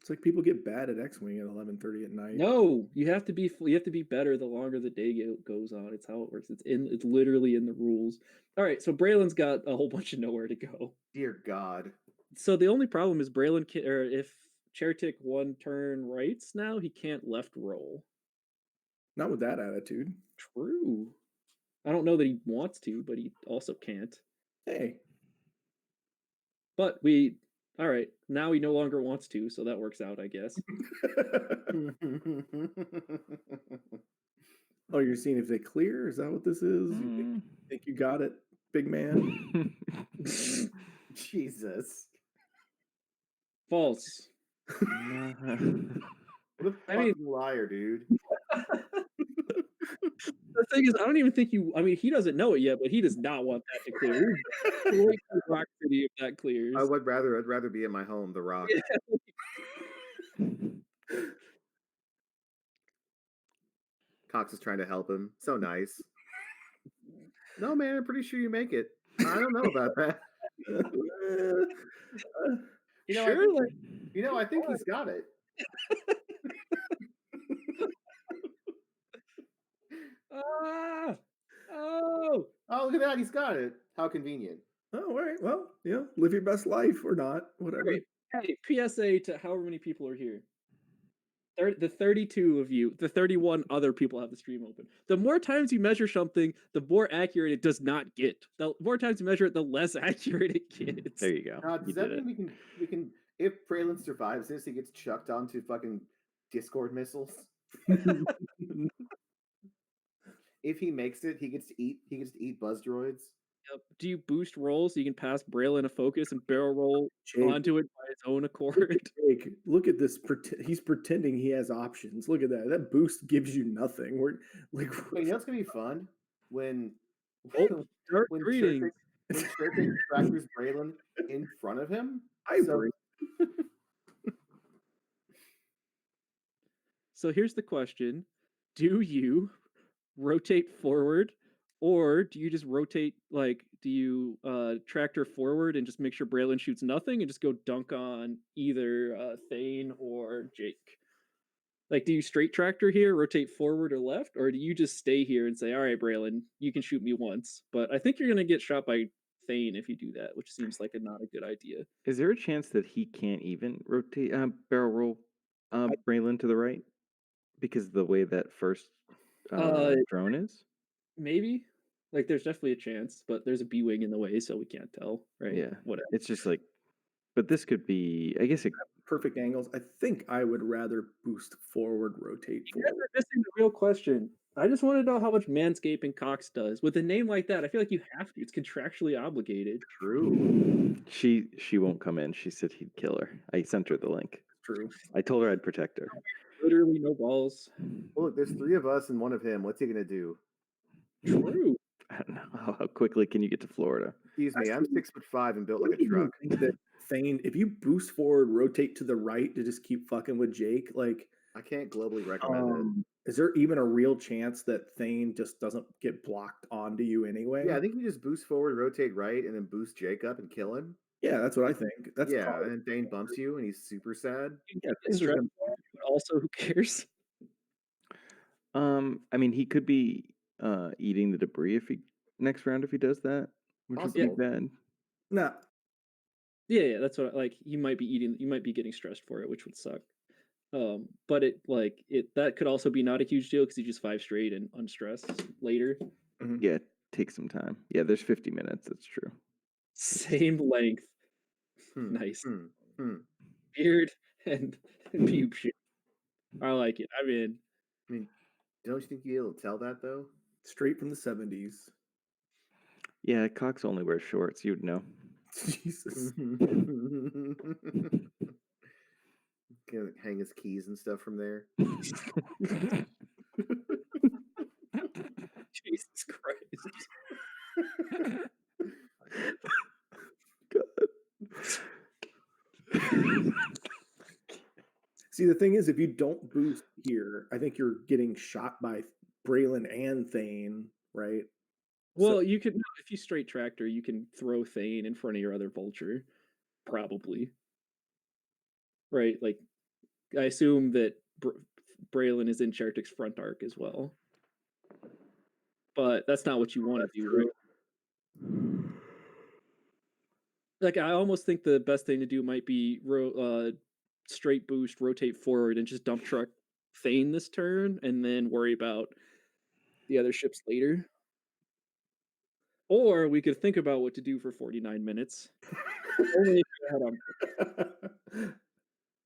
C: It's like people get bad at X-wing at 11:30 at night.
B: No, you have to be better the longer the day goes on. It's how it works. It's literally in the rules. All right, so Braylon's got a whole bunch of nowhere to go.
D: Dear God.
B: So the only problem is Braylon or if Chertik one turn rights now, he can't left roll.
C: Not with that attitude.
B: True. I don't know that he wants to, but he also can't.
C: Hey.
B: But All right, now he no longer wants to, so that works out, I guess.
C: Oh, you're seeing if they clear? Is that what this is? You think you got it, big man?
D: Jesus.
B: False.
D: What a
B: I mean-
D: fucking liar, dude.
B: The thing is, I don't even think I mean, he doesn't know it yet, but he does not want that to clear. He's way too Rock City if that clears.
D: I'd rather be at my home, The Rock. Cox is trying to help him. So nice. No, man, I'm pretty sure you make it. I don't know about that. You know,
B: Sure,
D: I think he's got it.
B: oh,
D: Oh, look at that. He's got it. How convenient.
C: Oh, all right. Well, live your best life or not, whatever.
B: great. Hey, PSA to however many people are here. The 32 of you, the 31 other people have the stream open. The more times you measure something, the more accurate it does not get. The more times you measure it, the less accurate it gets.
A: There you go.
D: Does
A: You
D: that
A: did
D: mean
A: it.
D: we can if Braylon survives this, he gets chucked onto fucking Discord missiles? If he makes it, he gets to eat buzz droids.
B: Yep. Do you boost rolls so you can pass Braille in a focus and barrel roll
C: Jake,
B: onto it by its own accord?
C: Jake, look at this. He's pretending he has options. Look at that. That boost gives you nothing. We're like,
D: Wait, you know what's gonna be fun? When
B: Oh, dark
D: when
B: greetings.
D: Churchill tractors Braylon in front of him.
C: hybrid.
B: So here's the question. Do you rotate forward, or do you just rotate, do you tractor forward and just make sure Braylon shoots nothing and just go dunk on either Thane or Jake? Like, do you straight tractor here, rotate forward or left, or do you just stay here and say, all right, Braylon, you can shoot me once, but I think you're going to get shot by Thane if you do that, which seems like not a good idea.
A: Is there a chance that he can't even rotate barrel roll Braylon to the right because of the way that first drone is?
B: Maybe. Like, there's definitely a chance, but there's a B-wing in the way, so we can't tell, right?
A: Yeah.
B: Whatever.
A: It's just like, but this could be, I guess it.
C: Perfect angles. I think I would rather boost forward, rotate
B: You guys
C: forward.
B: are missing the real question. I just want to know how much manscaping Cox does. With a name like that, I feel like you have to. It's contractually obligated.
D: True.
A: She won't come in. She said he'd kill her. I sent her the link.
C: True.
A: I told her I'd protect her.
B: Literally no balls.
D: Well, look, there's 3 of us and 1 of him. What's he gonna do?
B: True.
A: I don't know. How quickly can you get to Florida?
D: Excuse me, I'm
C: Actually,
D: 6'5" and built
C: I
D: like a
C: don't even
D: truck.
C: think that Thane, if you boost forward, rotate to the right to just keep fucking with Jake, like,
D: I can't globally recommend it.
C: is there even a real chance that Thane just doesn't get blocked onto you anyway?
D: Yeah, I think you just boost forward, rotate right, and then boost Jake up and kill him.
C: Yeah, that's what I think. That's
D: Yeah,
C: probably-
D: and then Dane bumps you and he's super sad.
B: You get
C: Things are
B: stressed,
C: gonna-
B: but also who cares?
A: I mean, he could be eating the debris if he next round if he does that, which would be
D: Possible.
A: bad.
C: Nah,
B: Yeah, that's what you might be getting stressed for it, which would suck. But that could also be not a huge deal because you just 5 straight and unstressed later.
A: Yeah, take some time. Yeah, there's 50 minutes. That's true.
B: Same length. Nice. Beard and pube shit. I like it. I'm in.
D: I mean, don't you think you'll be able to tell that though?
C: straight from the 70s.
A: Yeah, Cox only wears shorts. You'd know.
C: Jesus.
D: Can hang his keys and stuff from there.
B: Jesus Christ.
C: See, the thing is, if you don't boost here, I think you're getting shot by Braylon and Thane, right?
B: Well, you could, if you straight tractor, you can throw Thane in front of your other vulture. Probably. Right? Like, I assume that Braylon is in Chertik's front arc as well. But that's not what you want to do, right? Like, I almost think the best thing to do might be straight boost, rotate forward, and just dump truck Thane this turn, and then worry about the other ships later. Or we could think about what to do for 49 minutes. Only if you ahead on.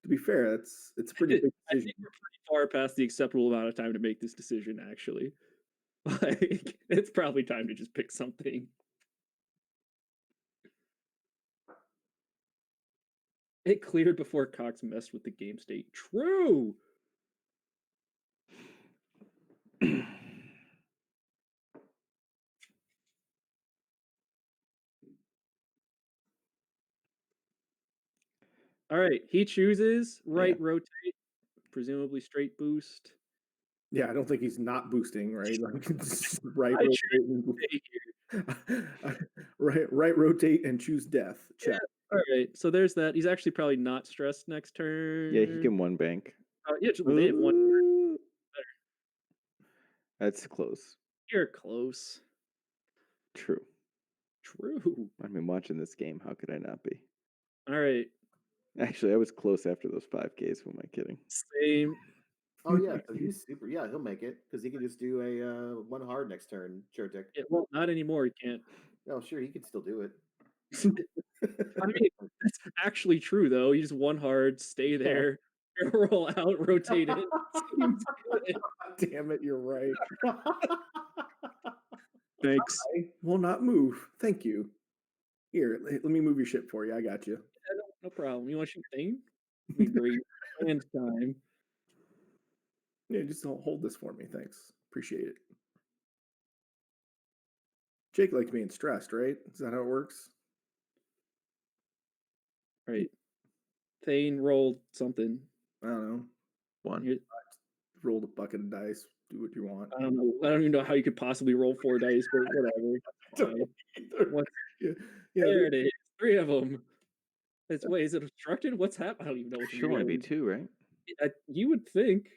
C: To be fair, it's a pretty big
B: I
C: decision.
B: think we're pretty far past the acceptable amount of time to make this decision, actually. Like, it's probably time to just pick something. It cleared before Cox messed with the game state. True! All right, he chooses right rotate, presumably straight boost.
C: Yeah, I don't think he's not boosting, right? Like, right
B: I
C: rotate,
B: choose
C: right rotate and choose death.
B: Yeah.
C: Check.
B: All right, so there's that. He's actually probably not stressed next turn.
A: Yeah, he can one bank.
B: Yeah, well, they have one.
A: Ooh. That's close.
B: You're close.
A: True.
B: True.
A: I mean, watching this game, how could I not be?
B: All right.
A: Actually, I was close after those 5Ks. Who am I kidding?
B: Same.
D: Oh yeah, so he's super. Yeah, he'll make it because he can just do a one hard next turn. Chertik.
B: Yeah, well, not anymore. He can't.
D: Oh sure, he can still do it.
B: I mean, that's actually true though. You just one hard, stay there, roll out, rotate in. Seems good.
C: Damn it, you're right.
B: Thanks.
C: I will not move. Thank you. Here, let me move your ship for you. I got you.
B: Yeah, no problem. You want to shoot thing? Be great. Land time.
C: Yeah, just hold this for me. Thanks. Appreciate it. Jake likes being stressed, right? Is that how it works?
B: Right. Thane rolled something.
C: I don't know.
A: One.
B: Here-
C: Roll a bucket of dice. Do what you want.
B: I don't know. I don't even know how you could possibly roll 4 dice, but whatever. Fine. What-
C: Yeah,
B: There it is. 3 of them. It's wait, is it obstructed? What's happening? I don't even know what
A: Should only be
B: doing.
A: 2, right?
B: You would think.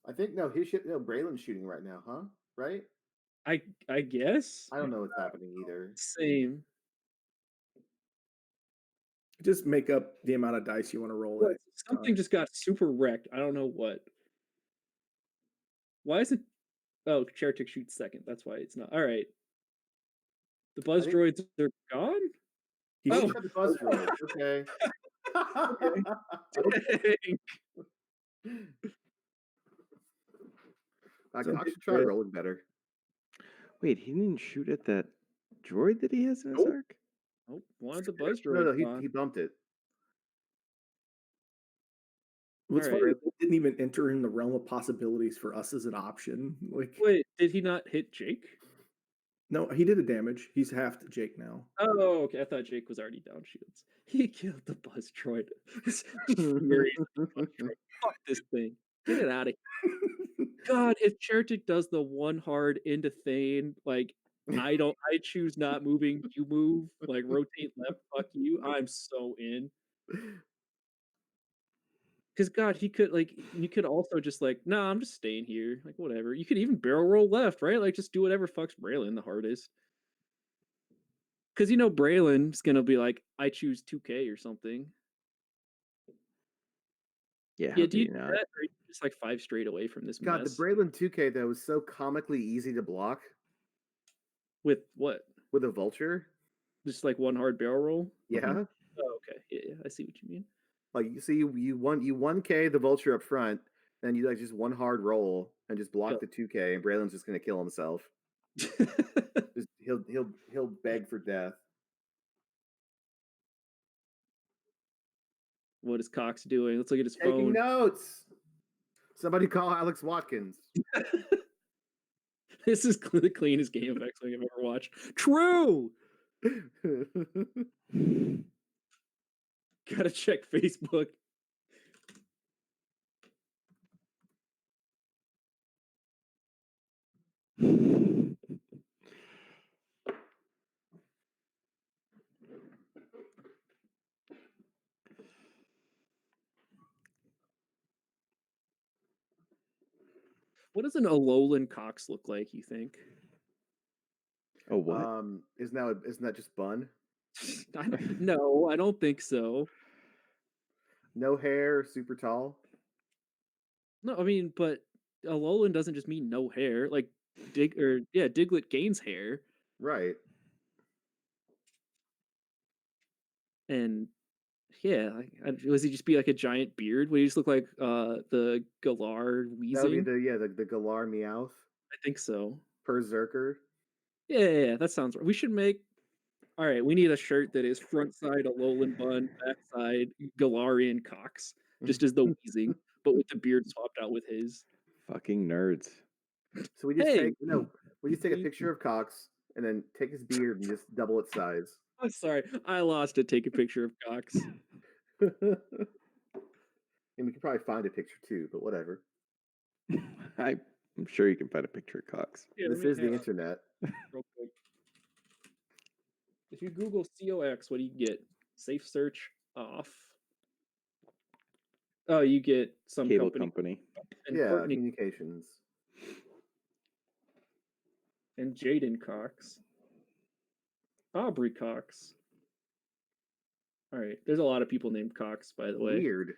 D: I think no, his ship. No, Braylon's shooting right now, huh? Right?
B: I guess.
D: I don't know what's happening either.
B: Same.
C: Just make up the amount of dice you want to roll.
B: What?
C: At
B: Something just got super wrecked. I don't know what. Why is it? Oh, Chertik shoots second. That's why it's not. All right. The buzz
D: think-
B: droids are gone.
C: He
D: Oh,
C: should-
D: the buzz droid. Okay.
B: Dang.
C: So
D: Cox should try
C: great.
D: rolling better.
A: Wait, he didn't shoot at that droid that he has in his
C: Nope.
A: arc?
B: Oh, one of the buzz
D: No,
B: droids.
D: no,
B: gone.
D: he bumped it.
C: What's
B: All right.
C: funny is it didn't even enter in the realm of possibilities for us as an option. Like,
B: Wait, did he not hit Jake?
C: no, he did a damage. He's halved Jake now.
B: Oh, okay. I thought Jake was already down shields. He killed the buzz droid. Furious at the buzz droid. Fuck this thing. Get it out of here. God, if Chertik does the one hard into Thane, like I choose not moving, you move, like rotate left, fuck you. I'm so in. Because God, he could you could also just no, I'm just staying here. Like whatever. You could even barrel roll left, right? Like just do whatever fucks Braylon the hardest. Because Braylon's gonna be like, I choose 2K or something.
A: Yeah,
B: Yeah,
A: how
B: do
A: do
B: you
A: you
B: do
A: not?
B: that, or are you just 5 straight away from this
D: God, the
B: mess?
D: Braylon 2K though was so comically easy to block
B: With what?
D: with a vulture.
B: Just one hard barrel roll?
D: Yeah.
A: Mhm.
B: Oh, okay. Yeah, I see what you mean.
D: Like you 1K the vulture up front, then you just one hard roll and just block
B: Yep.
D: the 2K, and Braylon's just gonna kill himself. Just he'll beg for death.
B: What is Cox doing? Let's look at his
D: Taking
B: phone.
D: notes. Somebody call Alex Watkins.
B: This is the cleanest game of X-Wing I've ever watched. True! Gotta check Facebook. What does an Alolan Cox look like, you think?
A: Oh, what?
D: Isn't that just bun?
B: No, I don't think so.
D: No hair, super tall.
B: No, I mean, but Alolan doesn't just mean no hair. Like Diglett gains hair,
D: Right.
B: and Yeah, was he just be like a giant beard? Would he just look like the Galar
D: That would be
B: wheezing?
D: the Galar Meowth
B: I think so.
D: Berserker.
B: Yeah, that sounds right. We should make. All right, we need a shirt that is front side a lowland bun, back side Galarian Cox, just as the wheezing, but with the beard swapped out with his.
A: Fucking nerds.
D: So we just
B: Hey,
D: we just take a picture of Cox and then take his beard and just double its size.
B: I'm sorry, I lost to take a picture of Cox.
D: And we could probably find a picture too, but whatever.
A: I'm sure you can find a picture of Cox.
B: Yeah,
D: This is the internet.
B: real quick. If you Google COX, what do you get? Safe search off. Oh, you get some
A: Cable
B: company.
A: company.
B: And
D: Yeah,
B: Courtney
D: communications.
B: and Jaden Cox. Aubrey Cox. All right, there's a lot of people named Cox, by the way.
D: Weird.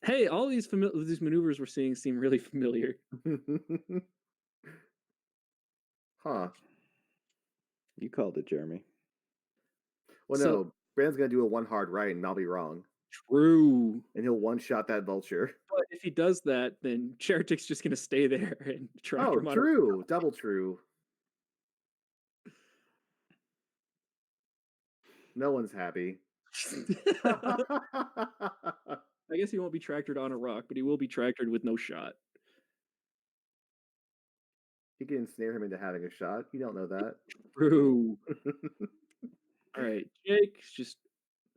B: Hey, all these maneuvers we're seeing seem really familiar.
D: Huh.
A: You called it, Jeremy.
D: Well,
B: So-
D: no, Brandon's gonna do a one hard right, and I'll be wrong,
B: True.
D: and he'll one shot that vulture.
B: But if he does that, then Cheritic's just going to stay there and track
D: Oh,
B: him on.
D: true, double true. No one's happy.
B: I guess he won't be tractored on a rock, but he will be tractored with no shot.
D: You can ensnare him into having a shot. You don't know that.
B: True. All right, Jake, just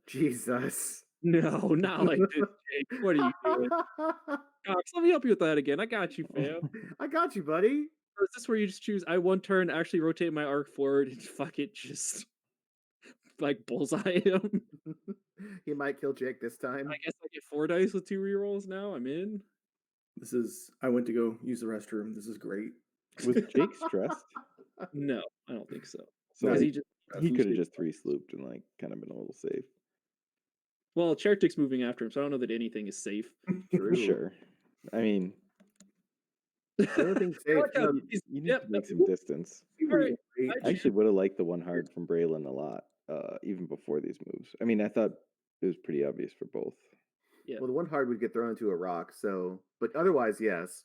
D: Jesus.
B: no, not like this, Jake. What are you doing? Cox, let me help you with that again. I got you, fam.
D: I got you, buddy.
B: Or is this where you just choose I one turn, actually rotate my arc forward, and fuck it, just like bullseye him?
D: He might kill Jake this time.
B: I guess I get 4 dice with 2 rerolls now. I'm in.
C: I went to go use the restroom. This is great.
A: Was Jake stressed?
B: No, I don't think so.
A: So
B: Because
A: he,
B: he just
A: could have just 3-slooped and like kind of been a little safe.
B: well, Cheritic's moving after him, so I don't know that anything is safe.
D: True.
A: Sure. I mean,
D: The other thing safe.
B: like how
D: No,
B: he's-
A: you need
B: yep,
A: to make some distance.
B: all right.
A: I actually would have liked the one hard from Braylon a lot, even before these moves. I mean, I thought it was pretty obvious for both.
B: Yeah.
D: well, the one hard would get thrown into a rock. So, but otherwise, yes.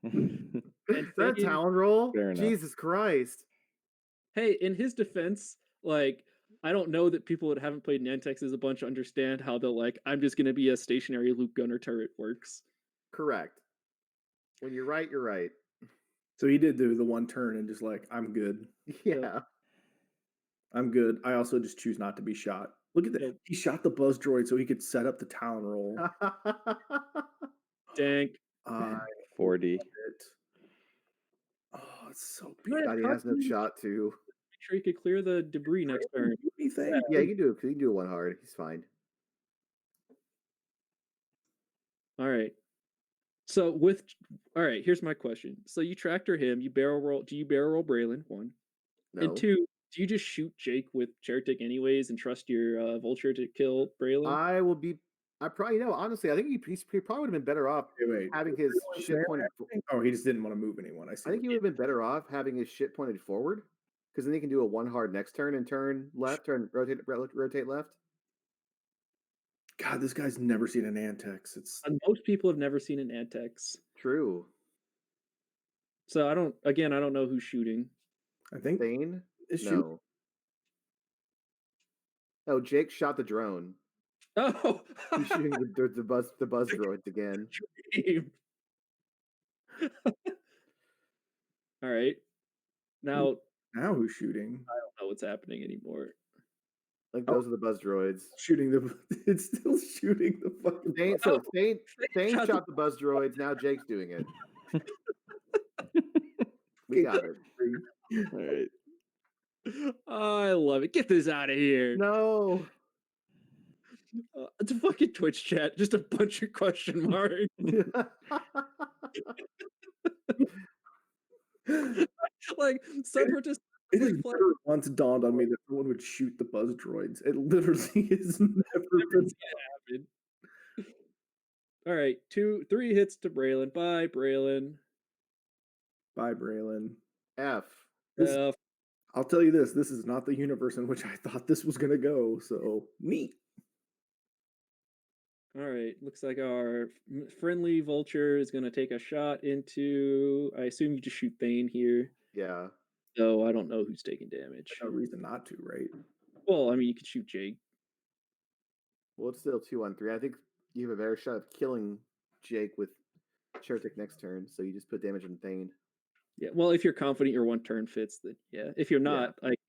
B: And
D: Is that a
B: Fane-
D: talon roll?
A: Fair enough.
D: Jesus Christ.
B: Hey, in his defense, like I don't know that people that haven't played Nantexes a bunch understand how the like I'm just gonna be a stationary loop gunner turret works.
D: Correct. When you're right, you're right.
C: So he did do the one turn and just like, I'm good.
D: Yeah.
C: I'm good. I also just choose not to be shot. Look at that.
B: Yep.
C: He shot the buzz droid so he could set up the talon roll.
B: Dank.
C: I
A: 40.
C: love it. Oh, it's so
B: You know,
C: beautiful.
D: God, he has no shot too.
B: Make sure you could clear the debris next turn.
C: Anything?
D: Yeah, you can do it. You can do a one hard. He's fine.
B: All right. So all right, here's my question. So you tractor him, you barrel roll. Do you barrel roll Braylon? 1.
D: No.
B: And 2, do you just shoot Jake with Cheritic anyways and trust your vulture to kill Braylon?
D: I will be. I probably honestly. I think he probably would have been better off
C: Wait.
D: having his shit pointed.
C: Oh, he just didn't want to move anyone. I see.
D: I think he would have been better off having his shit pointed forward, because then he can do a one hard next turn and turn left, turn rotate left.
C: God, this guy's never seen an Antex. It's
B: And most people have never seen an Antex.
D: True.
B: So I don't know who's shooting.
C: I think
D: Thane?
C: it's
D: No. Oh, Jake shot the drone.
B: Oh,
D: He's shooting the buzz droids again.
B: dream. All right. Now
C: now who's shooting?
B: I don't know what's happening anymore.
D: Like those are the buzz droids.
C: Shooting the. It's still shooting the fucking.
D: Thane shot the buzz droids. Now Jake's doing it. We got it.
A: All right.
B: I love it. Get this out of here.
D: No.
B: It's a fucking Twitch chat. Just a bunch of question marks. Like separatists.
C: It has
B: play-
C: never once dawned on me that someone would shoot the buzz droids. It literally has never been.
B: happen. All right, 3 hits to Braylon. Bye, Braylon.
C: Bye, Braylon.
D: F.
C: This-
B: Uh,
C: I'll tell you this: this is not the universe in which I thought this was gonna go. So neat.
B: All right, looks like our friendly vulture is going to take a shot into. I assume you just shoot Thane here.
D: Yeah.
B: So I don't know who's taking damage.
C: No reason not to, right?
B: Well, I mean, you could shoot Jake.
D: Well, it's still 2-on-3. I think you have a better shot of killing Jake with Chertik next turn, so you just put damage on Thane.
B: Yeah. Well, if you're confident your one turn fits, then yeah. If you're
D: Yeah.
B: not, like,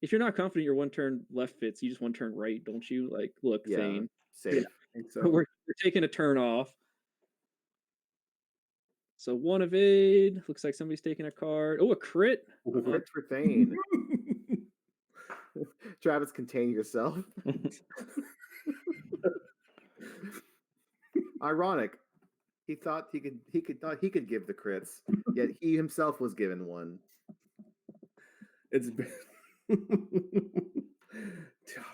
B: if you're not confident your one turn left fits, you just one turn right, don't you? Like, look,
D: Yeah,
B: Thane,
D: safe.
C: I think so.
B: we're taking a turn off. So one evade. Looks like somebody's taking a card. Oh, a crit.
D: Crit for Thane. Travis, contain yourself. Ironic. He thought he could give the crits, yet he himself was given one.
C: It's been. Oh,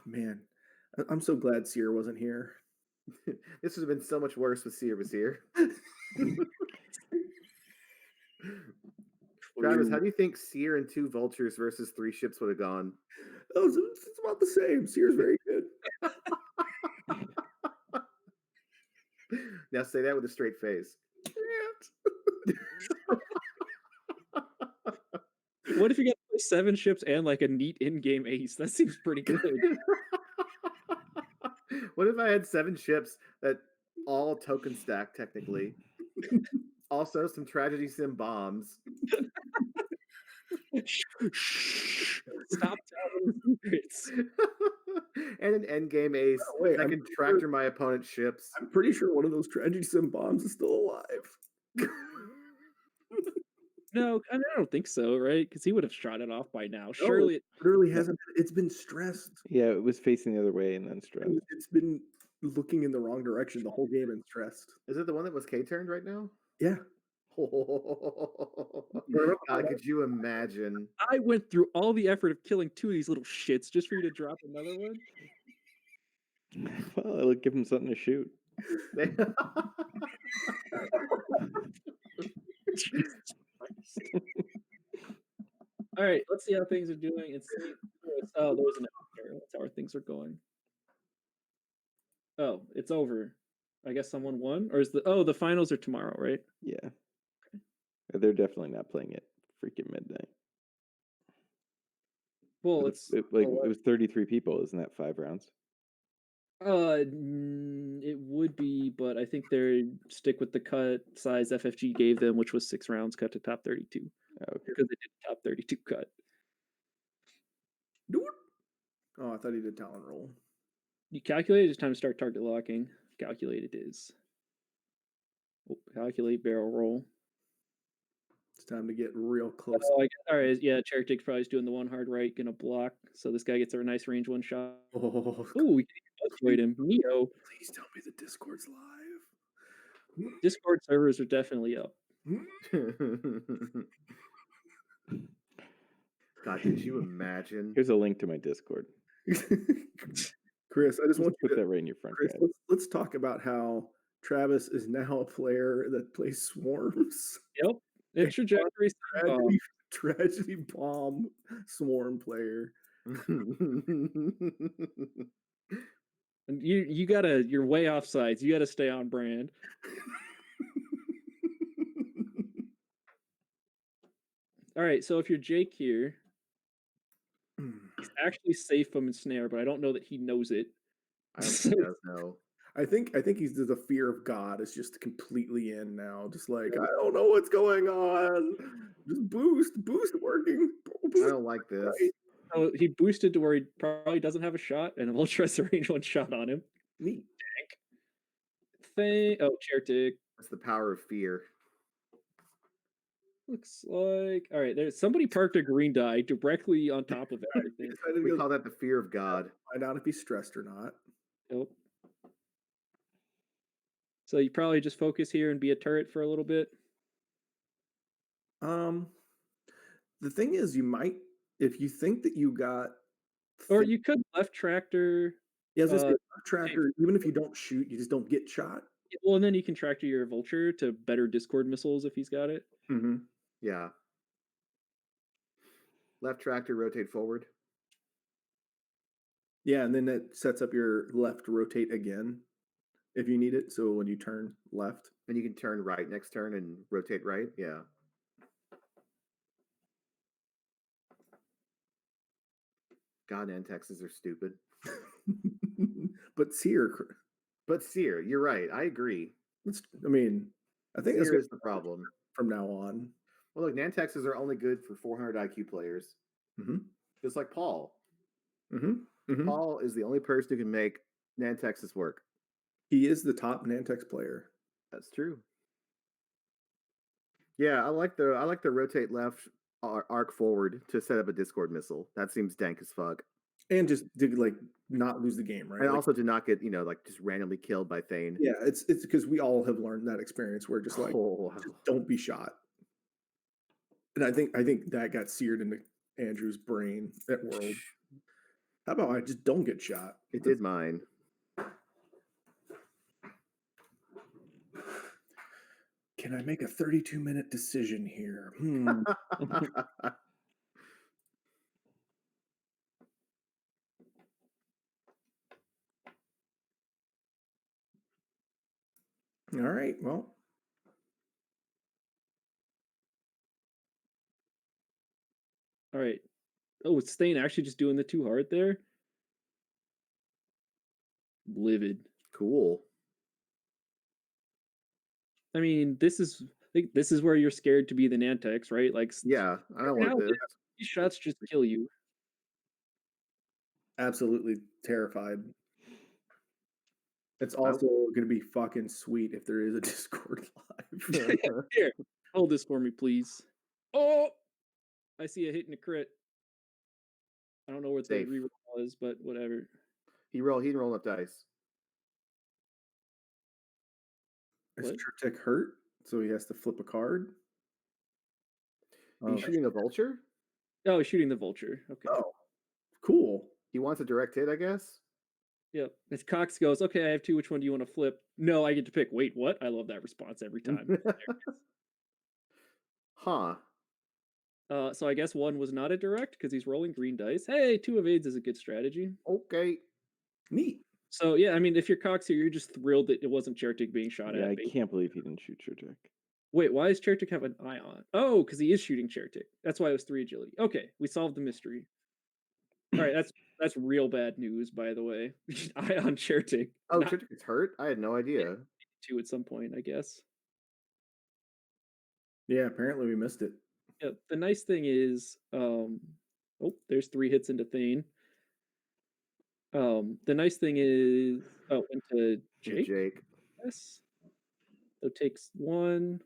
C: man, I'm so glad Seer wasn't here.
D: This would have been so much worse with Seer was here. Travis, how do you think Seer and 2 vultures versus 3 ships would have gone?
C: Oh, it's about the same. Seer's very good.
D: Now say that with a straight face.
B: What if you got 7 ships and like a neat in-game ace? That seems pretty good.
D: What if I had 7 ships that all token stack technically? Also, some tragedy sim bombs.
B: Stop telling secrets.
D: And an endgame ace
C: wait,
D: that
C: I'm
D: can
C: pretty
D: tractor
C: sure-
D: my opponent's ships.
C: I'm pretty sure one of those tragedy sim bombs is still alive.
B: No, I don't think so, right? Because he would have shot it off by now. Surely
C: it literally hasn't. It's been stressed.
A: Yeah, it was facing the other way and then stressed.
C: It's been looking in the wrong direction the whole game and stressed.
D: Is it the one that was K-turned right now?
C: Yeah.
D: God, could you imagine?
B: I went through all the effort of killing 2 of these little shits just for you to drop another one.
A: Well, it'll give him something to shoot.
B: All right, let's see how things are doing. Oh, there's an after. That's how our things are going. Oh, it's over. I guess someone won, or is the finals are tomorrow, right?
A: Yeah. They're definitely not playing at freaking midnight.
B: Well,
A: But
B: it's
A: it was 33 people. Isn't that 5 rounds?
B: it would be, but I think they stick with the cut size FFG gave them, which was 6 rounds cut to top 32.
A: Okay.
B: Because they did top 32 cut.
C: Oh, I thought he did talent roll.
B: You calculate, it's time to start target locking. Calculate it is. Oh, calculate barrel roll.
C: It's time to get real close.
B: Oh, all right, yeah, Chertik's probably doing the one hard right, gonna block. So this guy gets a nice range one shot.
C: Oh,
B: Ooh, we can avoid him. Neo.
C: please tell me the Discord's live.
B: Discord servers are definitely up.
D: God, could you imagine?
A: Here's a link to my Discord.
C: Chris, I just want you
A: Put
C: to
A: that right in your front
C: Chris,
A: guide.
C: let's talk about how Travis is now a player that plays Swarms.
B: Yep. And trajectory.
C: Tragedy bomb swarm player.
B: And you're way off sides. You gotta stay on brand. All right, so if you're Jake here, he's actually safe from ensnare, but I don't know that he knows it.
D: I don't think he does know.
C: I think he's the fear of God is just completely in now. Just like I don't know what's going on. Just boost working.
D: I don't like this.
C: Right.
B: So he boosted to where he probably doesn't have a shot, and Vulture has a range one shot on him.
C: Neat.
B: Chertik.
D: That's the power of fear.
B: Looks like all right. There's somebody parked a green die directly on top of everything.
D: We call that the fear of God.
C: Find out if he's stressed or not.
B: Nope. So you probably just focus here and be a turret for a little bit.
C: The thing is, you might if you think that you got,
B: Or you could left tractor.
C: yeah, as I say, tractor. Even if you don't shoot, you just don't get shot.
B: Well, and then you can tractor your Vulture to better Discord missiles if he's got it.
D: Mm-hmm. Yeah. Left tractor, rotate forward.
C: Yeah, and then that sets up your left rotate again if you need it. So when you turn left,
D: And you can turn right next turn and rotate right. Yeah. God, Nantexes are stupid.
C: but Sear,
D: But Sear, you're right. I agree.
C: I mean, I think that's
D: Sear is the problem.
C: from now on.
D: Well, look, Nantexes are only good for 400 IQ players.
C: Mm-hmm.
D: Just like Paul.
C: Mm-hmm. Mm-hmm.
D: Paul is the only person who can make Nantexes work.
C: He is the top Nantex player.
D: That's true. Yeah, I like the rotate left arc forward to set up a Discord missile. That seems dank as fuck.
C: And just to like not lose the game, right?
D: And
C: Like,
D: also to not get, like just randomly killed by Thane.
C: yeah, it's because we all have learned that experience where just like
D: Oh,
C: just don't be shot. And I think that got seared into Andrew's brain at World. How about I just don't get shot?
D: it did mine.
C: Can I make a 32-minute decision here? All right. Well,
B: All right. Oh, is Stain actually just doing the too hard there? Livid.
D: Cool.
B: I mean, this is where you're scared to be the Nantex, right? Like,
D: Yeah, I don't want this.
B: these shots just kill you.
C: absolutely terrified. It's also going to be fucking sweet if there is a Discord live.
B: Here, hold this for me, please. Oh, I see a hit and a crit. I don't know what the
D: Safe.
B: reroll was, but whatever.
D: He rolled up dice.
C: Is
B: What?
C: Trutech hurt? So he has to flip a card?
D: He's shooting a vulture?
B: Oh, he's shooting the vulture. Okay.
C: Oh, cool.
D: He wants a direct hit, I guess.
B: Yep. As Cox goes, okay, I have two. Which one do you want to flip? No, I get to pick. Wait, what? I love that response every time.
D: Huh.
B: So I guess one was not a direct because he's rolling green dice. Hey, 2 of AIDS is a good strategy.
D: Okay.
C: Neat.
B: So yeah, I mean, if you're Cox here, you're just thrilled that it wasn't Chertik being shot
A: Yeah,
B: at.
A: I can't believe he didn't shoot Chertik.
B: Wait, why does Chertik have an eye on? Oh, because he is shooting Chertik. That's why it was 3 agility. Okay, we solved the mystery. All right, that's real bad news, by the way. Eye on Chertik.
D: Oh, Chertik is hurt? I had no idea.
B: 2 at some point, I guess.
C: Yeah, apparently we missed it.
B: Yeah, the nice thing is, there's 3 hits into Thane. The nice thing is, into Jake.
D: Jake.
B: Yes. So takes 1.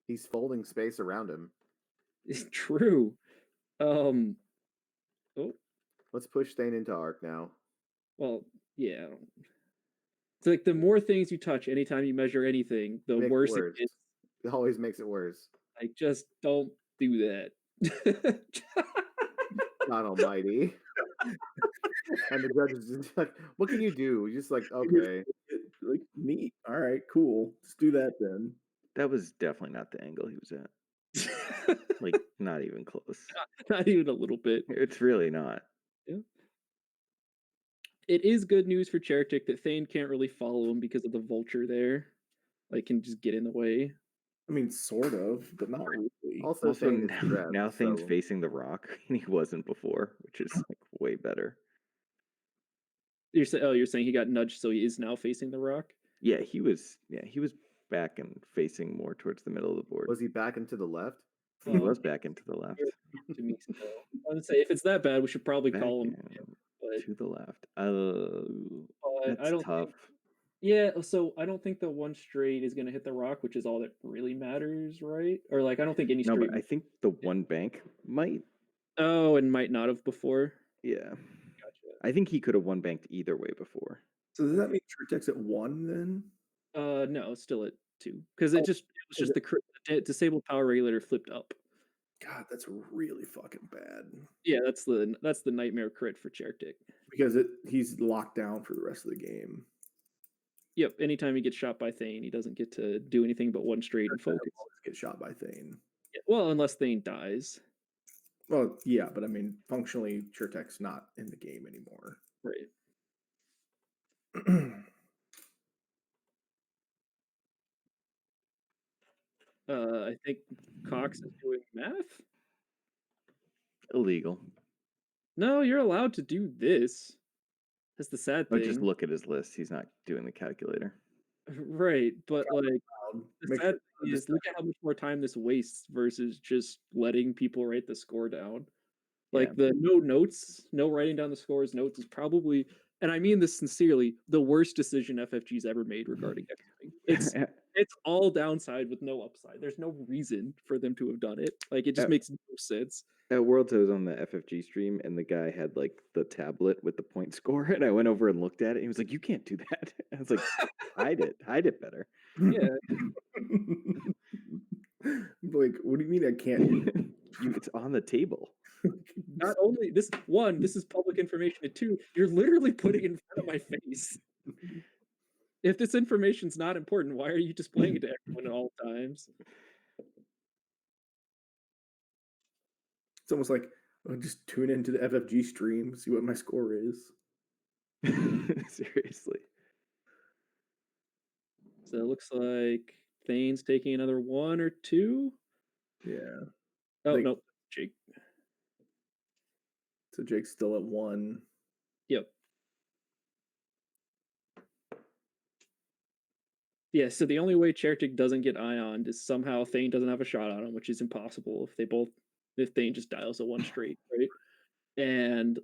D: He's folding space around him.
B: It's true.
D: Let's push Thane into arc now.
B: Well, yeah. It's like the more things you touch anytime you measure anything, the worse it gets.
D: It always makes it worse.
B: Like, just don't do that.
C: God almighty.
D: And the judge is just like, what can you do? He's just like, okay.
C: Like, neat. All right, cool. Let's do that then.
A: That was definitely not the angle he was at. Like, not even close.
B: Not even a little bit.
A: It's really not.
B: Yeah. It is good news for Chertik that Thane can't really follow him because of the vulture there. Like, can just get in the way.
C: I mean, sort of, but not really.
D: Also, Thane is stressed,
A: now Thane's
D: so-
A: facing the rock, and he wasn't before, which is like way better.
B: You're saying he got nudged, so he is now facing the rock?
A: Yeah, he was back and facing more towards the middle of the board.
D: Was he back into the left?
A: He was back into the left.
B: To me, so. I would say if it's that bad, we should probably
A: Back
B: call him.
A: in
B: But,
A: to the left.
B: but
A: That's tough.
B: Yeah, so I don't think the one straight is going to hit the rock, which is all that really matters, right? Or like I don't think any
A: No,
B: straight.
A: but I think the one bank might.
B: Oh, and might not have before.
A: Yeah,
B: Gotcha.
A: I think he could have one banked either way before.
C: So does that mean Trutech's at 1 then?
B: No, it's still at 2 because it was just the disabled power regulator flipped up.
C: God, that's really fucking bad.
B: Yeah, that's the nightmare crit for Chertik.
C: Because he's locked down for the rest of the game.
B: Yep, anytime he gets shot by Thane, he doesn't get to do anything but one straight and focus.
C: Get shot by Thane.
B: Yeah, well, unless Thane dies.
C: Well, yeah, but I mean, functionally, Chertek's not in the game anymore.
B: Right. I think Cox is doing math.
A: Illegal.
B: No, you're allowed to do this. That's the sad
A: But
B: thing.
A: just look at his list. He's not doing the calculator.
B: Right, but like the
C: Make
B: sad
C: sure
B: thing is, look at how much more time this wastes versus just letting people write the score down. Like
A: Yeah.
B: the no notes, no writing down the scores, notes is probably, and I mean this sincerely, the worst decision FFG's ever made regarding everything. It's all downside with no upside. There's no reason for them to have done it. Like it just makes no sense.
A: At Worlds, I was on the FFG stream, and the guy had like the tablet with the point score, and I went over and looked at it. And he was like, "You can't do that." I was like, hide it better."
B: Yeah.
C: Like, what do you mean I can't?
A: It's on the table.
B: Not only this is public information, and two, you're literally putting it in front of my face. If this information's not important, why are you displaying it to everyone at all times?
C: It's almost like just tune into the FFG stream, see what my score is.
A: Seriously.
B: So it looks like Thane's taking another 1 or 2.
C: Yeah.
B: Oh
C: Like-
B: no, Jake.
C: So Jake's still at 1.
B: Yep. Yeah, so the only way Chertik doesn't get ioned is somehow Thane doesn't have a shot on him, which is impossible if Thane just dials a 1 straight, right? And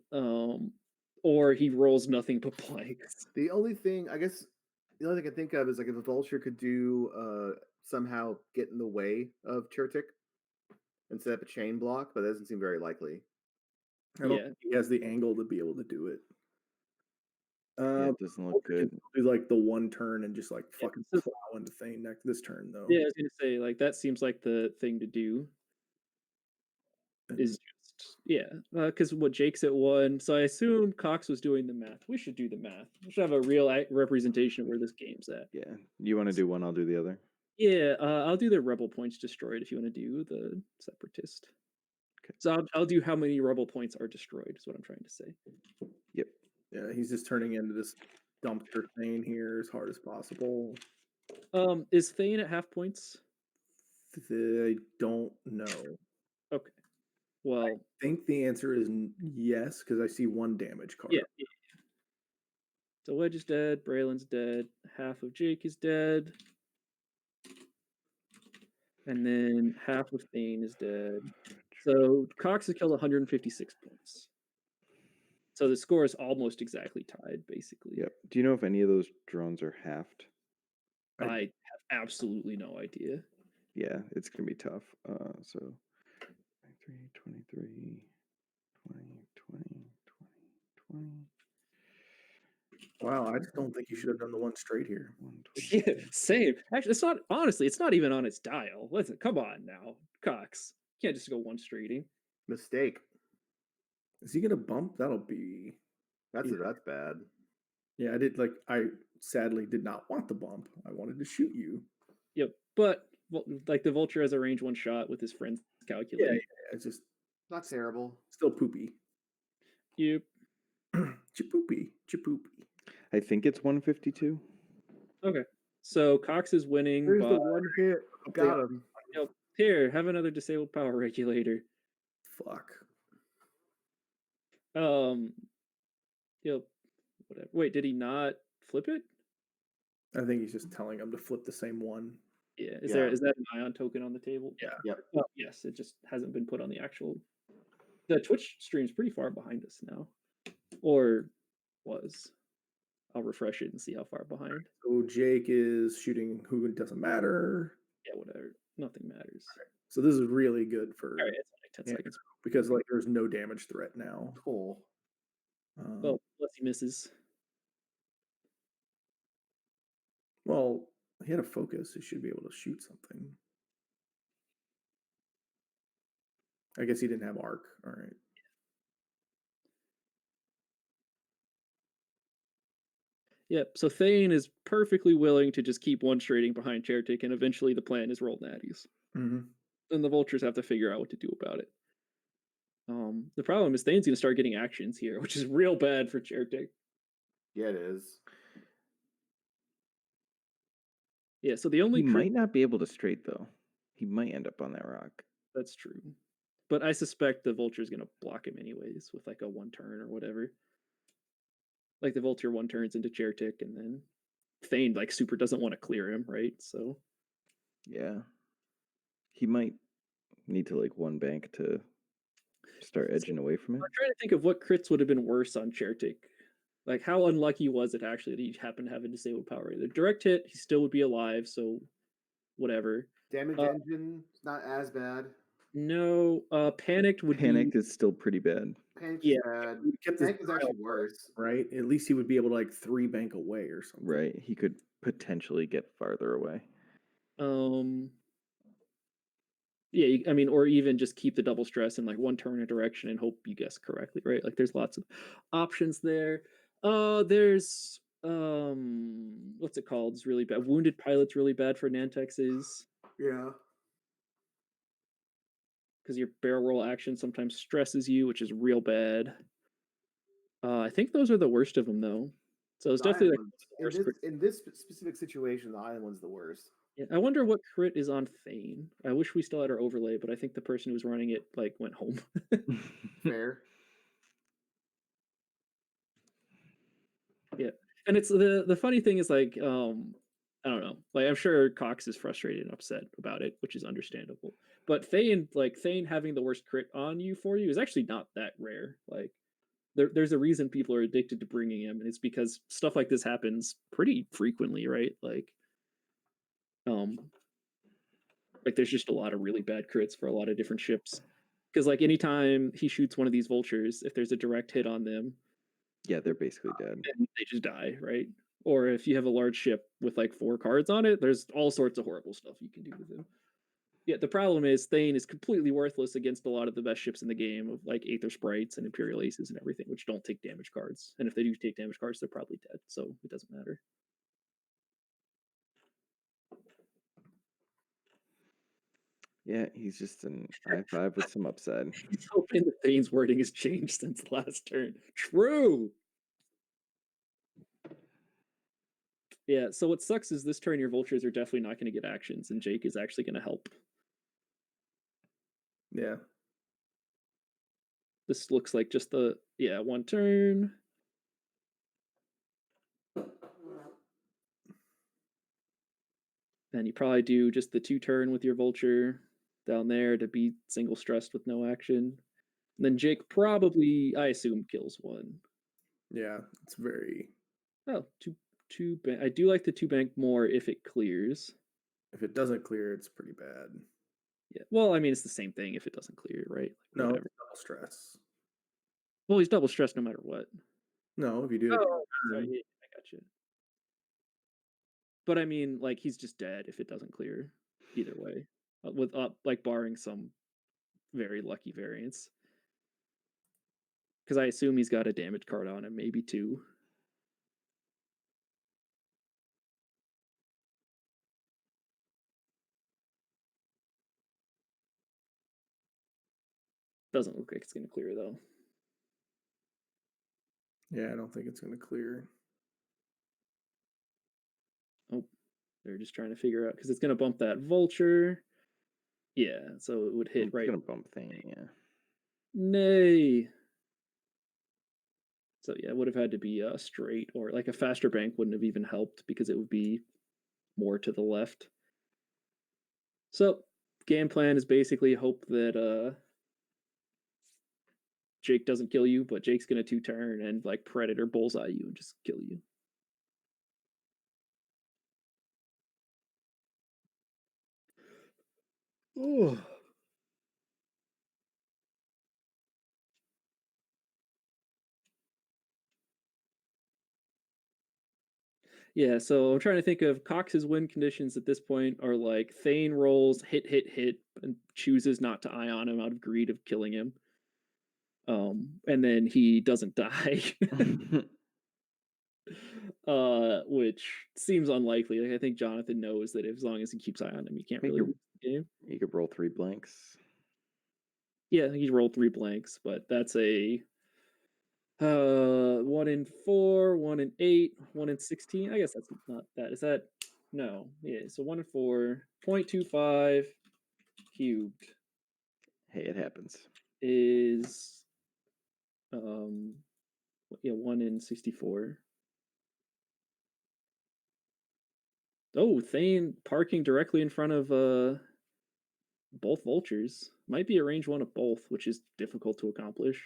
B: or he rolls nothing but blanks.
D: The only thing I can think of is like if a vulture could do somehow get in the way of Chertik and set up a chain block, but that doesn't seem very likely.
C: I don't
B: Yeah.
C: think he has the angle to be able to do it.
A: Yeah, it doesn't look good.
C: Do like the 1 turn and just like fucking
B: so-
C: plow into Thane next this turn though.
B: Yeah, I was gonna say, like, that seems like the thing to do. Is just because what Jake's at 1, so I assume Cox was doing the math. We should do the math. We should have a real representation of where this game's at.
A: Yeah. You want to do one? I'll do the other.
B: Yeah, I'll do the rebel points destroyed if you want to do the separatist.
A: Okay.
B: So I'll do how many rebel points are destroyed. Is what I'm trying to say.
A: Yep.
C: Yeah, he's just turning into this dumpster Thane here as hard as possible.
B: Is Thane at half points?
C: I don't know.
B: Okay. Well,
C: I think the answer is yes, because I see 1 damage card.
B: yeah. So Wedge is dead. Braylon's dead. Half of Jake is dead. And then half of Thane is dead. So Cox has killed 156 points. So the score is almost exactly tied, basically.
A: Yep. Do you know if any of those drones are halved?
B: I have absolutely no idea.
A: Yeah, it's gonna be tough. So 23, 20, 20.
C: Wow, I just don't think you should have done the 1 straight here.
A: 120.
B: Yeah, same. Actually, it's not even on its dial. Listen, come on now, Cox. You can't just go 1 straighting.
D: Mistake.
C: Is he gonna bump? That'll be.
D: That's bad.
C: Yeah, I sadly did not want the bump. I wanted to shoot you.
B: Yep. But like the vulture has a range 1 shot with his friends calculating.
C: Yeah, it's just
D: Not terrible.
C: still poopy.
B: Yep.
C: Chipoopy.
A: I think it's 152.
B: Okay. So Cox is winning
D: There's
B: by
D: the 1 hit. Got him.
B: Yep. Here, have another disabled power regulator.
C: Fuck.
B: Yep. Whatever. Wait, did he not flip it?
C: I think he's just telling him to flip the same 1.
B: Yeah. Is
D: Yeah.
B: that an ion token on the table?
C: Yeah.
D: Yep.
B: Well, yes, it just hasn't been put on the actual. The Twitch stream's pretty far behind us now, or was. I'll refresh it and see how far behind.
C: So Jake is shooting who it doesn't matter.
B: Yeah, whatever. Nothing matters.
C: So this is really good for
B: All right, it's like 10
C: Yeah.
B: seconds.
C: because like there's no damage threat now.
D: Cool.
B: Well, unless he misses.
C: Well, he had a focus. He should be able to shoot something. I guess he didn't have arc. All right.
B: Yep. So Thane is perfectly willing to just keep 1 straighting behind Chertik, and eventually the plan is roll natties.
C: Mm-hmm.
B: Then the vultures have to figure out what to do about it. The problem is Thane's gonna start getting actions here, which is real bad for Chertik.
D: Yeah, it is.
B: Yeah, so the only
A: He might not be able to straight though. He might end up on that rock.
B: That's true. But I suspect the Vulture's gonna block him anyways with like a 1 turn or whatever. Like the Vulture 1 turns into Chertik, and then Thane like super doesn't want to clear him, right? So
A: Yeah. He might need to like 1 bank to start edging away from it.
B: I'm trying to think of what crits would have been worse on Chertik. Like how unlucky was it actually that he happened to have a disabled power? The direct hit, he still would be alive, so whatever.
D: Damage engine is not as bad.
B: No, panicked would
A: Panicked
B: be
A: is still pretty bad.
D: Panic
B: Yeah.
D: is bad.
C: He kept his
D: Panic is actually worse.
C: right? At least he would be able to like 3 bank away or something.
A: Right. He could potentially get farther away.
B: Yeah, I mean, or even just keep the double stress in like 1 turn a direction and hope you guess correctly, right? Like there's lots of options there. There's what's it called? It's really bad. Wounded Pilot's really bad for Nantexes
D: Yeah.
B: because your barrel roll action sometimes stresses you, which is real bad. I think those are the worst of them though. So it's
D: The
B: definitely
D: Iron
B: like
D: One's- in this specific situation, the Iron One's the worst.
B: Yeah, I wonder what crit is on Thane. I wish we still had our overlay, but I think the person who was running it like went home.
D: Fair.
B: Yeah, and it's the funny thing is like I don't know, like I'm sure Cox is frustrated and upset about it, which is understandable. But Thane having the worst crit on you for you is actually not that rare. Like there's a reason people are addicted to bringing him, and it's because stuff like this happens pretty frequently, right? Like there's just a lot of really bad crits for a lot of different ships. Because like anytime he shoots one of these vultures, if there's a direct hit on them,
A: Yeah, they're basically dead.
B: they just die, right? Or if you have a large ship with like 4 cards on it, there's all sorts of horrible stuff you can do with them. Yeah, the problem is Thane is completely worthless against a lot of the best ships in the game of like Aether Sprites and Imperial Aces and everything, which don't take damage cards. And if they do take damage cards, they're probably dead, so it doesn't matter.
A: Yeah, he's just an I5 with some upside.
B: He's hoping that Thane's wording has changed since last turn. True! Yeah, so what sucks is this turn your vultures are definitely not going to get actions, and Jake is actually going to help.
C: Yeah.
B: This looks like just 1 turn. Then you probably do just the 2 turn with your vulture down there to be single stressed with no action. And then Jake probably, I assume, kills 1.
C: Yeah, it's very.
B: Oh, two bank. I do like the 2 bank more if it clears.
C: If it doesn't clear, it's pretty bad.
B: Yeah. Well, I mean, it's the same thing if it doesn't clear, right?
C: No,
B: Whatever.
C: double stress.
B: Well, he's double stressed no matter what.
C: No, if you do it.
B: Oh, yeah, I got you. But I mean, like he's just dead if it doesn't clear. Either way, with like barring some very lucky variance. Because I assume he's got a damage card on him, maybe 2. Doesn't look like it's going to clear though.
C: Yeah, I don't think it's going to clear.
B: Oh, they're just trying to figure out because it's going to bump that vulture. Yeah, so it would hit right.
A: It's gonna bump Thane, yeah.
B: Nay. So yeah, it would have had to be straight, or like a faster bank wouldn't have even helped because it would be more to the left. So game plan is basically hope that Jake doesn't kill you, but Jake's gonna 2 turn and like Predator bullseye you and just kill you. Oh. Yeah, so I'm trying to think of Cox's win conditions at this point are like Thane rolls hit, and chooses not to ion him out of greed of killing him. And then he doesn't die. Which seems unlikely. Like, I think Jonathan knows that as long as he keeps eye on him, he can't really lose the game.
A: You could roll 3 blanks.
B: Yeah, he rolled 3 blanks, but that's a 1 in 4, 1 in 8, 1 in 16. I guess that's not that. Is that no? Yeah, so 1 in 4, 0.25 cubed
A: Hey, it happens.
B: is um yeah, 1 in 64. Oh, Thane parking directly in front of both vultures. Might be a range 1 of both, which is difficult to accomplish.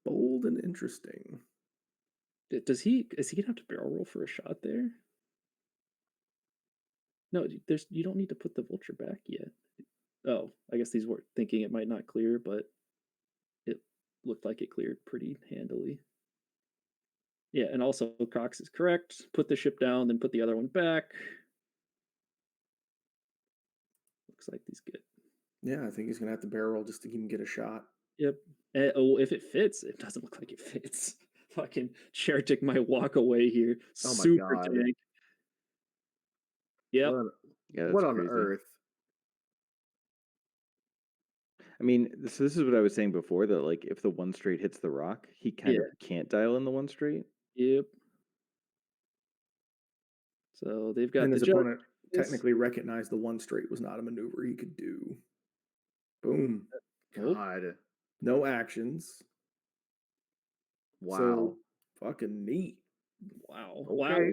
C: Bold and interesting.
B: Is he gonna have to barrel roll for a shot there? No, there's you don't need to put the vulture back yet. Oh, I guess these were thinking it might not clear, but it looked like it cleared pretty handily. Yeah, and also Cox is correct. Put the ship down, then put the other one back. Looks like these good.
C: Yeah, I think he's gonna have to barrel roll just to even get a shot.
B: Yep. Oh, if it fits, it doesn't look like it fits. Fucking Chertik might walk away here.
D: Oh my
B: Super
D: God.
B: tank. Yep.
A: Yeah, that's
D: What on
A: crazy.
D: earth?
A: I mean, so this is what I was saying before, that like if the 1 straight hits the rock, he kind of can't dial in the 1 straight.
B: Yep. So they've got
C: And
B: the
C: his
B: judge.
C: opponent technically recognized the 1 straight was not a maneuver he could do. Boom.
B: Oh.
D: God.
C: No actions.
D: Wow.
C: So fucking neat.
B: Wow.
D: Okay.
B: Wow.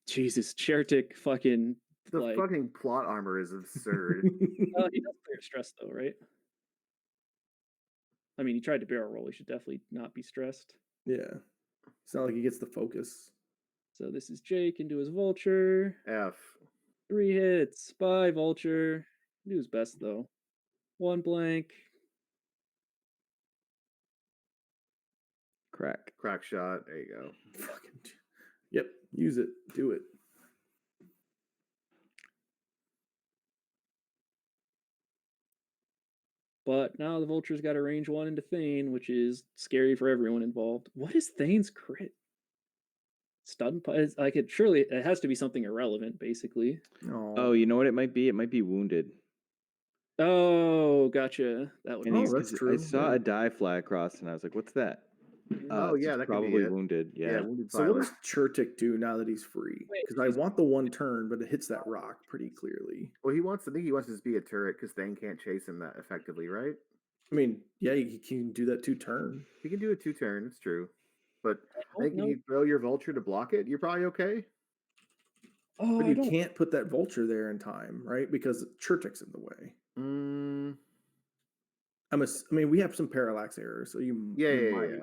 B: Jesus, Chertik fucking
D: The
B: like
D: fucking plot armor is absurd.
B: he does clear stress though, right? I mean, he tried to barrel roll. He should definitely not be stressed.
C: Yeah. It's not like he gets the focus.
B: So this is Jake into his vulture.
D: F.
B: 3 hits. Bye, vulture. Do his best though. 1 blank.
A: Crack.
D: Crack shot. There you go.
C: Fucking. Yep. Use it. Do it.
B: But now the vulture's got a range 1 into Thane, which is scary for everyone involved. What is Thane's crit? Stun? Like it surely it has to be something irrelevant, basically.
A: Oh, you know what it might be? It might be wounded.
B: Oh, gotcha. That would
A: And
B: be
C: Oh,
A: he's,
C: that's
A: 'cause
C: true.
A: I saw
C: Yeah.
A: a die fly across, and I was like, "What's that?"
D: Oh,
A: It's
D: yeah,
A: just
D: that could be
A: probably
D: it.
A: wounded.
D: Yeah,
A: Yeah.
D: wounded
C: So what
D: pilot.
C: does Chertik do now that he's free?
B: Wait,
C: Because I
B: he's-
C: want the 1 turn, but it hits that rock pretty clearly.
D: Well, I think he wants to just be a turret because Thane can't chase him that effectively, right?
C: I mean, yeah, he can do that 2 turn.
D: He can do a 2-turn, it's true. But I
B: don't
D: think if
B: know.
D: you throw your vulture to block it, you're probably okay.
B: Oh,
C: But
B: I
C: you
B: don't.
C: can't put that vulture there in time, right? Because Chertik's in the way.
D: Mm,
C: I mean, we have some parallax errors, so you might.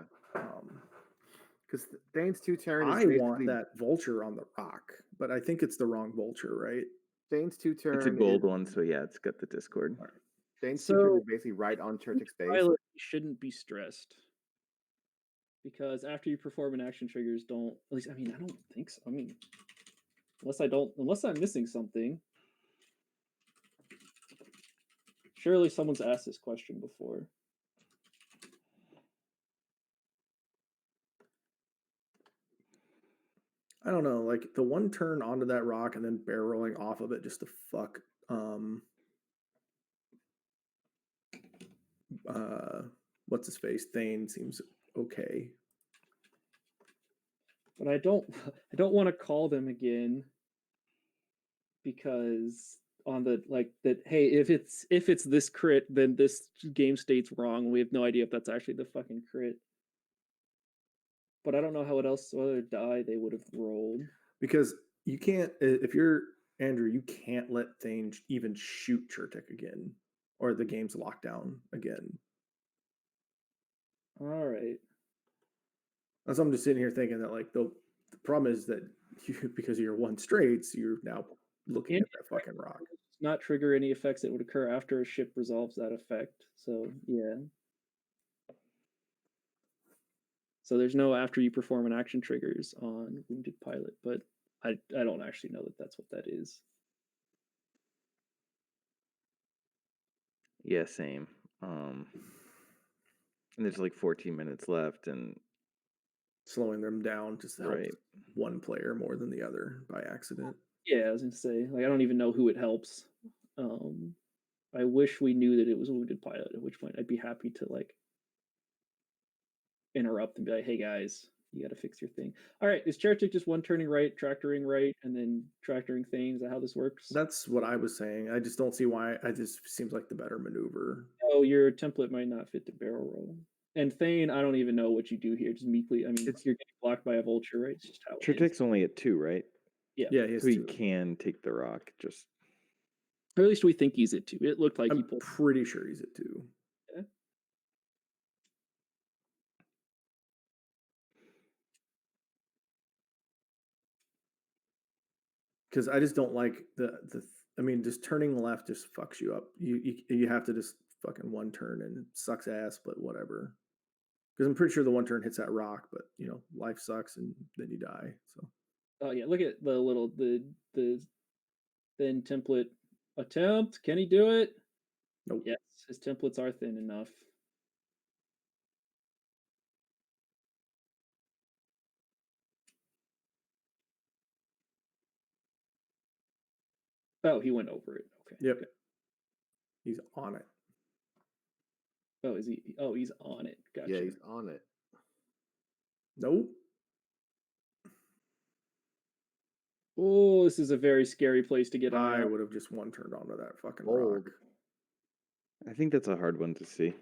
D: Because Thane's 2-turn is
C: I
D: basically
C: want that vulture on the rock, but I think it's the wrong vulture, right?
D: Thane's 2-turn.
A: It's a gold one, so yeah, it's got the Discord.
C: All right.
D: Thane's
B: So-
D: 2-turn is basically right on Chertik's base.
B: Pilot shouldn't be stressed. Because after you perform an action, triggers don't. At least, I mean, I don't think so. I mean, unless I'm missing something. Surely someone's asked this question before.
C: I don't know, like the 1 turn onto that rock and then barreling off of it just to fuck what's his face? Thane seems okay.
B: But I don't want to call them again because on the like that hey, if it's this crit, then this game state's wrong. We have no idea if that's actually the fucking crit. But I don't know how what other die they would have rolled.
C: Because you can't, if you're Andrew, you can't let Thane even shoot Chertik again, or the game's locked down again.
B: All right.
C: That's I'm just sitting here thinking that like the problem is that you, because of your 1 straights, you're now looking
B: And
C: at that fucking rock.
B: not trigger any effects that would occur after a ship resolves that effect. So yeah. So there's no after you perform an action triggers on Wounded Pilot, but I don't actually know that that's what that is.
A: Yeah, same. And there's like 14 minutes left, and
C: Slowing them down just helps
A: right.
C: 1 player more than the other by accident.
B: Yeah, I was gonna say, like, I don't even know who it helps. I wish we knew that it was a wounded pilot, at which point I'd be happy to, like, interrupt and be like, "Hey, guys, you gotta fix your thing." Alright, is Chertik just one turning right, tractoring right, and then tractoring Thane? Is that how this works?
C: That's what I was saying. I just don't see why. I just seems like the better maneuver.
B: Oh, your template might not fit the barrel roll. And Thane, I don't even know what you do here, just meekly I mean,
A: It's-
B: you're getting blocked by a vulture, right? It's just how it is.
A: Chertek's only at 2, right?
B: Yeah.
C: Yeah, he has
A: So he
C: 2.
A: can take the rock. Just
B: Or at least we think he's at 2. It looked like he
C: I'm
B: pulled.
C: pretty sure he's at 2.
B: Yeah.
C: Because I just don't like the. I mean, just turning left just fucks you up. You have to just fucking one turn and sucks ass, but whatever. Because I'm pretty sure the one turn hits that rock, but life sucks and then you die. So
B: Oh yeah, look at the thin template attempt. Can he do it?
C: nope.
B: Yes, his templates are thin enough. Oh, he went over it. Okay.
C: Yep.
B: Good.
C: He's on it.
B: Oh, is he? Oh, he's on it. Gotcha.
D: Yeah, he's on it.
C: Nope.
B: Oh, this is a very scary place to get
C: I
B: on.
C: would have just one turned onto that fucking
D: Bold.
C: rock.
A: I think that's a hard one to see.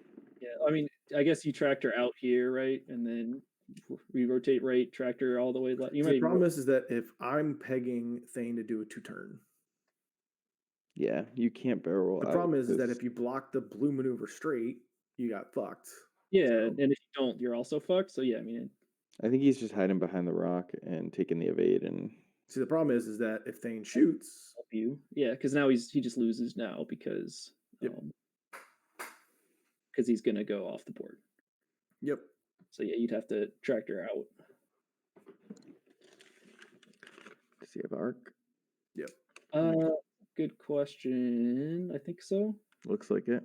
B: Yeah, I mean, I guess you tractor out here, right, and then we rotate right, tractor all the way left. You might
C: The
B: even
C: problem is that if I'm pegging Thane to do a 2-turn,
A: Yeah, you can't barrel roll
C: the
A: out
C: problem is that
A: this-
C: if you block the blue maneuver straight, you got fucked.
B: yeah,
C: So-
B: and if you don't, you're also fucked. So yeah, I mean,
A: I think he's just hiding behind the rock and taking the evade and
C: See, the problem is that if Thane shoots,
B: help you, yeah, because now he just loses now because
C: Yep.
B: because he's gonna go off the board.
C: yep.
B: So yeah, you'd have to tractor out.
A: does he have arc?
B: Good question. I think so.
A: Looks like it.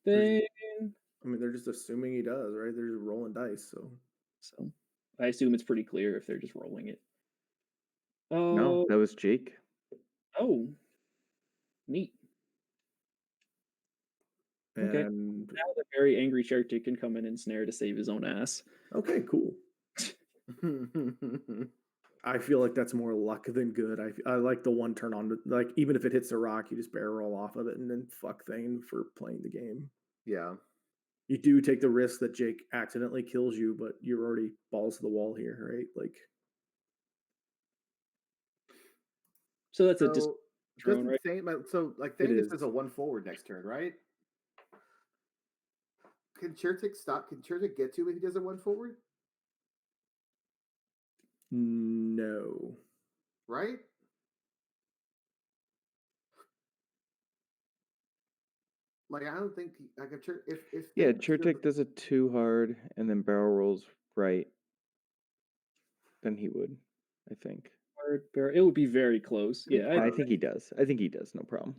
B: Thing.
C: I mean, they're just assuming he does, right? They're just rolling dice.
B: So I assume it's pretty clear if they're just rolling it.
A: No,
B: Oh,
A: that was Jake.
B: oh, neat. Okay.
C: And
B: Now the very angry Chertik can come in and snare to save his own ass.
C: okay, cool. I feel like that's more luck than good. I like the one turn on, like even if it hits the rock, you just barrel roll off of it and then fuck Thane for playing the game.
D: Yeah.
C: You do take the risk that Jake accidentally kills you, but you're already balls to the wall here, right? Like,
B: So that's a
D: So
B: drone,
D: doesn't
B: right?
D: Thane, so like
C: It
D: Thane just
C: is.
D: does a 1 forward next turn, right? Can Chertik stop? Can Chertik get to if he does a 1 forward?
C: no.
D: Right? Like I don't think like if
A: Yeah,
D: Thane does a-
A: Chertik does it too hard and then barrel rolls right. Then he would, I think.
B: It would be very close. Yeah,
A: I think he does. I think he does. No problem.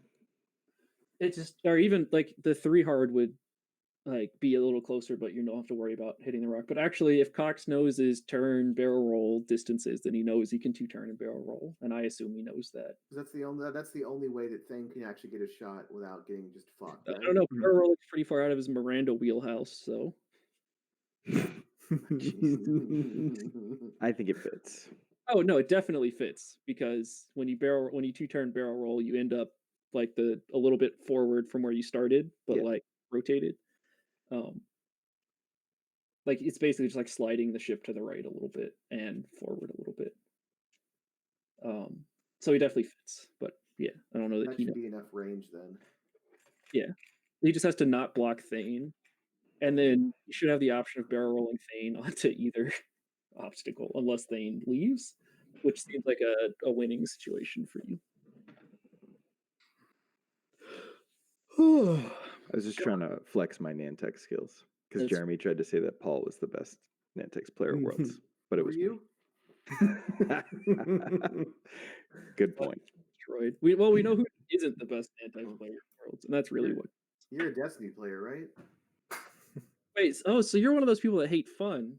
B: it just or even like the 3 hard would like be a little closer, but you don't have to worry about hitting the rock. But actually, if Cox knows his turn barrel roll distances, then he knows he can 2-turn and barrel roll, and I assume he knows that.
D: that's the only way that Thane can actually get a shot without getting just fucked.
B: I
D: Right?
B: don't know.
C: Mhm.
B: Barrel roll is pretty far out of his Miranda wheelhouse, so
A: I think it fits.
B: oh no, it definitely fits because when you 2-turn barrel roll, you end up like a little bit forward from where you started, but
A: Yeah.
B: like rotated. Like it's basically just like sliding the ship to the right a little bit and forward a little bit. So he definitely fits, but yeah, I don't know that
D: That
B: he
D: should
B: knows.
D: be enough range then.
B: Yeah, he just has to not block Thane, and then you should have the option of barrel rolling Thane onto either obstacle, unless Thane leaves, which seems like a winning situation for you.
A: I was just trying to flex my Nantex skills because
B: That's-
A: Jeremy tried to say that Paul was the best Nantex player in Worlds, but it
D: Were
A: was
D: you?
A: me. Good point.
B: Destroyed. We know who isn't the best anti-player in Worlds, and that's really
D: You're-
B: what.
D: You're a Destiny player, right?
B: Wait, so you're one of those people that hate fun.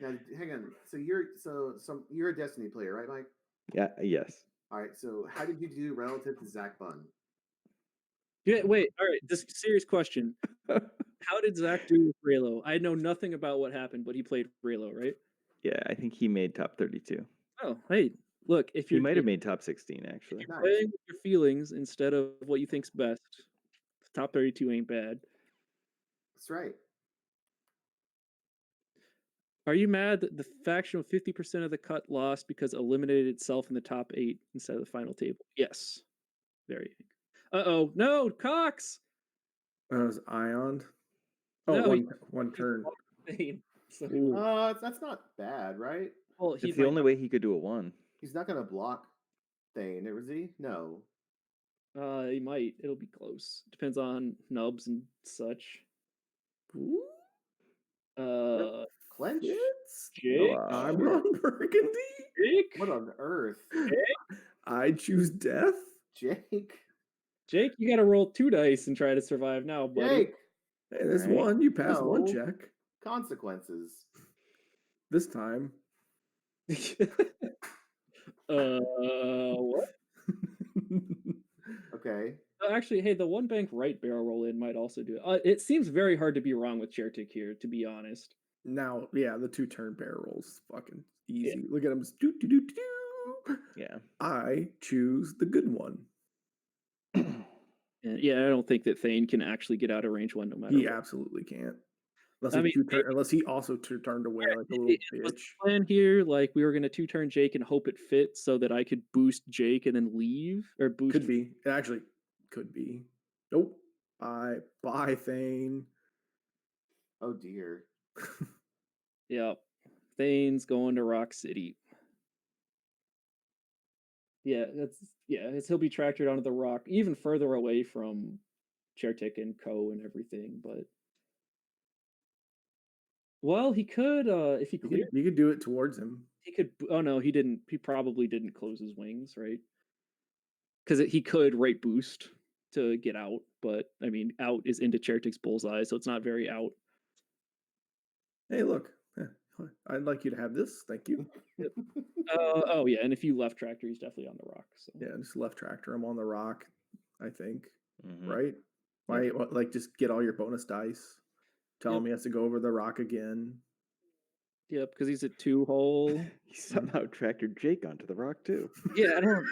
D: Now hang on. So you're a Destiny player, right, Mike?
A: Yeah. Yes.
D: All right. So how did you do relative to Zach Bunn?
B: Yeah, wait. All right. This serious question. How did Zach do with Raylo? I know nothing about what happened, but he played Raylo, right?
A: Yeah, I think he made top 32.
B: Oh, hey, look, if
A: He
B: you're
A: might have made top 16 actually.
D: Nice.
B: playing with your feelings instead of what you think's best, top 32 ain't bad.
D: That's right.
B: Are you mad that the faction with 50% of the cut lost because it eliminated itself in the top 8 instead of the final table? Yes. Very. Uh-oh. No, Cox!
C: Was Ioned. Oh,
B: No,
C: one turn.
B: So,
C: Ooh.
D: That's not bad, right?
B: well, he
A: It's the
B: might
A: only way he could do a 1.
D: He's not gonna block Thane, is he? No.
B: he might. It'll be close. Depends on nubs and such.
C: Ooh.
D: Clench?
C: Fitz?
B: Jake?
C: I'm
A: Wow.
C: on Burgundy.
B: Jake?
D: What on earth?
C: I choose death.
D: Jake?
B: Jake, you gotta roll 2 dice and try to survive now, buddy.
D: Jake!
C: Hey, there's
A: Right.
C: one. You passed one
D: No.
C: check.
D: Consequences.
C: This time.
B: What?
D: Okay.
B: Actually, hey, the one bank right barrel roll in might also do it. It seems very hard to be wrong with chair tick here, to be honest.
C: Now, yeah, the 2-turn barrels, fucking
B: Yeah.
C: easy. Look at him. Do, do, do, do, do.
A: Yeah.
C: I choose the good one.
B: And yeah, I don't think that Thane can actually get out of range 1 no matter
C: He
B: what.
C: absolutely can't. Unless
B: I
C: he
B: mean,
C: two-turn, unless he also turned away like a little
B: was the
C: bitch.
B: plan here like we were gonna 2-turn Jake and hope it fits so that I could boost Jake and then leave? Or boost
C: Could be. It actually could be. Nope. Bye, Thane.
D: Oh dear.
B: Yeah. Thane's going to Rock City. Yeah, he'll be tractored onto the rock, even further away from Chertik and Co and everything, but well, he could if he cleared
C: You could do it towards him.
B: he could oh no, he didn't. He probably didn't close his wings, right? Because he could right boost to get out, but I mean, out is into Chertik's bullseye, so it's not very out.
C: Hey, look. I'd like you to have this. Thank you.
B: Oh yeah, and if you left tractor, he's definitely on the rock. So
C: Yeah, just left tractor. I'm on the rock, I think.
A: Mhm.
C: Right? Why, like, just get all your bonus dice. Tell him he has to go over the rock again.
B: Yep, because he's a 2-hole.
A: He somehow tractored Jake onto the rock too.
B: Yeah, I don't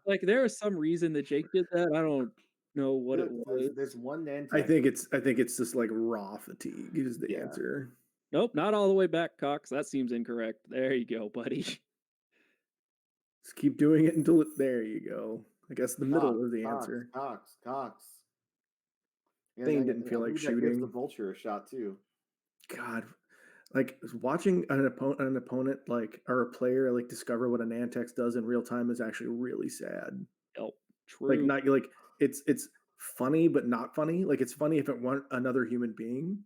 B: like. There is some reason that Jake did that. I don't know what it was.
D: There's one Nantucket.
C: I think it's just like raw fatigue is the
D: Yeah.
C: answer.
B: Nope, not all the way back, Cox. That seems incorrect. There you go, buddy.
C: Just keep doing it until there you go. I guess the middle is the
D: Cox,
C: answer.
D: Cox. And
C: Thane
D: I
C: didn't feel like
D: believe that gives the
C: shooting.
D: vulture a shot too.
C: God, like watching an opponent like or a player like discover what a Nantex does in real time is actually really sad.
B: Yep, true.
C: Like not like it's funny but not funny. Like it's funny if it weren't another human being.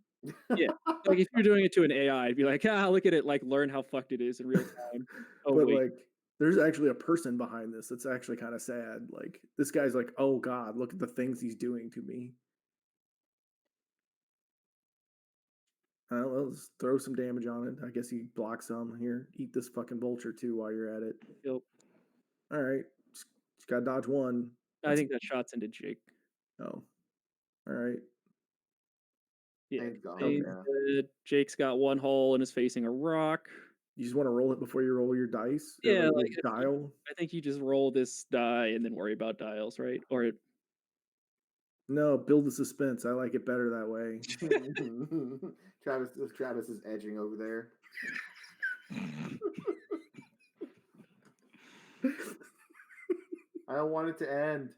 B: Yeah, like if you're doing it to an AI, I'd be like, look at it, like learn how fucked it is in real time. Oh
C: But
B: wait,
C: like there's actually a person behind this that's actually kind of sad. Like this guy's like, oh God, look at the things he's doing to me. Well, let's throw some damage on it. I guess he blocks some here. Eat this fucking vulture too while you're at it.
B: yep.
C: All right, just got to dodge one.
B: I think that shot's into Jake.
C: Oh, all right.
B: Yeah,
D: Thane's gone,
B: Thane's
D: yeah.
B: dead. Jake's got 1 hole and is facing a rock.
C: You just want to roll it before you roll your dice.
B: Yeah,
C: Or
B: like
C: dial.
B: I think you just roll this die and then worry about dials, right? Or
C: No, build the suspense. I like it better that way.
D: Travis is edging over there. I don't want it to end.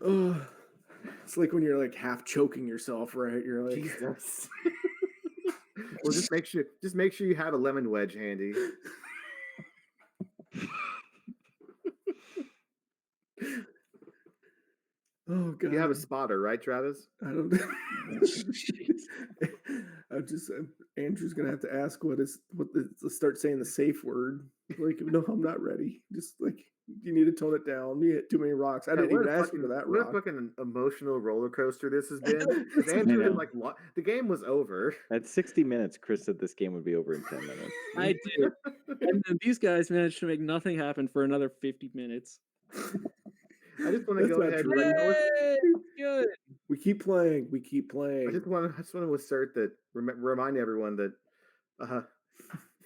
C: Oh, it's like when you're like half choking yourself, right? You're like,
D: Jesus. Well, just make sure you have a lemon wedge handy.
C: oh God.
D: You have a spotter, right, Travis?
C: I don't. Andrew's gonna have to ask let's start saying the safe word. Like, no, I'm not ready. Just like You need to tone it down. You hit too many rocks. I
D: God,
C: didn't even ask you for that
D: what a
C: rock.
D: fucking emotional roller coaster this has been. Because
A: I
D: Andrew
A: know.
D: like the game was over.
A: At 60 minutes, Chris said this game would be over in 10 minutes.
B: I did. And then these guys managed to make nothing happen for another 50 minutes.
D: I just want to
C: That's
D: go
C: not
D: ahead.
C: true.
D: You know what?
B: Yay! Good.
C: We keep playing. We keep
D: I
C: playing.
D: just want to assert that remind everyone that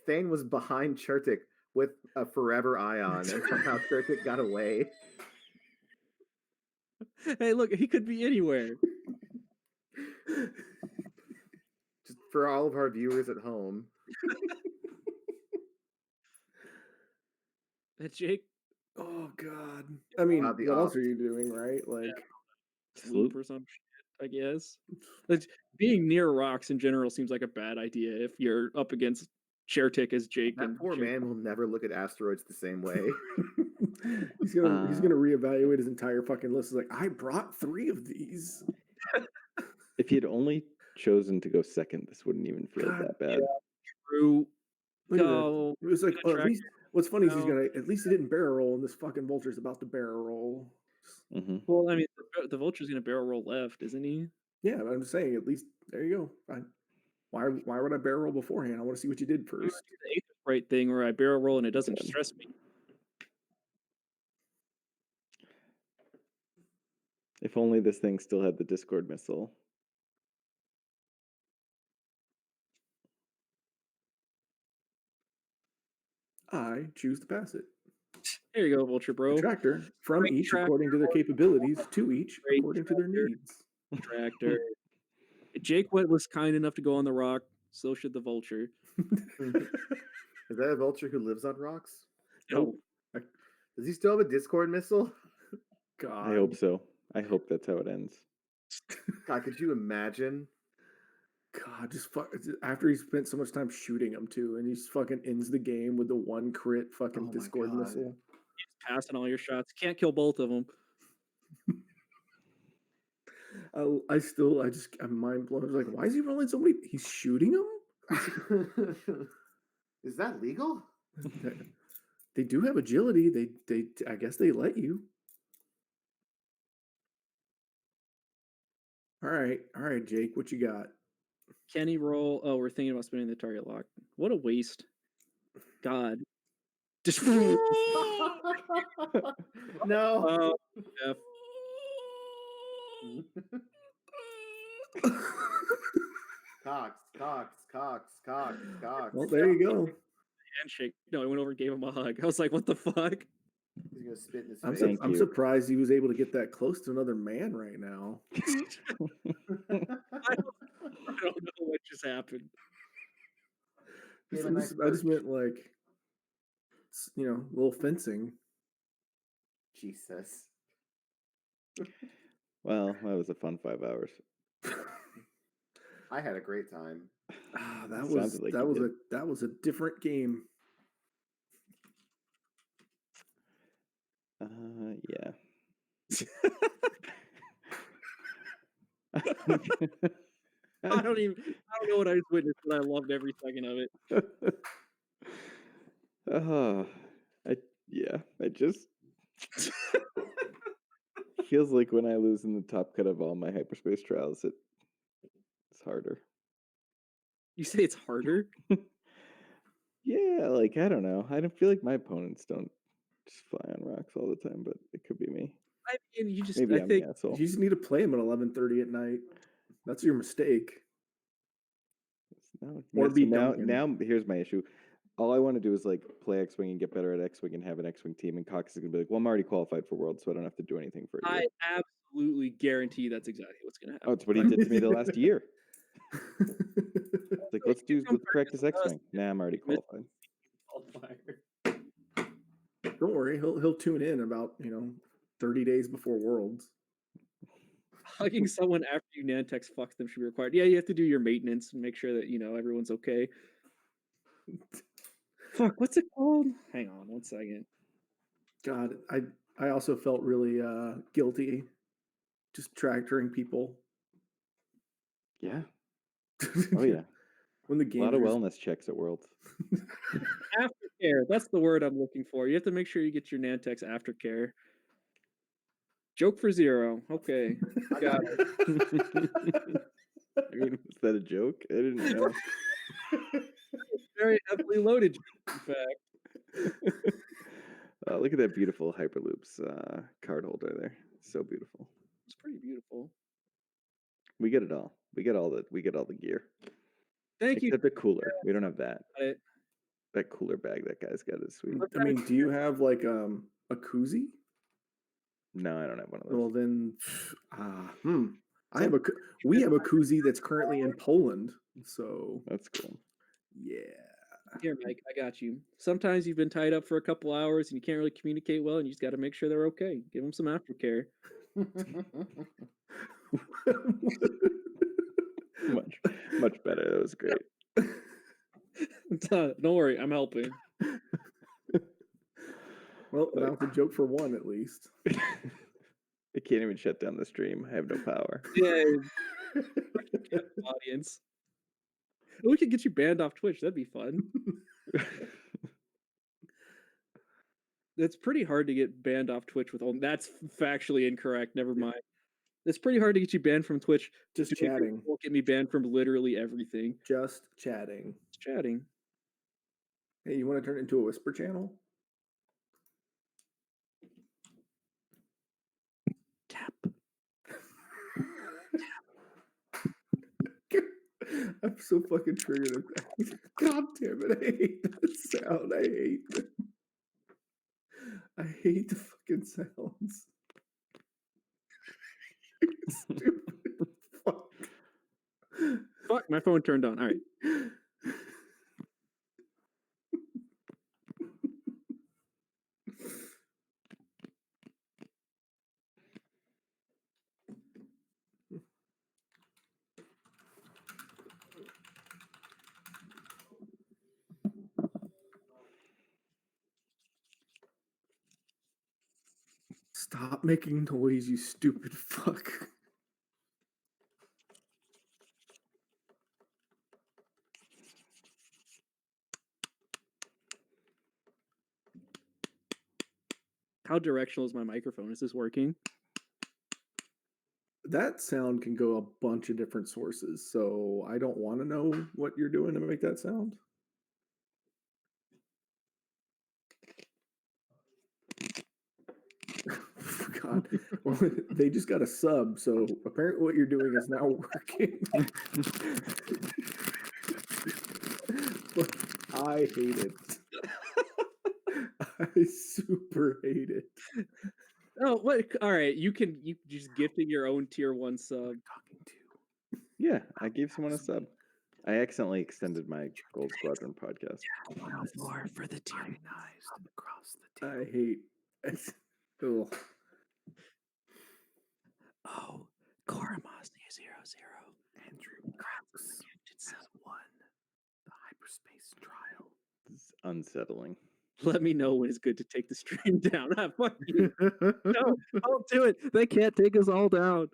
D: Thane was behind Chertik with a forever eye on, and somehow Chertik got away.
B: Hey, look, he could be anywhere.
D: Just for all of our viewers at home.
B: That Jake
C: Oh God. I mean,
D: Wow, the
C: what else
D: ops.
C: are you doing, right? Like,
B: Sloop or some shit, I guess. Like, being near rocks in general seems like a bad idea if you're up against Chertik as Jake
D: That
B: and
D: poor
B: Jake.
D: man will never look at asteroids the same way.
C: he's gonna reevaluate his entire fucking list. He's like, I brought 3 of these.
A: If he had only chosen to go second, this wouldn't even feel
C: God,
A: that bad.
B: True.
C: Look at
B: Go.
C: that. It was like,
B: Gonna
C: at
B: track
C: least what's funny is he's
B: No.
C: gonna at least he didn't barrel roll, and this fucking vulture's about to barrel roll.
A: Hmm.
B: Well, I mean, the vulture's gonna barrel roll left, isn't he?
C: Yeah, but I'm just saying, at least there you go. Fine. Why would I barrel roll beforehand? I want to see what you did
B: I'm gonna
C: first.
B: do the Aetherite thing where I barrel roll and it doesn't
A: Okay.
B: stress me.
A: If only this thing still had the Discord missile.
C: I choose to pass it.
B: There you go, Vulture Bro.
C: Tractor from
B: Great
C: each
B: tractor.
C: according to their capabilities, to each
B: Great
C: according to their
B: tractor.
C: needs.
B: Tractor. Jake was kind enough to go on the rock, so should the Vulture.
D: Is that a vulture who lives on rocks?
C: Nope.
D: Does he still have a Discord missile?
C: God.
A: I hope so. I hope that's how it ends.
D: God, could you imagine?
C: God, just after he spent so much time shooting him too, and he just fucking ends the game with the 1 crit fucking
D: Oh my
C: Discord
D: God.
C: missile.
B: He's passing all your shots. Can't kill both of them.
C: I'm mind blown. I was like, why is he rolling so many? He's shooting him.
D: Is that legal?
C: They do have agility. They I guess they let you. All right, Jake, what you got?
B: Can he roll? Oh, we're thinking about spinning the target lock. What a waste. God. Just
D: No.
B: F.
D: Cox.
C: Well, there you go.
B: Handshake. No, I went over and gave him a hug. I was like, what the fuck?
D: He's gonna spit in his
C: I'm,
D: face.
C: su-
A: Thank
C: I'm
A: you.
C: surprised he was able to get that close to another man right now.
B: I don't know what just happened.
D: Gave a nice
C: I just
D: perch.
C: meant like, a little fencing.
D: Jesus.
A: Well, that was a fun 5 hours.
D: I had a great time.
C: That
A: Sounded like you did.
C: that was a different game.
A: Yeah.
B: I don't know what I just witnessed, but I loved every second of it.
A: I just feels like when I lose in the top cut of all my hyperspace trials, it's harder.
B: You say it's harder?
A: Yeah, like I don't know. I don't feel like my opponents don't just fly on rocks all the time, but it could be me.
B: I mean, you just
A: Maybe
B: I
A: I'm
B: think
A: the asshole.
C: You just need to play him at 11:30 at night. That's your mistake. Or be Duncan.
A: now here's my issue. All I want to do is like play X-Wing and get better at X-Wing and have an X-Wing team, and Cox is gonna be like, well, I'm already qualified for Worlds, so I don't have to do anything for a year.
B: I absolutely guarantee that's exactly what's gonna happen.
A: Oh, it's what he did to me the last year. It's like, let's practice X-Wing. Nah, I'm already qualified.
C: Don't worry, he'll tune in about 30 days before Worlds.
B: Hugging someone after you Nantex fucks them should be required. Yeah, you have to do your maintenance and make sure that everyone's okay. Fuck, what's it called? Hang on 1 second.
C: God, I also felt really guilty just tractoring people.
A: Yeah. Oh yeah.
C: When the
A: A
C: game
A: lot of wellness checks at Worlds.
B: Aftercare. That's the word I'm looking for. You have to make sure you get your Nantex aftercare. Joke for 0. Okay. Got it.
A: I mean, was that a joke? I didn't know.
B: Very heavily loaded, in fact.
A: Look at that beautiful Hyperloops card holder there. So beautiful.
B: It's pretty beautiful.
A: We get it all. We get all the gear.
B: Thank you.
A: Except the cooler. We don't have that.
B: Got it.
A: That cooler bag that guy's got is sweet.
C: I mean, do you have like a koozie?
A: No, I don't have one of those.
C: Well, then, I have we have a koozie that's currently in Poland. So
A: That's cool.
C: yeah.
B: Here, Mike, I got you. Sometimes you've been tied up for a couple hours and you can't really communicate well, and you just got to make sure they're okay. Give them some aftercare.
A: much better. That was great.
B: Don't worry, I'm helping.
C: Well, now it's a joke for one at least.
A: I can't even shut down the stream. I have no power.
B: Yay. Audience. We could get you banned off Twitch. That'd be fun. It's pretty hard to get banned off Twitch with all. That's factually incorrect. Never mind. It's pretty hard to get you banned from Twitch.
C: Just chatting.
B: Won't get me banned from literally everything.
C: Just chatting.
B: Just chatting.
C: Hey, you want to turn it into a whisper channel?
B: Tap.
C: I'm so fucking triggered at that. God damn it, I hate that sound. I hate it. I hate the fucking sounds. Stupid fuck.
B: Fuck, my phone turned on. All right.
C: Stop making noise, you stupid fuck.
B: How directional is my microphone? Is this working?
C: That sound can go a bunch of different sources, so I don't want to know what you're doing to make that sound. God, well, they just got a sub, so apparently what you're doing is now working. But I hate it. I super hate it.
B: Oh, what? All right, you just gifting your own tier 1 sub.
C: Talking to.
A: Yeah, I gave someone a sub. I accidentally extended my Gold Squadron podcast.
B: More for the tier.
C: Across the I hate. Ugh.
B: Oh, Koramasi 00.
C: Andrew Krause has won the Hyperspace trial.
A: This is unsettling.
B: Let me know when it's good to take the stream down. Fuck you. No, don't do it. They can't take us all down.